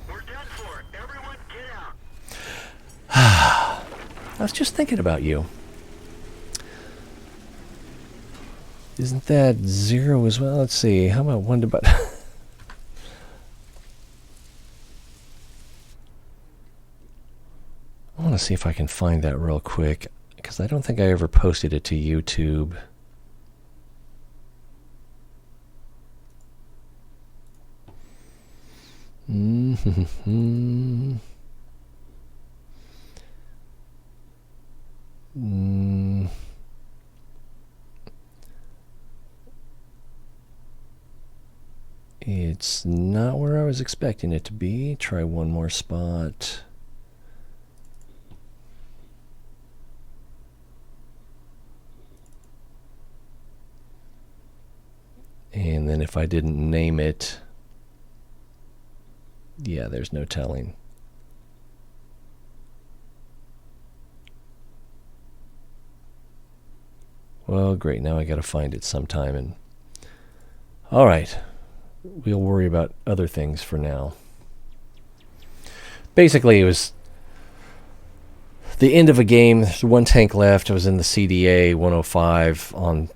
We're done for. Everyone get out. I was just thinking about you. Isn't that 0 as well? Let's see. How about 1 to... I want to see if I can find that real quick, because I don't think I ever posted it to YouTube. It's not where I was expecting it to be. Try one more spot. And then if I didn't name it, yeah, there's no telling. Well, great. Now I got to find it sometime. And all right. We'll worry about other things for now. Basically, it was the end of a game. There's one tank left. I was in the CDA 105 on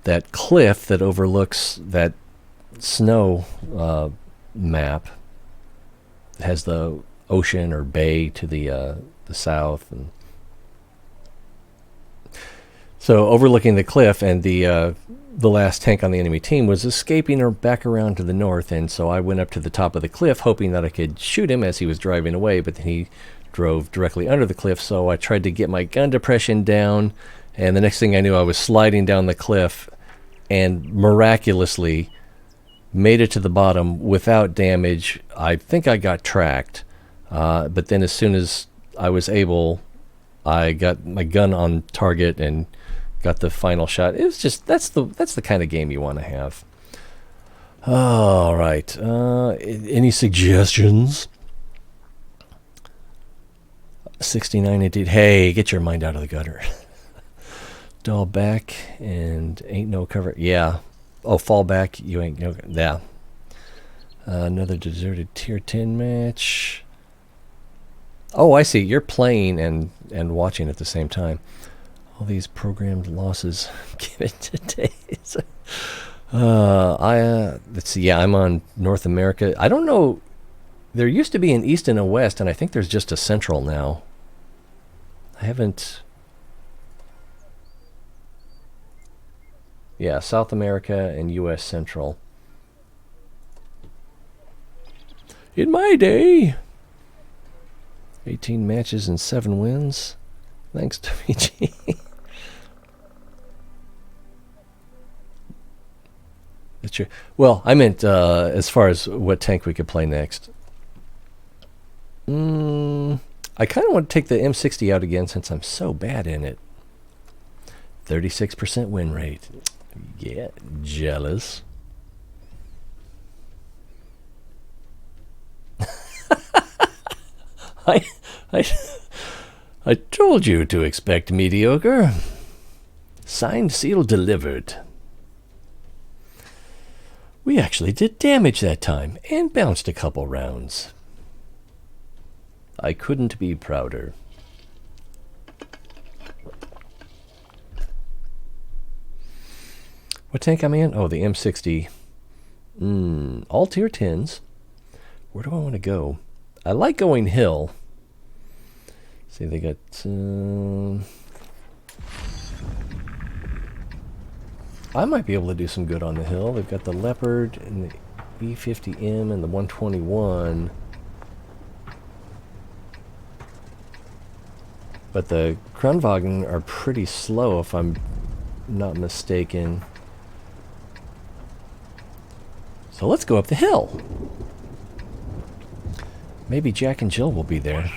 that cliff that overlooks that snow map. It has the ocean or bay to the south. And so overlooking the cliff, and the last tank on the enemy team was escaping or back around to the north, and so I went up to the top of the cliff hoping that I could shoot him as he was driving away, but then he drove directly under the cliff, so I tried to get my gun depression down, and the next thing I knew I was sliding down the cliff and miraculously made it to the bottom without damage. I think I got tracked, but then as soon as I was able, I got my gun on target and got the final shot. It was just, that's the kind of game you want to have. All right. Any suggestions? 69 indeed. Hey, get your mind out of the gutter. Doll back and ain't no cover. Yeah. Oh, fall back. You ain't no. Yeah. Another deserted tier 10 match. Oh, I see. You're playing and watching at the same time. All these programmed losses given today. Let's see. Yeah, I'm on North America. I don't know. There used to be an East and a West, and I think there's just a Central now. I haven't. Yeah, South America and U.S. Central. In my day, 18 matches and 7 wins. Thanks to VG. That's true. Well, I meant as far as what tank we could play next. I kind of want to take the M60 out again since I'm so bad in it. 36% win rate. Yeah, jealous. I told you to expect mediocre. Signed, sealed, delivered. We actually did damage that time and bounced a couple rounds. I couldn't be prouder. What tank am I in? Oh, the M60. All tier 10s. Where do I want to go? I like going hill. See, they got... I might be able to do some good on the hill. They've got the Leopard and the E50M and the 121. But the Kranwagen are pretty slow if I'm not mistaken. So let's go up the hill. Maybe Jack and Jill will be there.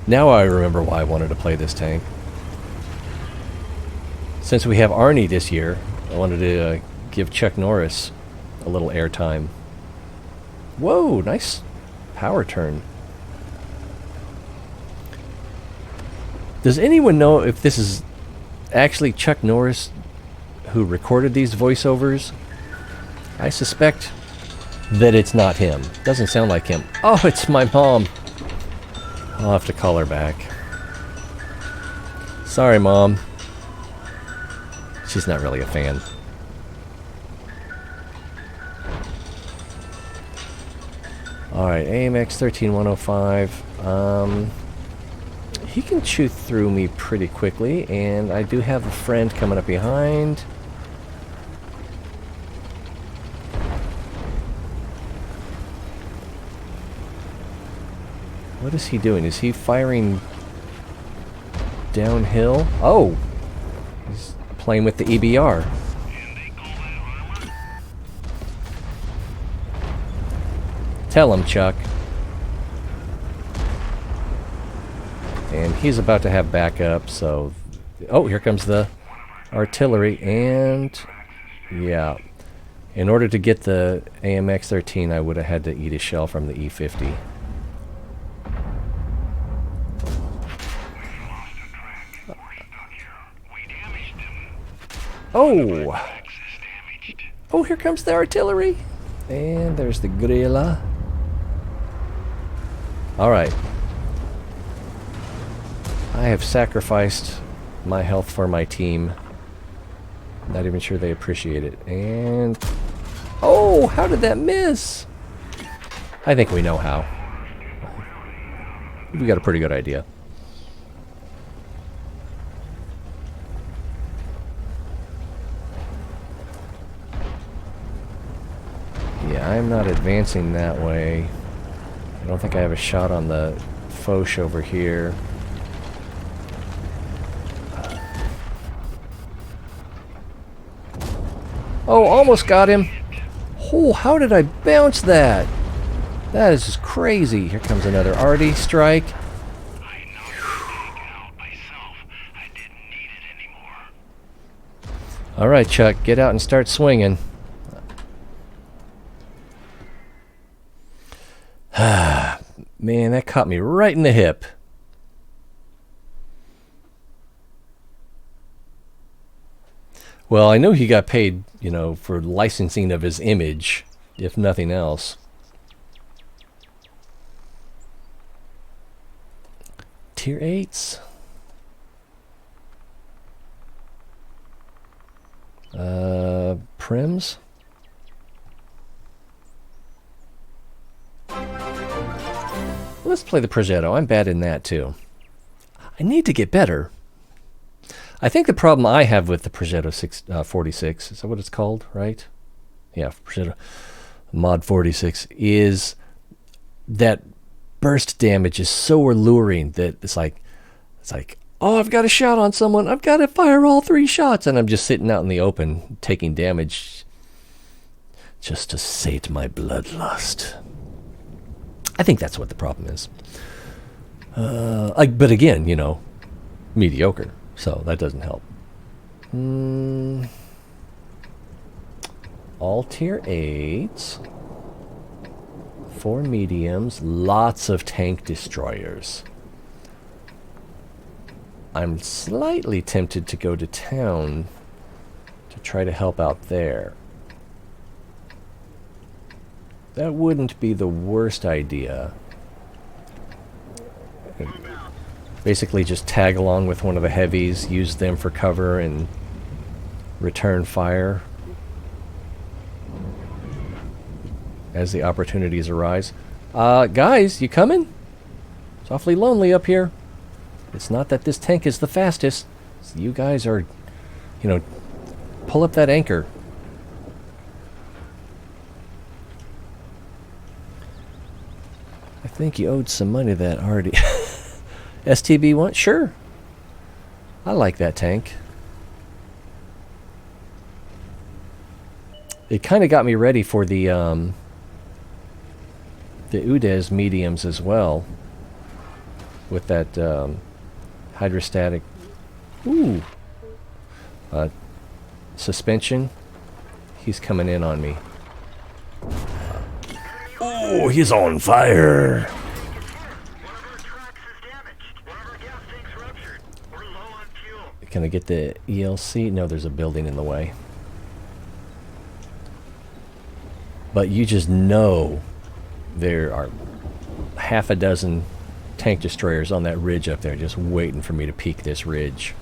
Now I remember why I wanted to play this tank. Since we have Arnie this year, I wanted to give Chuck Norris a little airtime. Whoa, nice power turn. Does anyone know if this is actually Chuck Norris who recorded these voiceovers? I suspect that it's not him. Doesn't sound like him. Oh, it's my mom. I'll have to call her back. Sorry, Mom. She's not really a fan. Alright, AMX 13105. He can chew through me pretty quickly, and I do have a friend coming up behind. What is he doing? Is he firing downhill? Oh! He's playing with the EBR. Tell him, Chuck. And he's about to have backup, so... Oh, here comes the artillery, and... Yeah. In order to get the AMX-13, I would have had to eat a shell from the E50. Oh! Oh, here comes the artillery! And there's the gorilla. Alright. I have sacrificed my health for my team. Not even sure they appreciate it. And... Oh! How did that miss? I think we know how. We got a pretty good idea. Yeah, I'm not advancing that way. I don't think I have a shot on the Foch over here. Oh, almost got him. Oh, how did I bounce that? That is just crazy. Here comes another arty strike. All right, Chuck, get out and start swinging. Man, that caught me right in the hip. Well, I know he got paid, for licensing of his image, if nothing else. Tier 8s. Prims. Let's play the Progetto. I'm bad in that too. I need to get better. I think the problem I have with the Progetto 46, is that what it's called, right? Yeah, Progetto Mod 46, is that burst damage is so alluring that it's like, oh, I've got a shot on someone. I've got to fire all 3 shots. And I'm just sitting out in the open taking damage just to sate my bloodlust. I think that's what the problem is. But again, mediocre. So that doesn't help. All tier 8s. 4 mediums. Lots of tank destroyers. I'm slightly tempted to go to town to try to help out there. That wouldn't be the worst idea. Basically just tag along with one of the heavies, use them for cover, and return fire as the opportunities arise. Guys, you coming? It's awfully lonely up here. It's not that this tank is the fastest. You guys are, pull up that anchor. I think you owed some money to that already. STB one? Sure. I like that tank. It kind of got me ready for the UDES mediums as well. With that hydrostatic suspension. He's coming in on me. Oh, he's on fire. One of our tracks is damaged. One of our gas tanks ruptured. We're low on fuel. Can I get the ELC? No, there's a building in the way. But you just know there are half a dozen tank destroyers on that ridge up there just waiting for me to peek this ridge.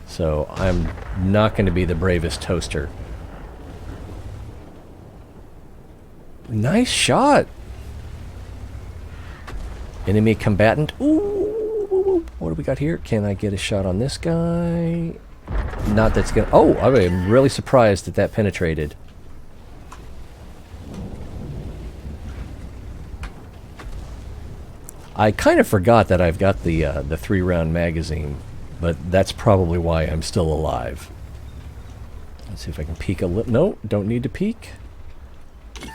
So I'm not going to be the bravest toaster. Nice shot. Enemy combatant. Ooh, what do we got here? Can I get a shot on this guy? Not that's gonna. Oh, I'm really surprised that that penetrated. I kind of forgot that I've got the 3-round magazine, but that's probably why I'm still alive. Let's see if I can peek a little. No, don't need to peek. We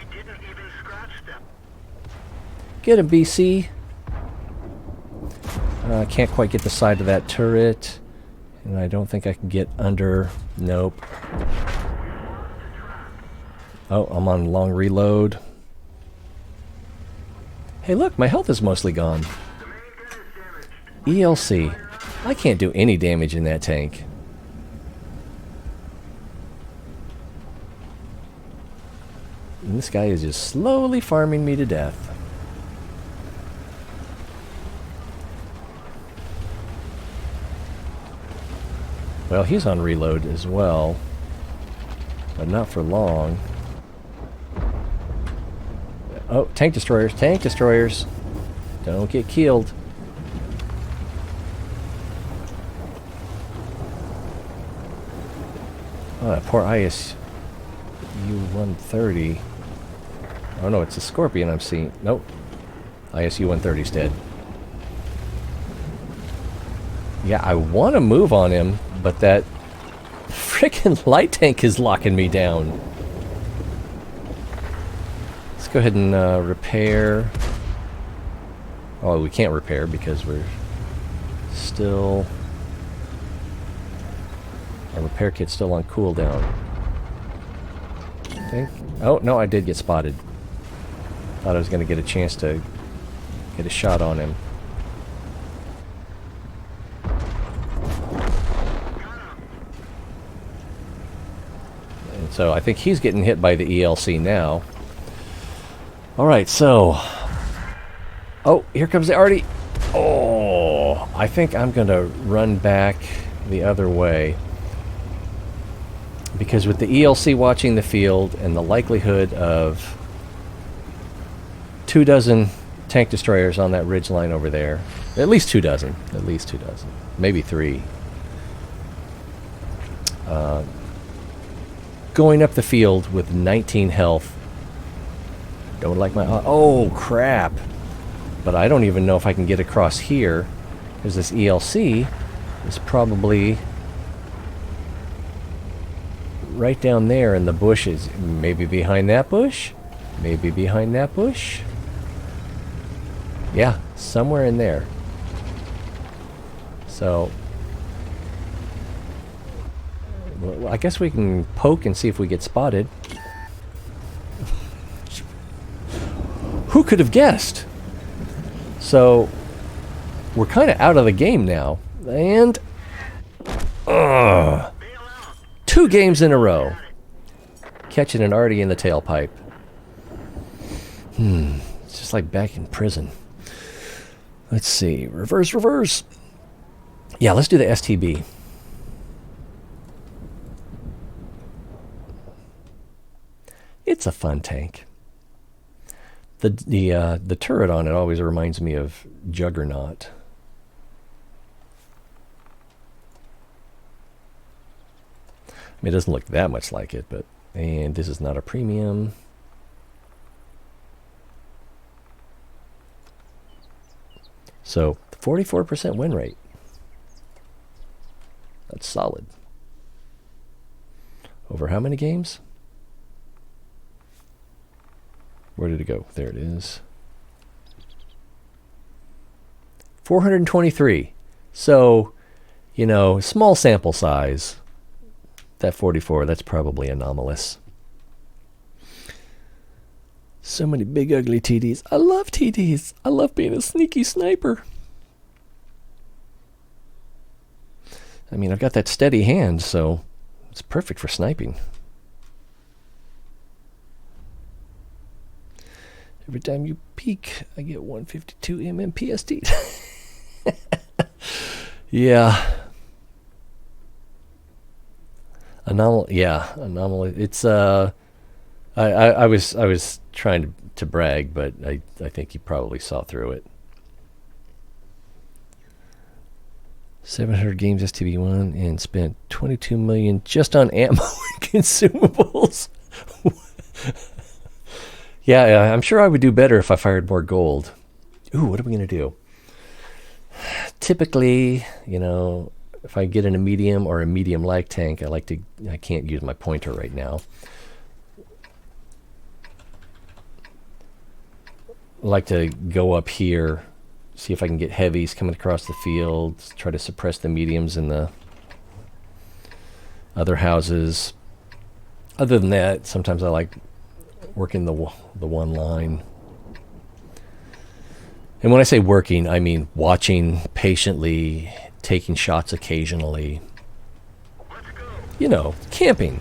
didn't even scratch them. Get him, BC. Can't quite get the side of that turret. And I don't think I can get under. Nope. Oh, I'm on long reload. Hey, look, my health is mostly gone. ELC. I can't do any damage in that tank. And this guy is just slowly farming me to death. Well, he's on reload as well, but not for long. Oh, tank destroyers, tank destroyers. Don't get killed. Oh, that poor ISU-130. Oh no, it's a Scorpion I'm seeing. Nope. ISU-130's dead. Yeah, I want to move on him, but that frickin' light tank is locking me down. Let's go ahead and repair. Oh, we can't repair because we're still Our repair kit's still on cooldown. Okay. Oh, no, I did get spotted. Thought I was going to get a chance to get a shot on him. And so I think he's getting hit by the ELC now. Alright, so... Oh, here comes the Artie. Oh, I think I'm going to run back the other way. Because with the ELC watching the field and the likelihood of 24 tank destroyers on that ridge line over there, at least 24, at least 24, maybe 3. Going up the field with 19 health. Don't like my... Oh, crap. But I don't even know if I can get across here, because this ELC is probably right down there in the bushes. Maybe behind that bush? Maybe behind that bush? Yeah, somewhere in there. So, well, I guess we can poke and see if we get spotted. Who could have guessed? So, we're kind of out of the game now. And... 2 games in a row. Catching an Artie in the tailpipe. It's just like back in prison. Let's see. Reverse, reverse. Yeah, let's do the STB. It's a fun tank. The turret on it always reminds me of Juggernaut. I mean, it doesn't look that much like it, but... And this is not a premium. So, 44% win rate. That's solid. Over how many games? Where did it go? There it is. 423. So, you know, small sample size. That 44, that's probably anomalous. So many big ugly TDs. I love TDs. I love being a sneaky sniper. I mean, I've got that steady hand, so it's perfect for sniping. Every time you peek, I get 152 MMPST. Yeah. Anomaly. It's I was trying to brag, but I think you probably saw through it. 700 games STB1 and spent 22 million just on ammo and consumables. Yeah, I'm sure I would do better if I fired more gold. Ooh, what are we gonna do? Typically, you know, if I get in a medium or a medium lag tank, I can't use my pointer right now. I like to go up here, see if I can get heavies coming across the field, try to suppress the mediums in the other houses. Other than that, sometimes I like working the one line. And when I say working, I mean watching patiently, taking shots occasionally. You know, camping.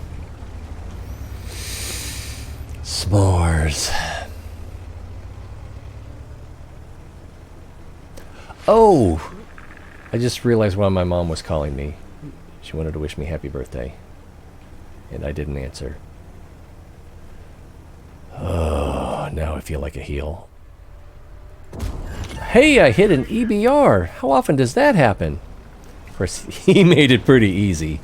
S'mores. Oh! I just realized why my mom was calling me. She wanted to wish me happy birthday. And I didn't answer. Oh, now I feel like a heel. Hey, I hit an EBR! How often does that happen? Of course, he made it pretty easy.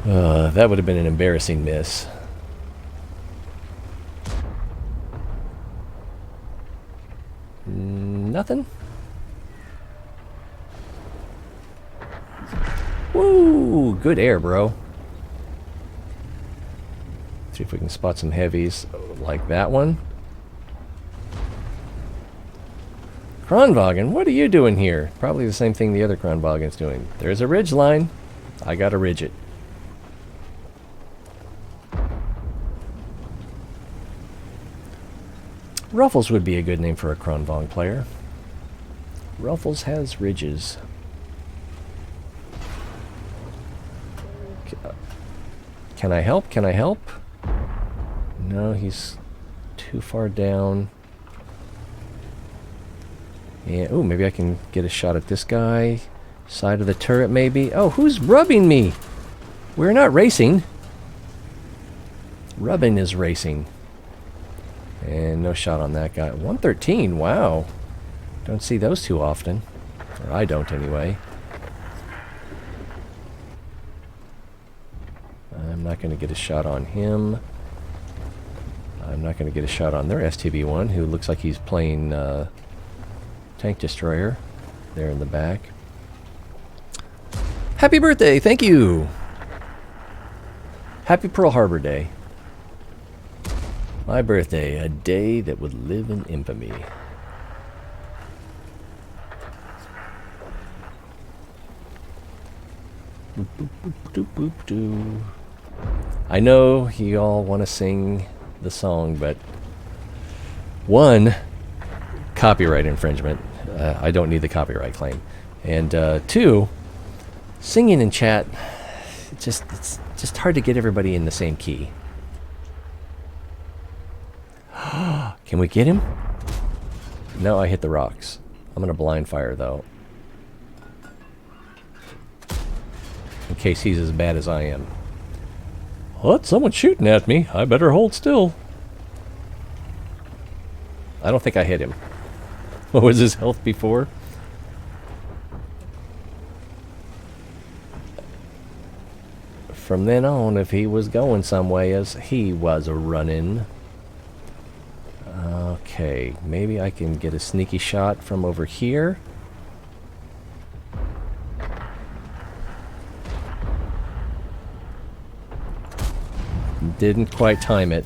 That would have been an embarrassing miss. Nothing? Woo! Good air, bro. See if we can spot some heavies like that one. Kronwagen, what are you doing here? Probably the same thing the other Kronwagen's doing. There's a ridge line. I gotta ridge it. Ruffles would be a good name for a Kronvong player. Ruffles has ridges. Can I help? Can I help? No, he's too far down. Yeah, ooh, maybe I can get a shot at this guy. Side of the turret, maybe. Oh, who's rubbing me? We're not racing. Rubbing is racing. And no shot on that guy. 113, wow. Don't see those too often. Or I don't, anyway. I'm not going to get a shot on him. I'm not going to get a shot on their STB-1, who looks like he's playing Tank Destroyer there in the back. Happy birthday! Thank you! Happy Pearl Harbor Day. My birthday, a day that would live in infamy. Boop, boop, boop, doop, boop, doo. I know you all want to sing the song, but one, copyright infringement. I don't need the copyright claim. And two, singing in chat, it's just hard to get everybody in the same key. Can we get him? No, I hit the rocks. I'm going to blind fire, though. In case he's as bad as I am. What? Someone's shooting at me. I better hold still. I don't think I hit him. What was his health before? From then on, if he was going some way, as he was running. Okay, maybe I can get a sneaky shot from over here. Didn't quite time it.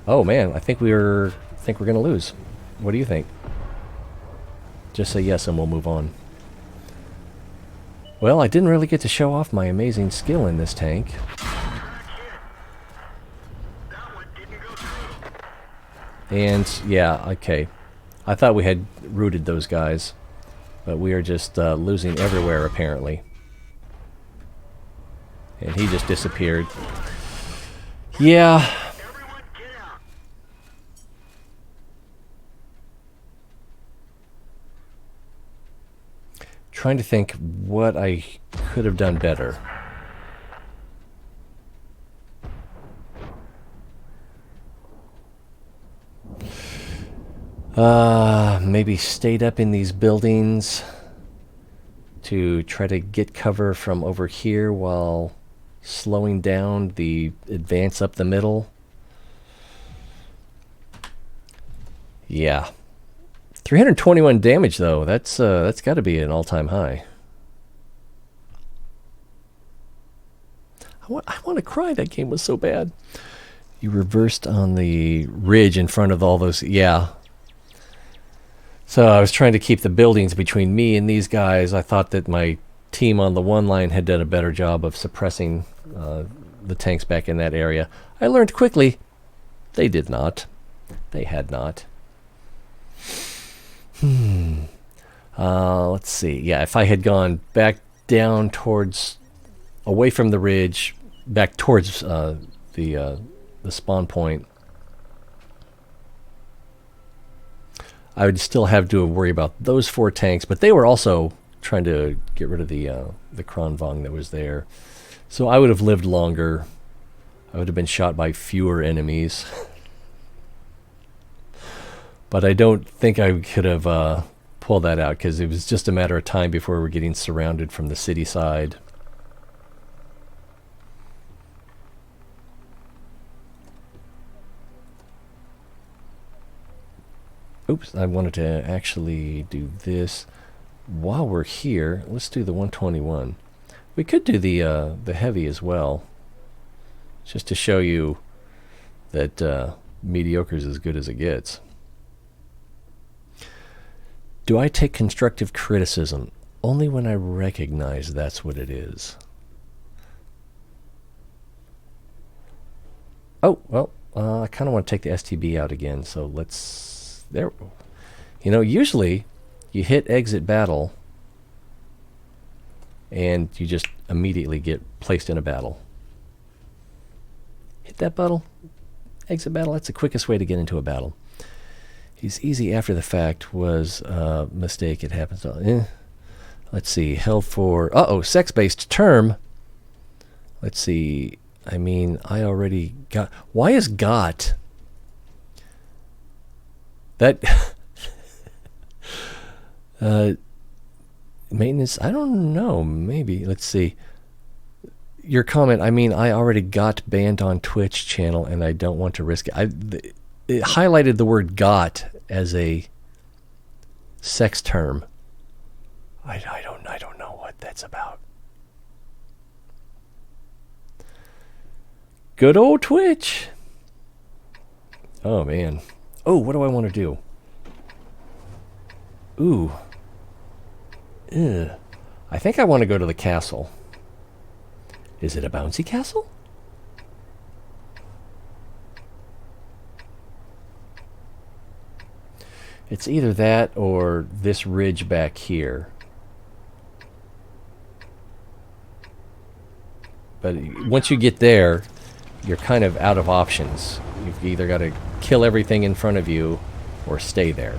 Oh man, I think we're gonna lose. What do you think? Just say yes and we'll move on. Well, I didn't really get to show off my amazing skill in this tank. And yeah, okay. I thought we had rooted those guys, but we are just losing everywhere apparently. And he just disappeared. Yeah. Trying to think what I could have done better. Maybe stayed up in these buildings to try to get cover from over here while slowing down the advance up the middle. Yeah. 321 damage though. That's got to be an all-time high. I want to cry. That game was so bad. You reversed on the ridge in front of all those. Yeah. So I was trying to keep the buildings between me and these guys. I thought that my team on the one line had done a better job of suppressing the tanks back in that area. I learned quickly they did not. They had not. Let's see. Yeah, if I had gone back down towards, away from the ridge, back towards the spawn point, I would still have to worry about those 4 tanks, but they were also trying to get rid of the Kronvong that was there. So I would have lived longer. I would have been shot by fewer enemies. But I don't think I could have pulled that out, because it was just a matter of time before we were getting surrounded from the city side. Oops, I wanted to actually do this. While we're here, let's do the 121. We could do the heavy as well, just to show you that mediocre is as good as it gets. Do I take constructive criticism? only when I recognize that's what it is. Oh, well, I kind of want to take the STB out again, so let's... There. You know, usually you hit exit battle and you just immediately get placed in a battle. Hit that battle, exit battle, that's the quickest way to get into a battle. He's easy after the fact was a mistake. It happens. Let's see, held for... Uh-oh, sex-based term. Let's see... I mean, I already got... Why is got? That... maintenance, I don't know, maybe. Let's see. Your comment, I mean, I already got banned on Twitch channel and I don't want to risk it. It highlighted the word got as a sex term. I don't know what that's about. Good old Twitch. Oh, man. Oh, what do I want to do? Ooh. Ugh. I think I want to go to the castle. Is it a bouncy castle? It's either that or this ridge back here. But once you get there, you're kind of out of options. You've either got to kill everything in front of you or stay there.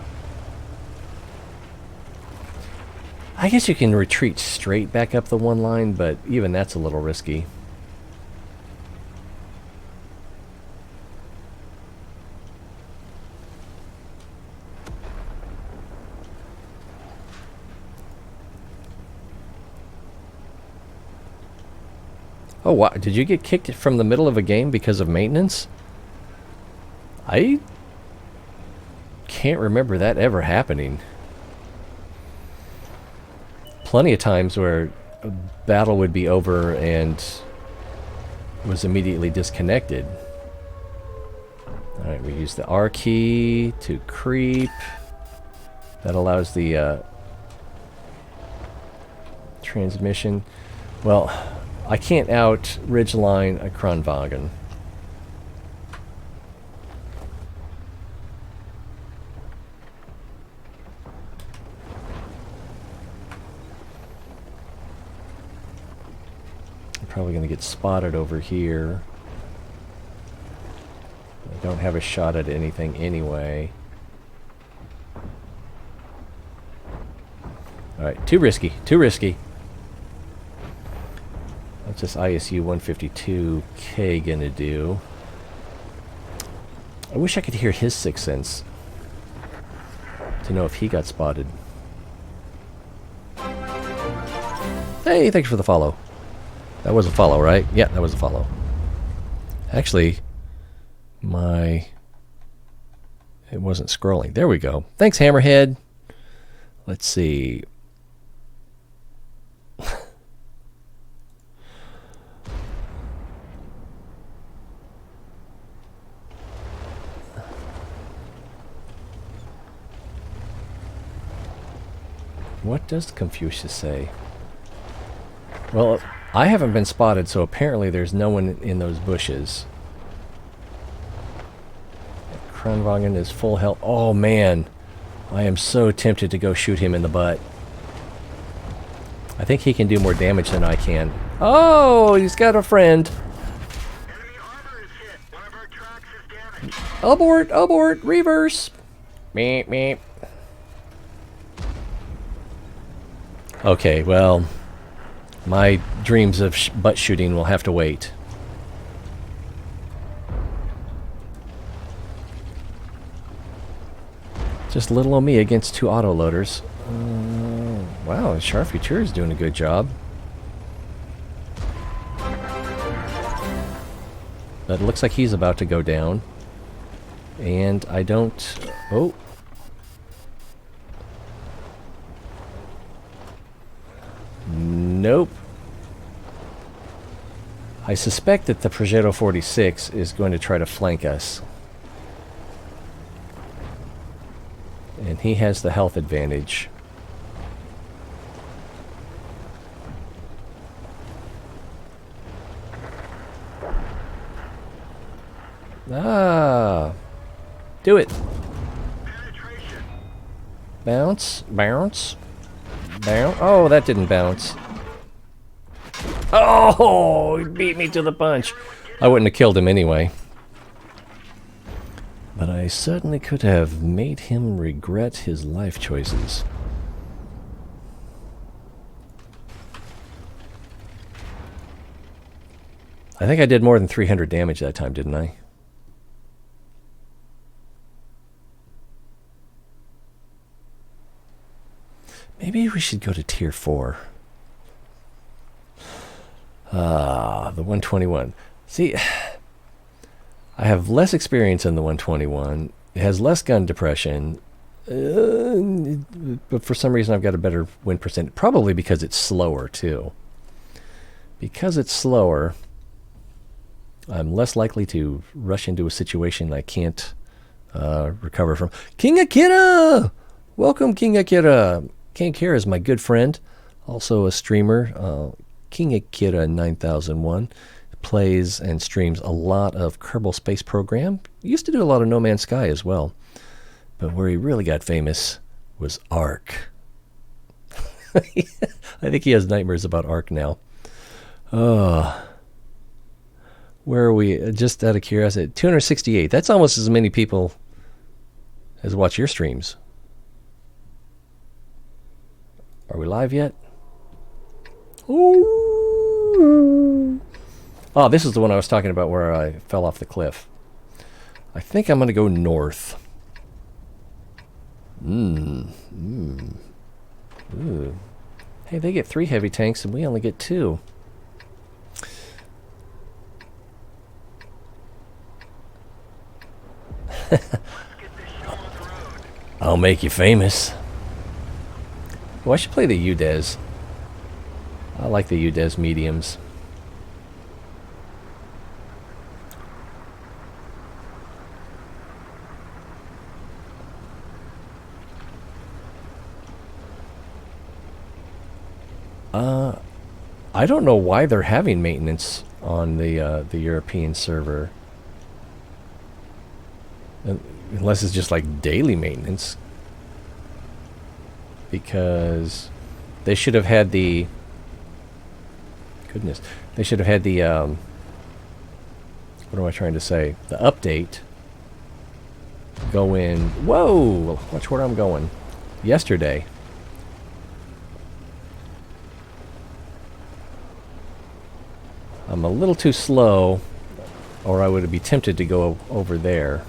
I guess you can retreat straight back up the one line, but even that's a little risky. Oh, wow. Did you get kicked from the middle of a game because of maintenance? I can't remember that ever happening. Plenty of times where a battle would be over and was immediately disconnected. Alright, we use the R key to creep. That allows the transmission. Well, I can't out ridgeline a Kranwagen. I'm probably going to get spotted over here. I don't have a shot at anything anyway. Alright, too risky, too risky. What's this ISU 152K gonna do? I wish I could hear his sixth sense to know if he got spotted. Hey, thanks for the follow. That was a follow, right? Yeah, that was a follow. Actually, it wasn't scrolling. There we go. Thanks, Hammerhead. Let's see. What does Confucius say? Well, I haven't been spotted, so apparently there's no one in those bushes. Kranwagen is full health. Oh, man. I am so tempted to go shoot him in the butt. I think he can do more damage than I can. Oh, he's got a friend. Enemy armor is hit. One of our tracks is damaged. Abort, abort, reverse. Meep, meep. Okay, well, my dreams of butt shooting will have to wait. Just little old me against two autoloaders. Wow, Charfuture is doing a good job. But it looks like he's about to go down. And I don't... Oh. Nope. I suspect that the Progetto 46 is going to try to flank us. And he has the health advantage. Ah. Do it. Penetration. Bounce. Bounce. Bounce. Oh, that didn't bounce. Oh, he beat me to the punch. I wouldn't have killed him anyway. But I certainly could have made him regret his life choices. I think I did more than 300 damage that time, didn't I? Maybe we should go to tier 4. Ah, the 121. See, I have less experience in the 121. It has less gun depression. But for some reason I've got a better win percent. Probably because it's slower, too. Because it's slower, I'm less likely to rush into a situation I can't recover from. King Akira! Welcome, King Akira. King Akira is my good friend, also a streamer. King Akira 9001 plays and streams a lot of Kerbal Space Program. Used to do a lot of No Man's Sky as well. But where he really got famous was Ark. I think he has nightmares about Ark now. Where are we? Just out of curiosity, 268. That's almost as many people as watch your streams. Are we live yet? Ooh. Oh, this is the one I was talking about where I fell off the cliff. I think I'm going to go north. Ooh. Hey, they get 3 heavy tanks and we only get 2. I'll make you famous. Well, I should play the UDES. I like the UDES mediums. I don't know why they're having maintenance on the European server. Unless it's just like daily maintenance. Because they should have had the... Goodness. They should have had the... what am I trying to say? The update. Go in... Whoa! Watch where I'm going. Yesterday. I'm a little too slow, or I would be tempted to go over there.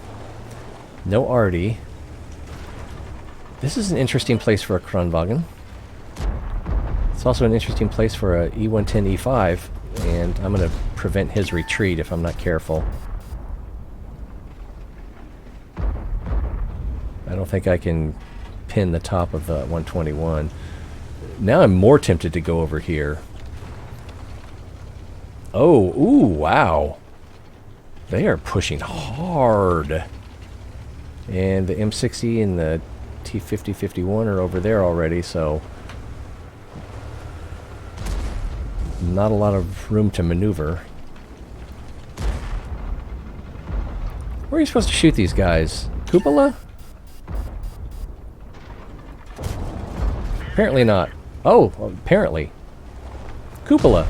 No Artie. This is an interesting place for a Kronwagen. It's also an interesting place for a E110 E5, and I'm going to prevent his retreat if I'm not careful. I don't think I can pin the top of the 121. Now I'm more tempted to go over here. Oh, ooh, wow. They are pushing hard. And the M60 and the T50-51 are over there already, so not a lot of room to maneuver. Where are you supposed to shoot these guys? Cupola? Apparently not. Oh, apparently. Cupola.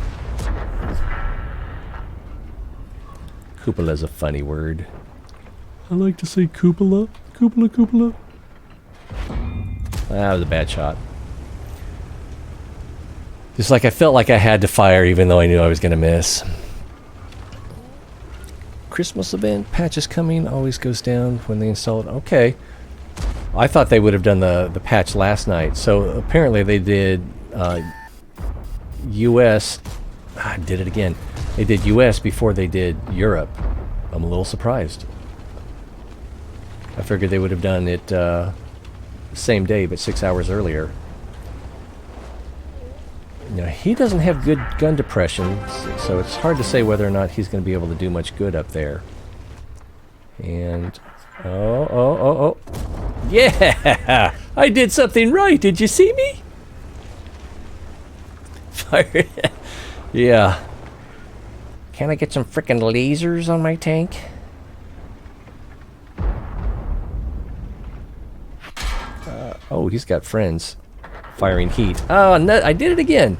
Cupola's a funny word. I like to say cupola. Cupola, cupola. That was a bad shot. Just like I felt like I had to fire even though I knew I was going to miss. Christmas event, patch is coming, always goes down when they install it. Okay. I thought they would have done the patch last night. So apparently they did US. I did it again. They did US before they did Europe. I'm a little surprised. I figured they would have done it same day, but 6 hours earlier. You know, he doesn't have good gun depression, so it's hard to say whether or not he's going to be able to do much good up there. And oh! Yeah, I did something right. Did you see me? Fire! Yeah. Can I get some frickin' lasers on my tank? he's got friends firing heat. Oh, no, I did it again.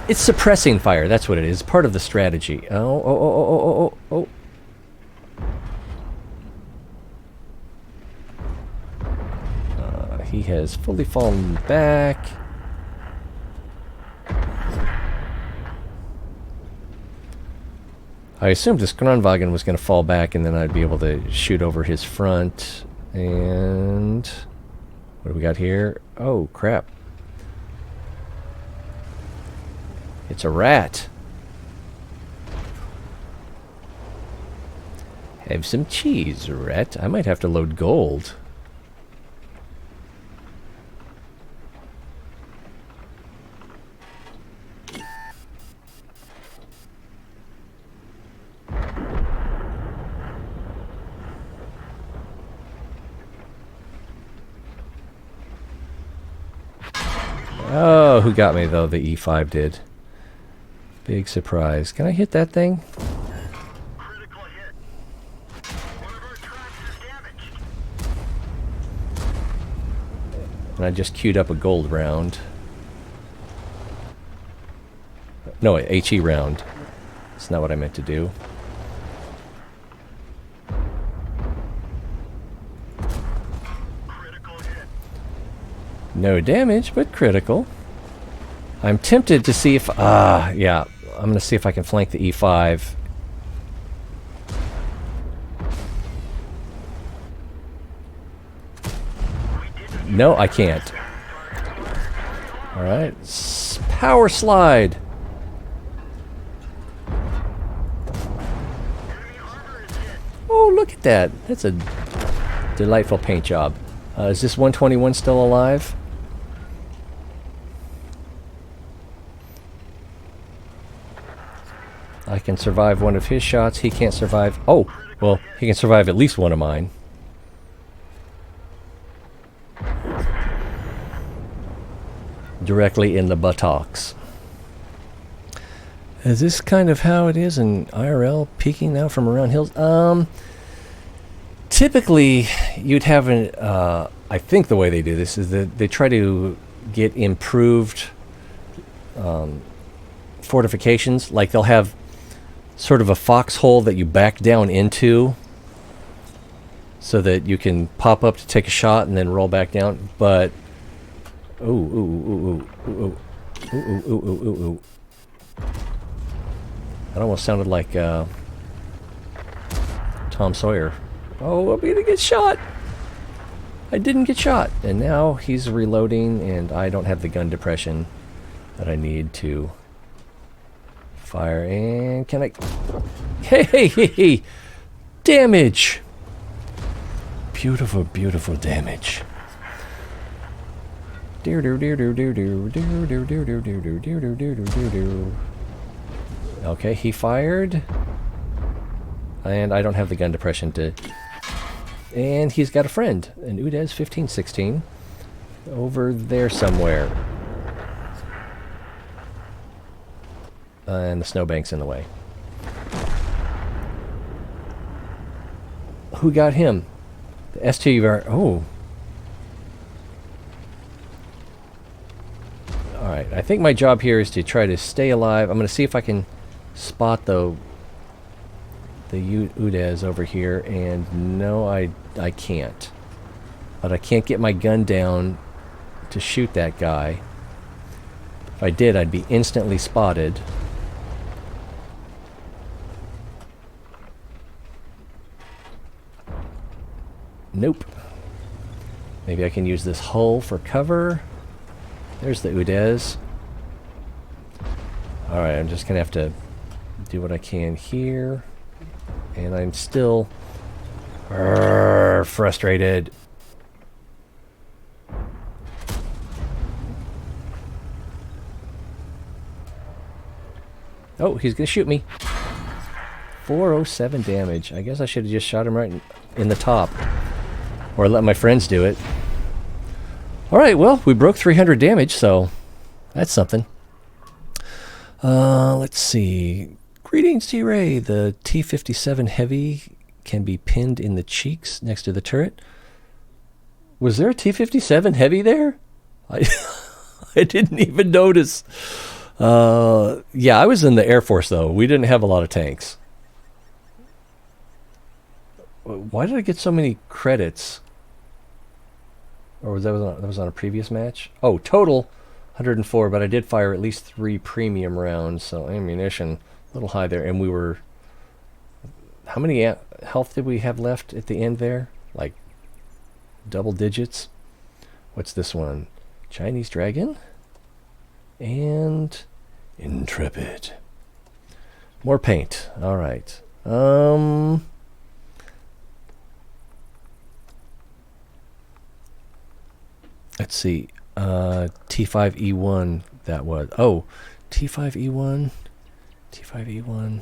It's suppressing fire. That's what it is. Part of the strategy. Oh. He has fully fallen back. I assumed this Kranwagen was going to fall back and then I'd be able to shoot over his front. And what do we got here? Oh, crap. It's a rat. Have some cheese, rat. I might have to load gold. Oh, who got me though? The E5 did. Big surprise. Can I hit that thing? Critical hit. One of our tracks is damaged. And I just queued up a gold round. No, a HE round. That's not what I meant to do. Critical hit. No damage, but critical. I'm tempted to see if... yeah. I'm going to see if I can flank the E5. No, I can't. Alright. Power slide! Oh, look at that. That's a delightful paint job. Is this 121 still alive? I can survive one of his shots. He can't survive... Oh! Well, he can survive at least one of mine. Directly in the buttocks. Is this kind of how it is in IRL, peeking now from around hills? Typically, you'd have an... I think the way they do this is that they try to get improved fortifications. Like they'll have sort of a foxhole that you back down into so that you can pop up to take a shot and then roll back down. But ooh. That almost sounded like Tom Sawyer. Oh, I'm gonna get shot. I didn't get shot, and now he's reloading, and I don't have the gun depression that I need to fire. And can I... Hey! Damage! Beautiful, beautiful damage. Okay, he fired. And I don't have the gun depression to... And he's got a friend, an Udez 1516, over there somewhere. And the snowbank's in the way. Who got him? The STUR. Oh. Alright, I think my job here is to try to stay alive. I'm going to see if I can spot the Udez over here, and no, I can't. But I can't get my gun down to shoot that guy. If I did, I'd be instantly spotted. Nope. Maybe I can use this hull for cover. There's the Udez. Alright, I'm just going to have to do what I can here. And I'm still frustrated. Oh, he's going to shoot me. 407 damage. I guess I should have just shot him right in the top. Or let my friends do it. Alright, well, we broke 300 damage, so that's something. Let's see. Greetings, T-Ray. The T-57 Heavy can be pinned in the cheeks next to the turret. Was there a T-57 Heavy there? I I didn't even notice. Yeah, I was in the Air Force, though. We didn't have a lot of tanks. Why did I get so many credits? Or that was on a previous match? Oh, total 104, but I did fire at least 3 premium rounds, so ammunition a little high there. And we were... How many health did we have left at the end there? Like double digits? What's this one? Chinese Dragon? And Intrepid. More paint. All right. Let's see. T5E1, that was. Oh, T5E1. T5E1.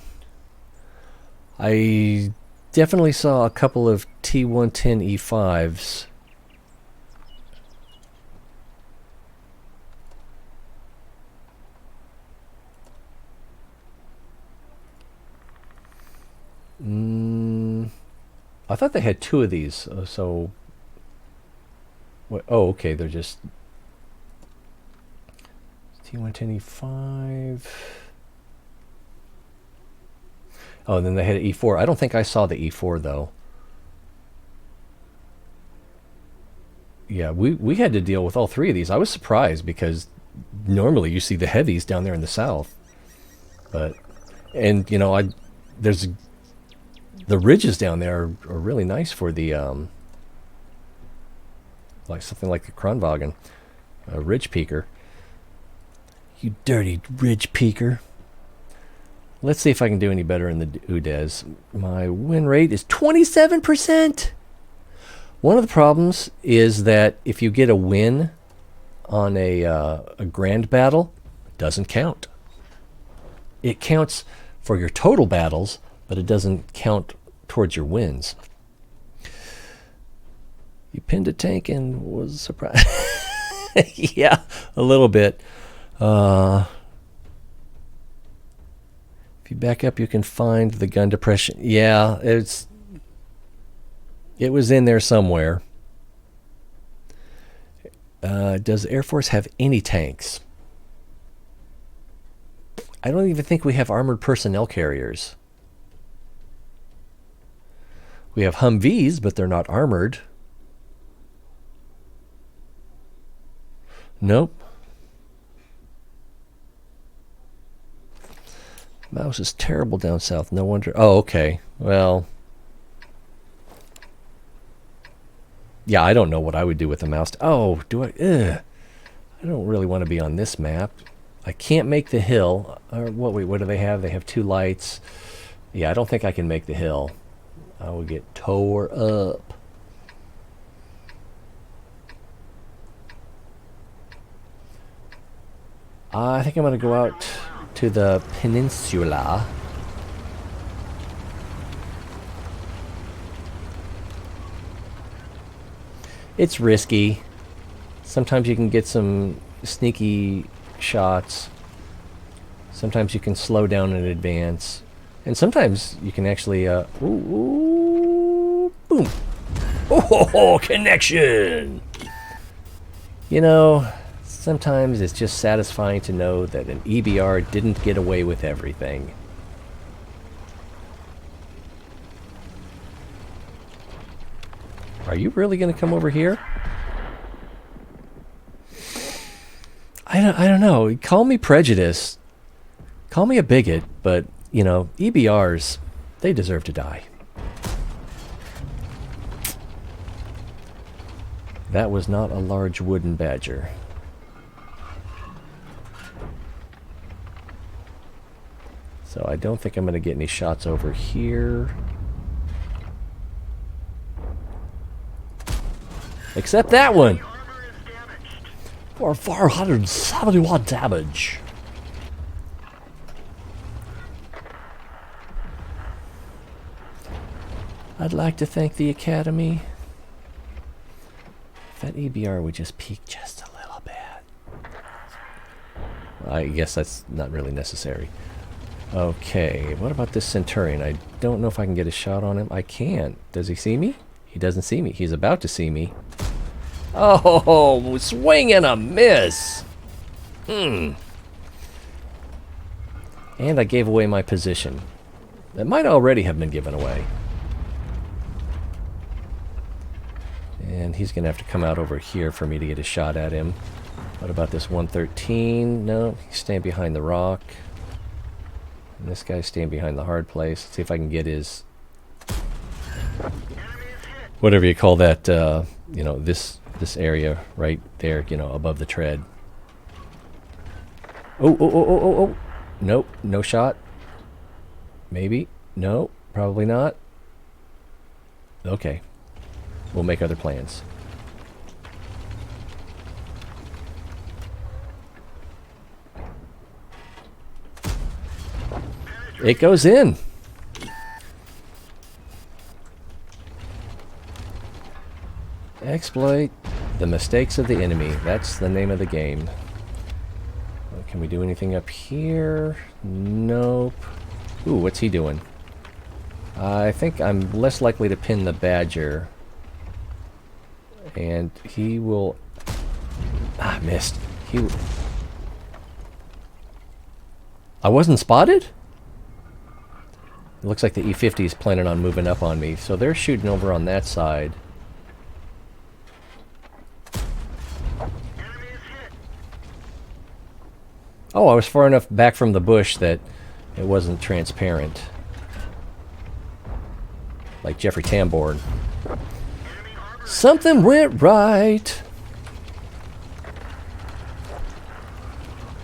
I definitely saw a couple of T110E5s. I thought they had 2 of these, so... Oh, okay, they're just... T110E5... Oh, and then they had an E4. I don't think I saw the E4, though. Yeah, we had to deal with all 3 of these. I was surprised, because normally you see the heavies down there in the south. But... And, you know, there's... The ridges down there are really nice for the... like something like the Kronwagen, a ridge peaker. You dirty ridge peaker. Let's see if I can do any better in the UDES. My win rate is 27%. One of the problems is that if you get a win on a grand battle, it doesn't count. It counts for your total battles, but it doesn't count towards your wins. You pinned a tank and was surprised. Yeah, a little bit. If you back up, you can find the gun depression. Yeah, it was in there somewhere. Does Air Force have any tanks? I don't even think we have armored personnel carriers. We have Humvees, but they're not armored. Nope. Mouse is terrible down south. No wonder. Oh, okay. Well. Yeah, I don't know what I would do with a mouse. Oh, do I? Ugh. I don't really want to be on this map. I can't make the hill. What do they have? They have 2 lights. Yeah, I don't think I can make the hill. I will get tore up. I think I'm going to go out to the peninsula. It's risky. Sometimes you can get some sneaky shots. Sometimes you can slow down in advance. And sometimes you can actually... boom! Oh, connection! You know... Sometimes it's just satisfying to know that an EBR didn't get away with everything. Are you really going to come over here? I don't know. Call me prejudiced. Call me a bigot, but, you know, EBRs, they deserve to die. That was not a large wooden badger. So I don't think I'm going to get any shots over here. Except that one! For 471 damage. I'd like to thank the Academy. If that EBR would just peek just a little bit. I guess that's not really necessary. Okay, what about this Centurion? I don't know if I can get a shot on him. I can't. Does he see me? He doesn't see me. He's about to see me. Oh, swing and a miss! And I gave away my position. That might already have been given away. And he's going to have to come out over here for me to get a shot at him. What about this 113? No, he's staying behind the rock. And this guy's staying behind the hard place. Let's see if I can get his... whatever you call that, you know, this area right there, you know, above the tread. Oh. Nope, no shot. Maybe. No, probably not. Okay. We'll make other plans. It goes in. Exploit the mistakes of the enemy. That's the name of the game. Can we do anything up here? Nope. Ooh, what's he doing? I think I'm less likely to pin the Badger. And he will... Ah, missed. I wasn't spotted? It looks like the E-50 is planning on moving up on me. So they're shooting over on that side. Oh, I was far enough back from the bush that it wasn't transparent. Like Jeffrey Tambor. Something went right.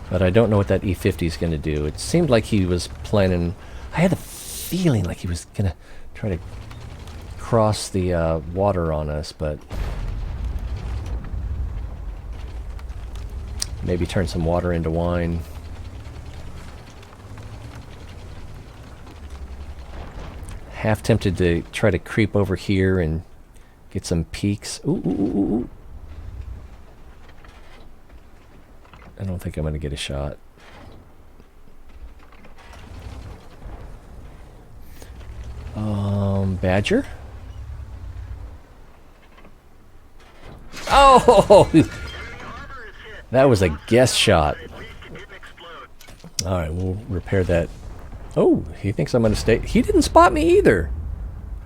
But I don't know what that E-50 is going to do. It seemed like he was planning... I had a feeling like he was going to try to cross the water on us, but... maybe turn some water into wine. Half tempted to try to creep over here and get some peeks. Ooh. I don't think I'm going to get a shot. Badger? Oh! That was a guess shot. Alright, we'll repair that. Oh, he thinks I'm going to stay. He didn't spot me either.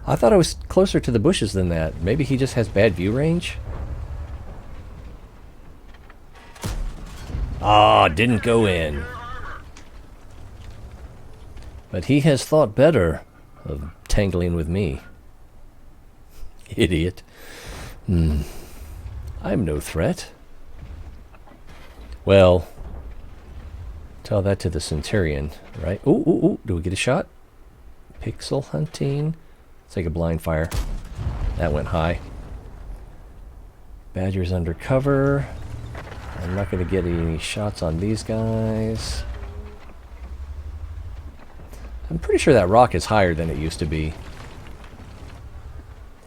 I thought I was closer to the bushes than that. Maybe he just has bad view range? Ah, didn't go in. But he has thought better of tangling with me. Idiot. I'm no threat. Well, tell that to the Centurion, right? Ooh. Do we get a shot? Pixel hunting. Let's take a blind fire. That went high. Badger's under cover. I'm not going to get any shots on these guys. I'm pretty sure that rock is higher than it used to be.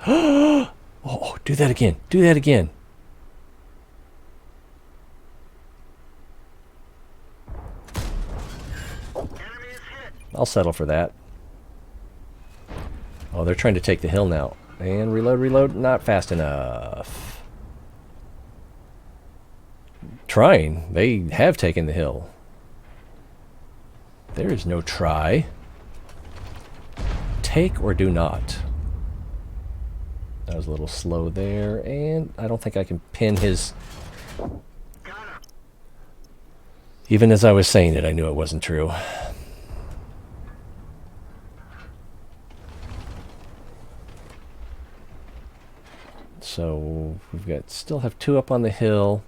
Oh, do that again. Do that again. I'll settle for that. Oh, they're trying to take the hill now. And reload. Not fast enough. Trying. They have taken the hill. There is no try. Take or do not. That was a little slow there. And I don't think I can pin his... Even as I was saying it, I knew it wasn't true. So we've got still have two up on the hill.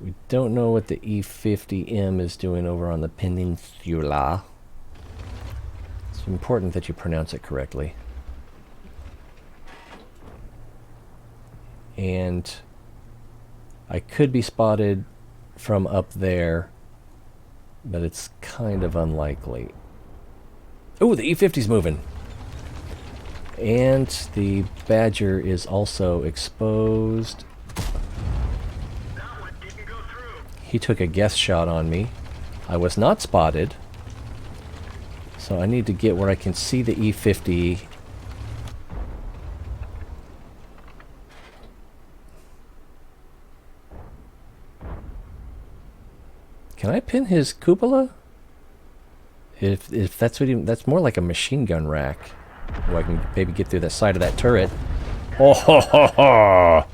We don't know what the E-50M is doing over on the peninsula. It's important that you pronounce it correctly. And I could be spotted from up there, but it's kind of unlikely. Oh, the E-50's moving. And the Badger is also exposed. He took a guess shot on me. I was not spotted. So I need to get where I can see the E50. Can I pin his cupola? If that's what that's more like a machine gun rack. Oh, I can maybe get through the side of that turret. Oh ho ho ho!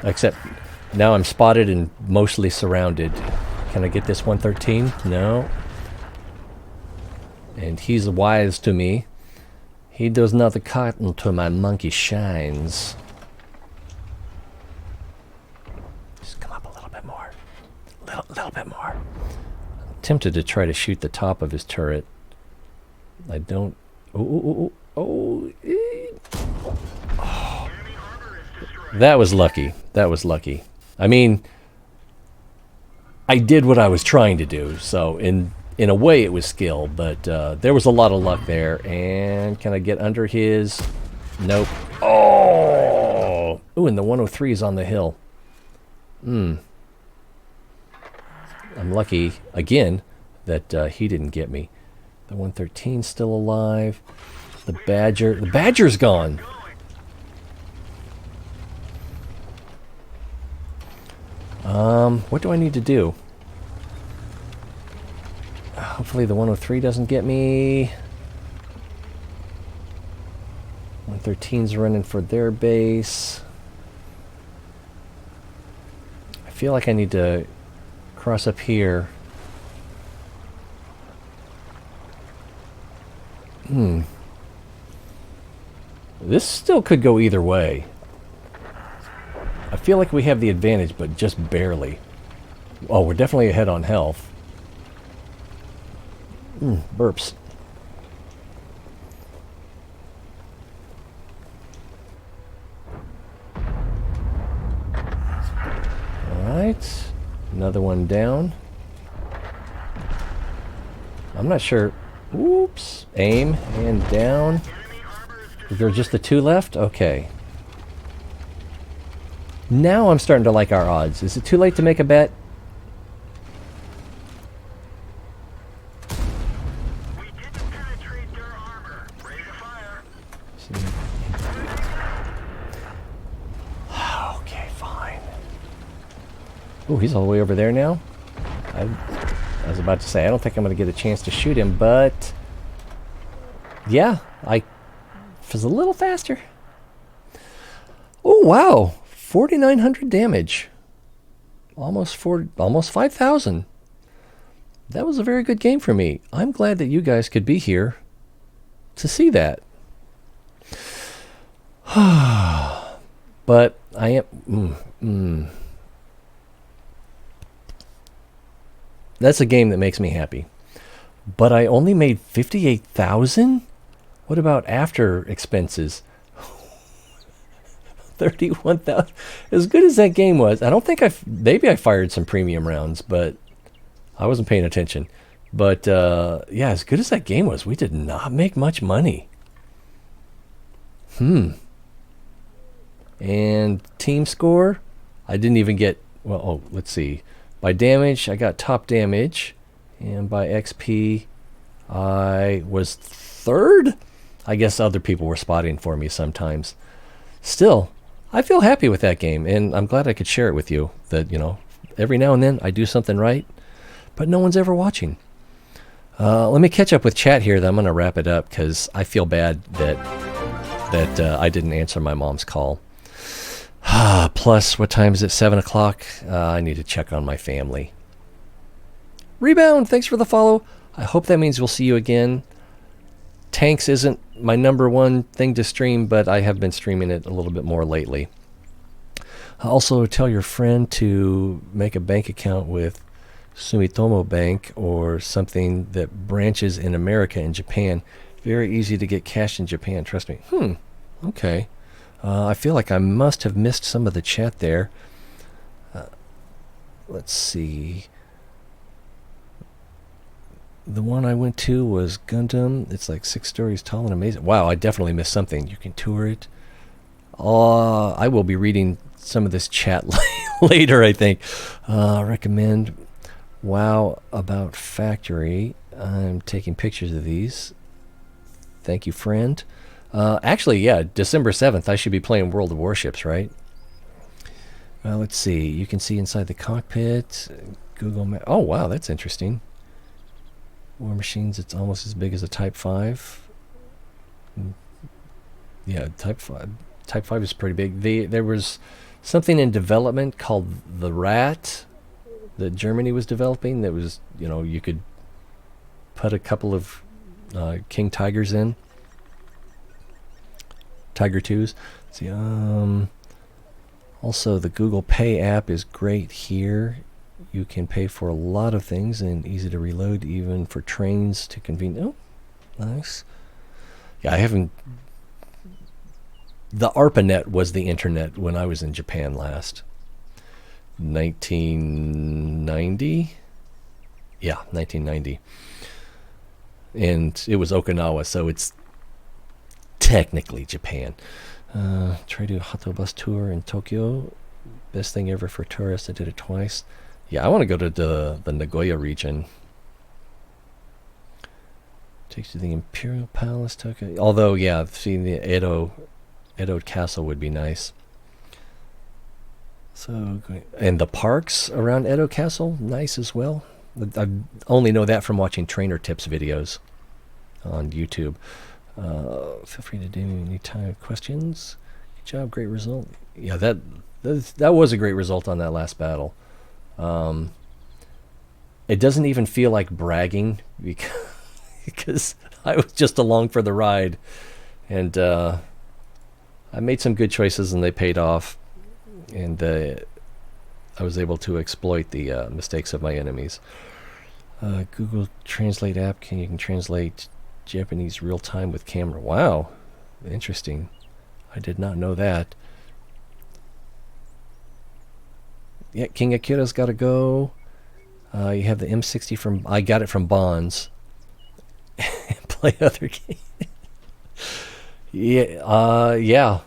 Except now I'm spotted and mostly surrounded. Can I get this 113? No. And he's wise to me. He does not the cotton to my monkey shines. Just come up a little bit more. Little bit more. I'm tempted to try to shoot the top of his turret. I don't... Oh. That was lucky. That was lucky. I mean, I did what I was trying to do, so in a way it was skill, but there was a lot of luck there. And can I get under his... Nope. Oh! Ooh, and the 103 is on the hill. I'm lucky, again, that he didn't get me. The 113's still alive. The Badger's gone! What do I need to do? Hopefully the 103 doesn't get me. 113's running for their base. I feel like I need to cross up here. This still could go either way. I feel like we have the advantage, but just barely. Oh, we're definitely ahead on health. Burps. Alright. Another one down. I'm not sure. Oops. Aim and down. Is there just the two left? Okay. Now I'm starting to like our odds. Is it too late to make a bet? We didn't penetrate their armor. Ready to fire. Okay, fine. Oh, he's all the way over there now? I was about to say, I don't think I'm going to get a chance to shoot him, but... Yeah, I was a little faster. Oh, wow. 4,900 damage. Almost 5,000. That was a very good game for me. I'm glad that you guys could be here to see that. But I am... That's a game that makes me happy. But I only made 58,000? What about after expenses? 31,000. As good as that game was, I don't think maybe I fired some premium rounds, but I wasn't paying attention. But yeah, as good as that game was, we did not make much money. And team score, I didn't even get, well, oh, let's see. By damage, I got top damage, and by XP, I was third? I guess other people were spotting for me sometimes. Still, I feel happy with that game, and I'm glad I could share it with you. That, you know, every now and then I do something right, but no one's ever watching. Let me catch up with chat here, then I'm going to wrap it up, because I feel bad that I didn't answer my mom's call. Plus, what time is it? 7 o'clock? I need to check on my family. Rebound, thanks for the follow. I hope that means we'll see you again. Tanks isn't my #1 thing to stream, but I have been streaming it a little bit more lately. Also, tell your friend to make a bank account with Sumitomo Bank or something that branches in America and Japan. Very easy to get cash in Japan, trust me. Okay. I feel like I must have missed some of the chat there. Let's see. The one I went to was Gundam. It's like 6 stories tall and amazing. Wow, I definitely missed something. You can tour it. I will be reading some of this chat later, I think. Recommend WoW About Factory. I'm taking pictures of these. Thank you, friend. Actually, yeah, December 7th, I should be playing World of Warships, right? Well, let's see. You can see inside the cockpit. Google Map. Oh, wow, that's interesting. War Machines, it's almost as big as a Type 5. Yeah, Type 5. Type 5 is pretty big. There was something in development called the Rat that Germany was developing that was, you could put a couple of King Tigers in. Tiger 2s. Let's see, also, the Google Pay app is great here. You can pay for a lot of things and easy to reload, even for trains to convene. Oh, nice. Yeah, I haven't... The ARPANET was the internet when I was in Japan last. 1990? Yeah, 1990. And it was Okinawa, so it's technically Japan. Try to do a Hato bus tour in Tokyo. Best thing ever for tourists. I did it twice. Yeah, I want to go to the Nagoya region. Takes you to the Imperial Palace, Tokyo. Although, yeah, seeing the Edo Castle would be nice. So, and the parks around Edo Castle, nice as well. I only know that from watching trainer tips videos on YouTube. Feel free to do any time questions. Good job, great result. Yeah, that was a great result on that last battle. It doesn't even feel like bragging because I was just along for the ride, and I made some good choices and they paid off, and I was able to exploit the mistakes of my enemies. Google Translate app, you can translate Japanese real time with camera. Wow, interesting. I did not know that. Yeah, King Akira's got to go. You have the M60 from... I got it from Bonds. Play other games. Yeah.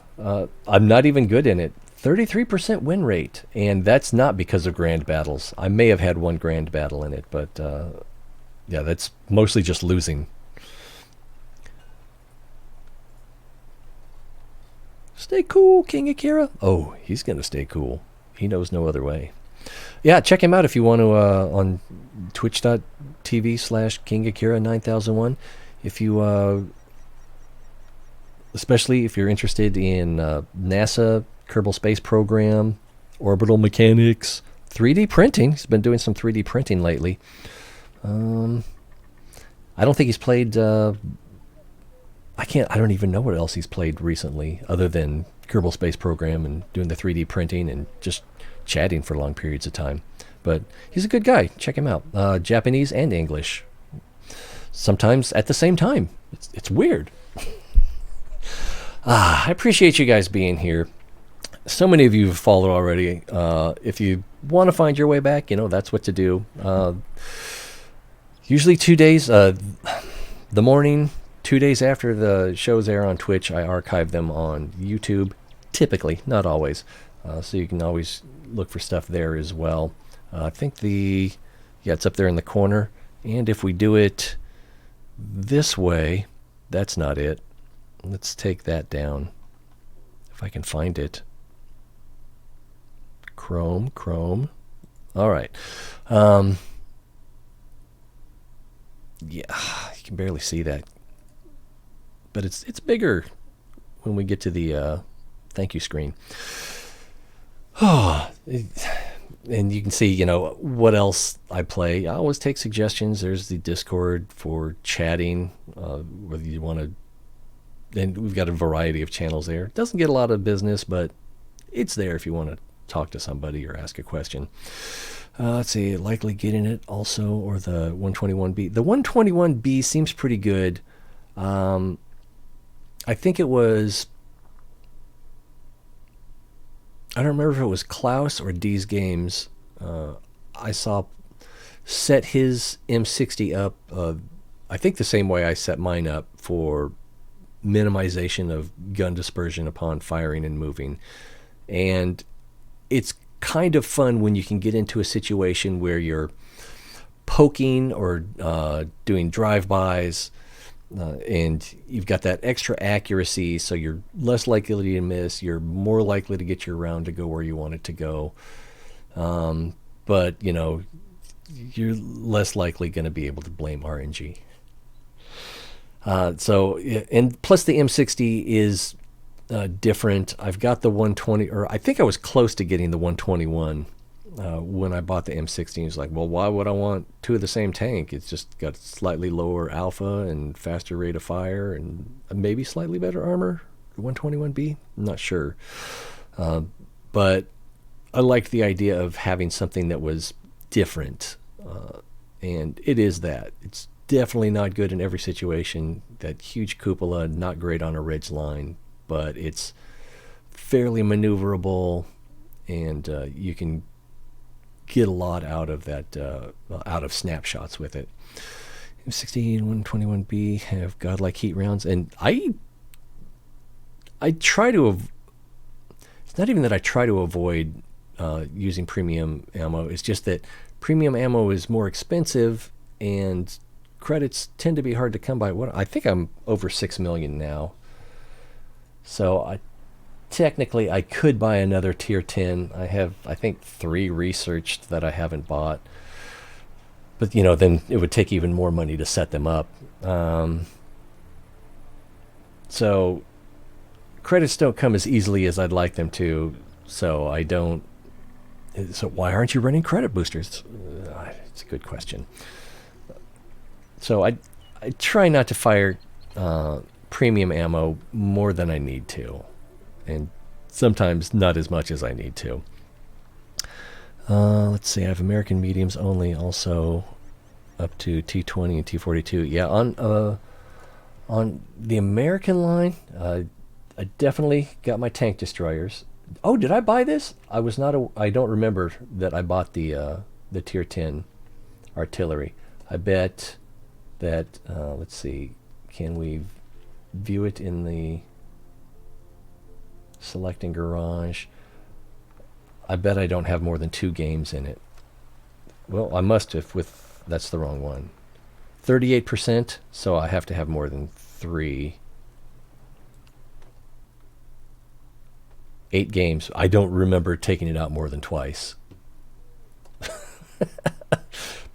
I'm not even good in it. 33% win rate, and that's not because of grand battles. I may have had one grand battle in it, but yeah, that's mostly just losing. Stay cool, King Akira. Oh, he's going to stay cool. He knows no other way. Yeah, check him out if you want to on twitch.tv/King Akira 9001. If you, especially if you're interested in NASA, Kerbal Space Program, orbital mechanics, 3D printing. He's been doing some 3D printing lately. I don't think he's played... I don't even know what else he's played recently other than Kerbal Space Program and doing the 3D printing and just chatting for long periods of time. But he's a good guy. Check him out. Japanese and English. Sometimes at the same time. It's weird. I appreciate you guys being here. So many of you have followed already. If you want to find your way back, that's what to do. Usually 2 days, the morning, 2 days after the shows air on Twitch, I archive them on YouTube. Typically, not always. So you can always look for stuff there as well. I think it's up there in the corner. And if we do it this way, that's not it. Let's take that down. If I can find it. Chrome. All right. Yeah, you can barely see that. But it's bigger when we get to the thank you screen. And you can see, what else I play. I always take suggestions. There's the Discord for chatting, whether you want to. And we've got a variety of channels there. It doesn't get a lot of business, but it's there if you want to talk to somebody or ask a question. Let's see, likely getting it also, or the 121B. The 121B seems pretty good. I think it was... I don't remember if it was Klaus or D's Games. I saw set his M60 up, I think the same way I set mine up for minimization of gun dispersion upon firing and moving. And it's kind of fun when you can get into a situation where you're poking or doing drive-bys, and you've got that extra accuracy, so you're less likely to miss. You're more likely to get your round to go where you want it to go. But, you're less likely going to be able to blame RNG. And plus the M60 is different. I've got the 120, or I think I was close to getting the 121 when I bought the M60. It's like, well, why would I want two of the same tank? It's just got slightly lower alpha and faster rate of fire and maybe slightly better armor. 121B? I'm not sure. But I liked the idea of having something that was different. And it is that. It's definitely not good in every situation. That huge cupola, not great on a ridge line, but it's fairly maneuverable, and you can get a lot out of that, out of snapshots with it. M60 and 121B have godlike heat rounds, and I try to. It's not even that I try to avoid using premium ammo. It's just that premium ammo is more expensive, and credits tend to be hard to come by. I think I'm over 6 million now. So technically I could buy another tier 10. I have, I think, 3 researched that I haven't bought. But, then it would take even more money to set them up. So credits don't come as easily as I'd like them to. So I don't. So why aren't you running credit boosters? It's a good question. So I try not to fire premium ammo more than I need to, and sometimes not as much as I need to. Let's see, I have American mediums only, also up to T20 and T42. Yeah, on the American line, I definitely got my tank destroyers. Oh, did I buy this? I don't remember that I bought the tier 10 artillery. I bet that, let's see, can we view it in the selecting garage? I bet I don't have more than 2 games in it. Well, I must have, that's the wrong one. 38%, so I have to have more than 3. 8 games. I don't remember taking it out more than twice.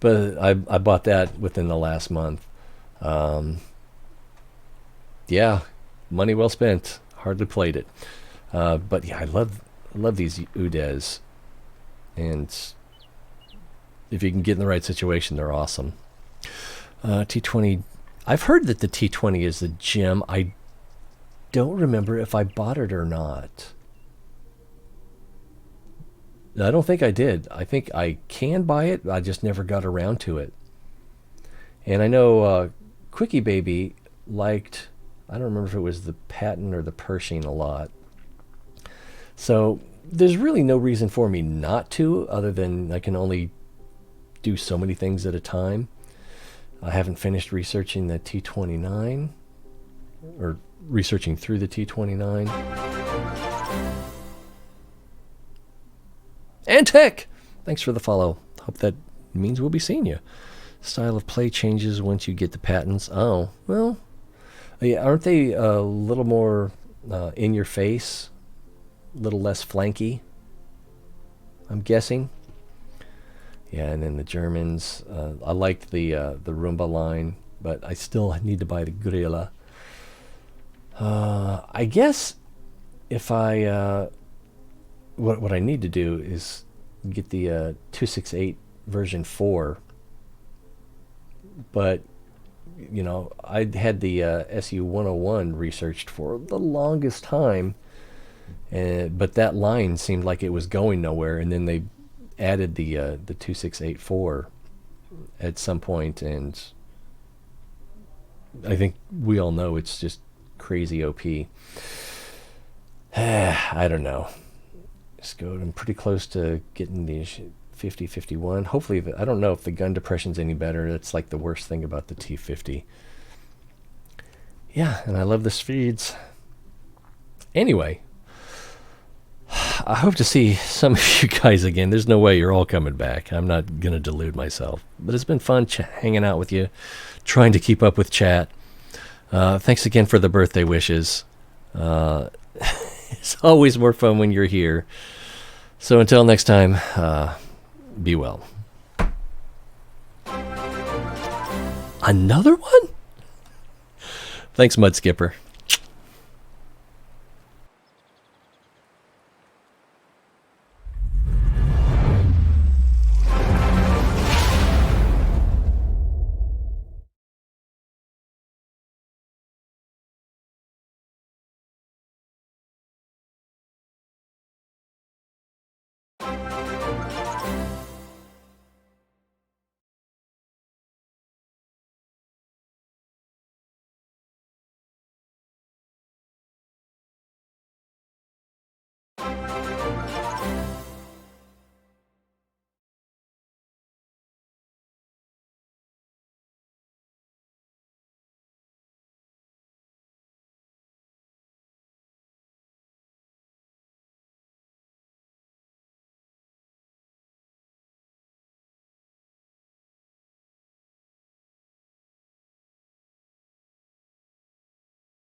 But I bought that within the last month. Yeah, money well spent. Hardly played it. But yeah, I love these UDEs. And if you can get in the right situation, they're awesome. T20. I've heard that the T20 is the gem. I don't remember if I bought it or not. I don't think I did. I think I can buy it. I just never got around to it. And I know Quickie Baby liked, I don't remember if it was the Patton or the Pershing a lot. So there's really no reason for me not to, other than I can only do so many things at a time. I haven't finished researching the T29, or researching through the T29. Antec! Thanks for the follow. Hope that means we'll be seeing you. Style of play changes once you get the patents. Oh, well, yeah, aren't they a little more in your face? A little less flanky? I'm guessing. Yeah, and then the Germans. I liked the Roomba line, but I still need to buy the Gorilla. I guess if I... What I need to do is get the 268 version 4. But, I had the SU-101 researched for the longest time. But that line seemed like it was going nowhere. And then they added the 268-4 at some point. And I think we all know it's just crazy OP. I don't know. I'm pretty close to getting the 50-51. Hopefully, I don't know if the gun depression's any better. That's like the worst thing about the T50. Yeah, and I love the speeds. Anyway, I hope to see some of you guys again. There's no way you're all coming back. I'm not going to delude myself. But it's been fun hanging out with you, trying to keep up with chat. Thanks again for the birthday wishes. It's always more fun when you're here. So until next time, be well. Another one? Thanks, Mud Skipper.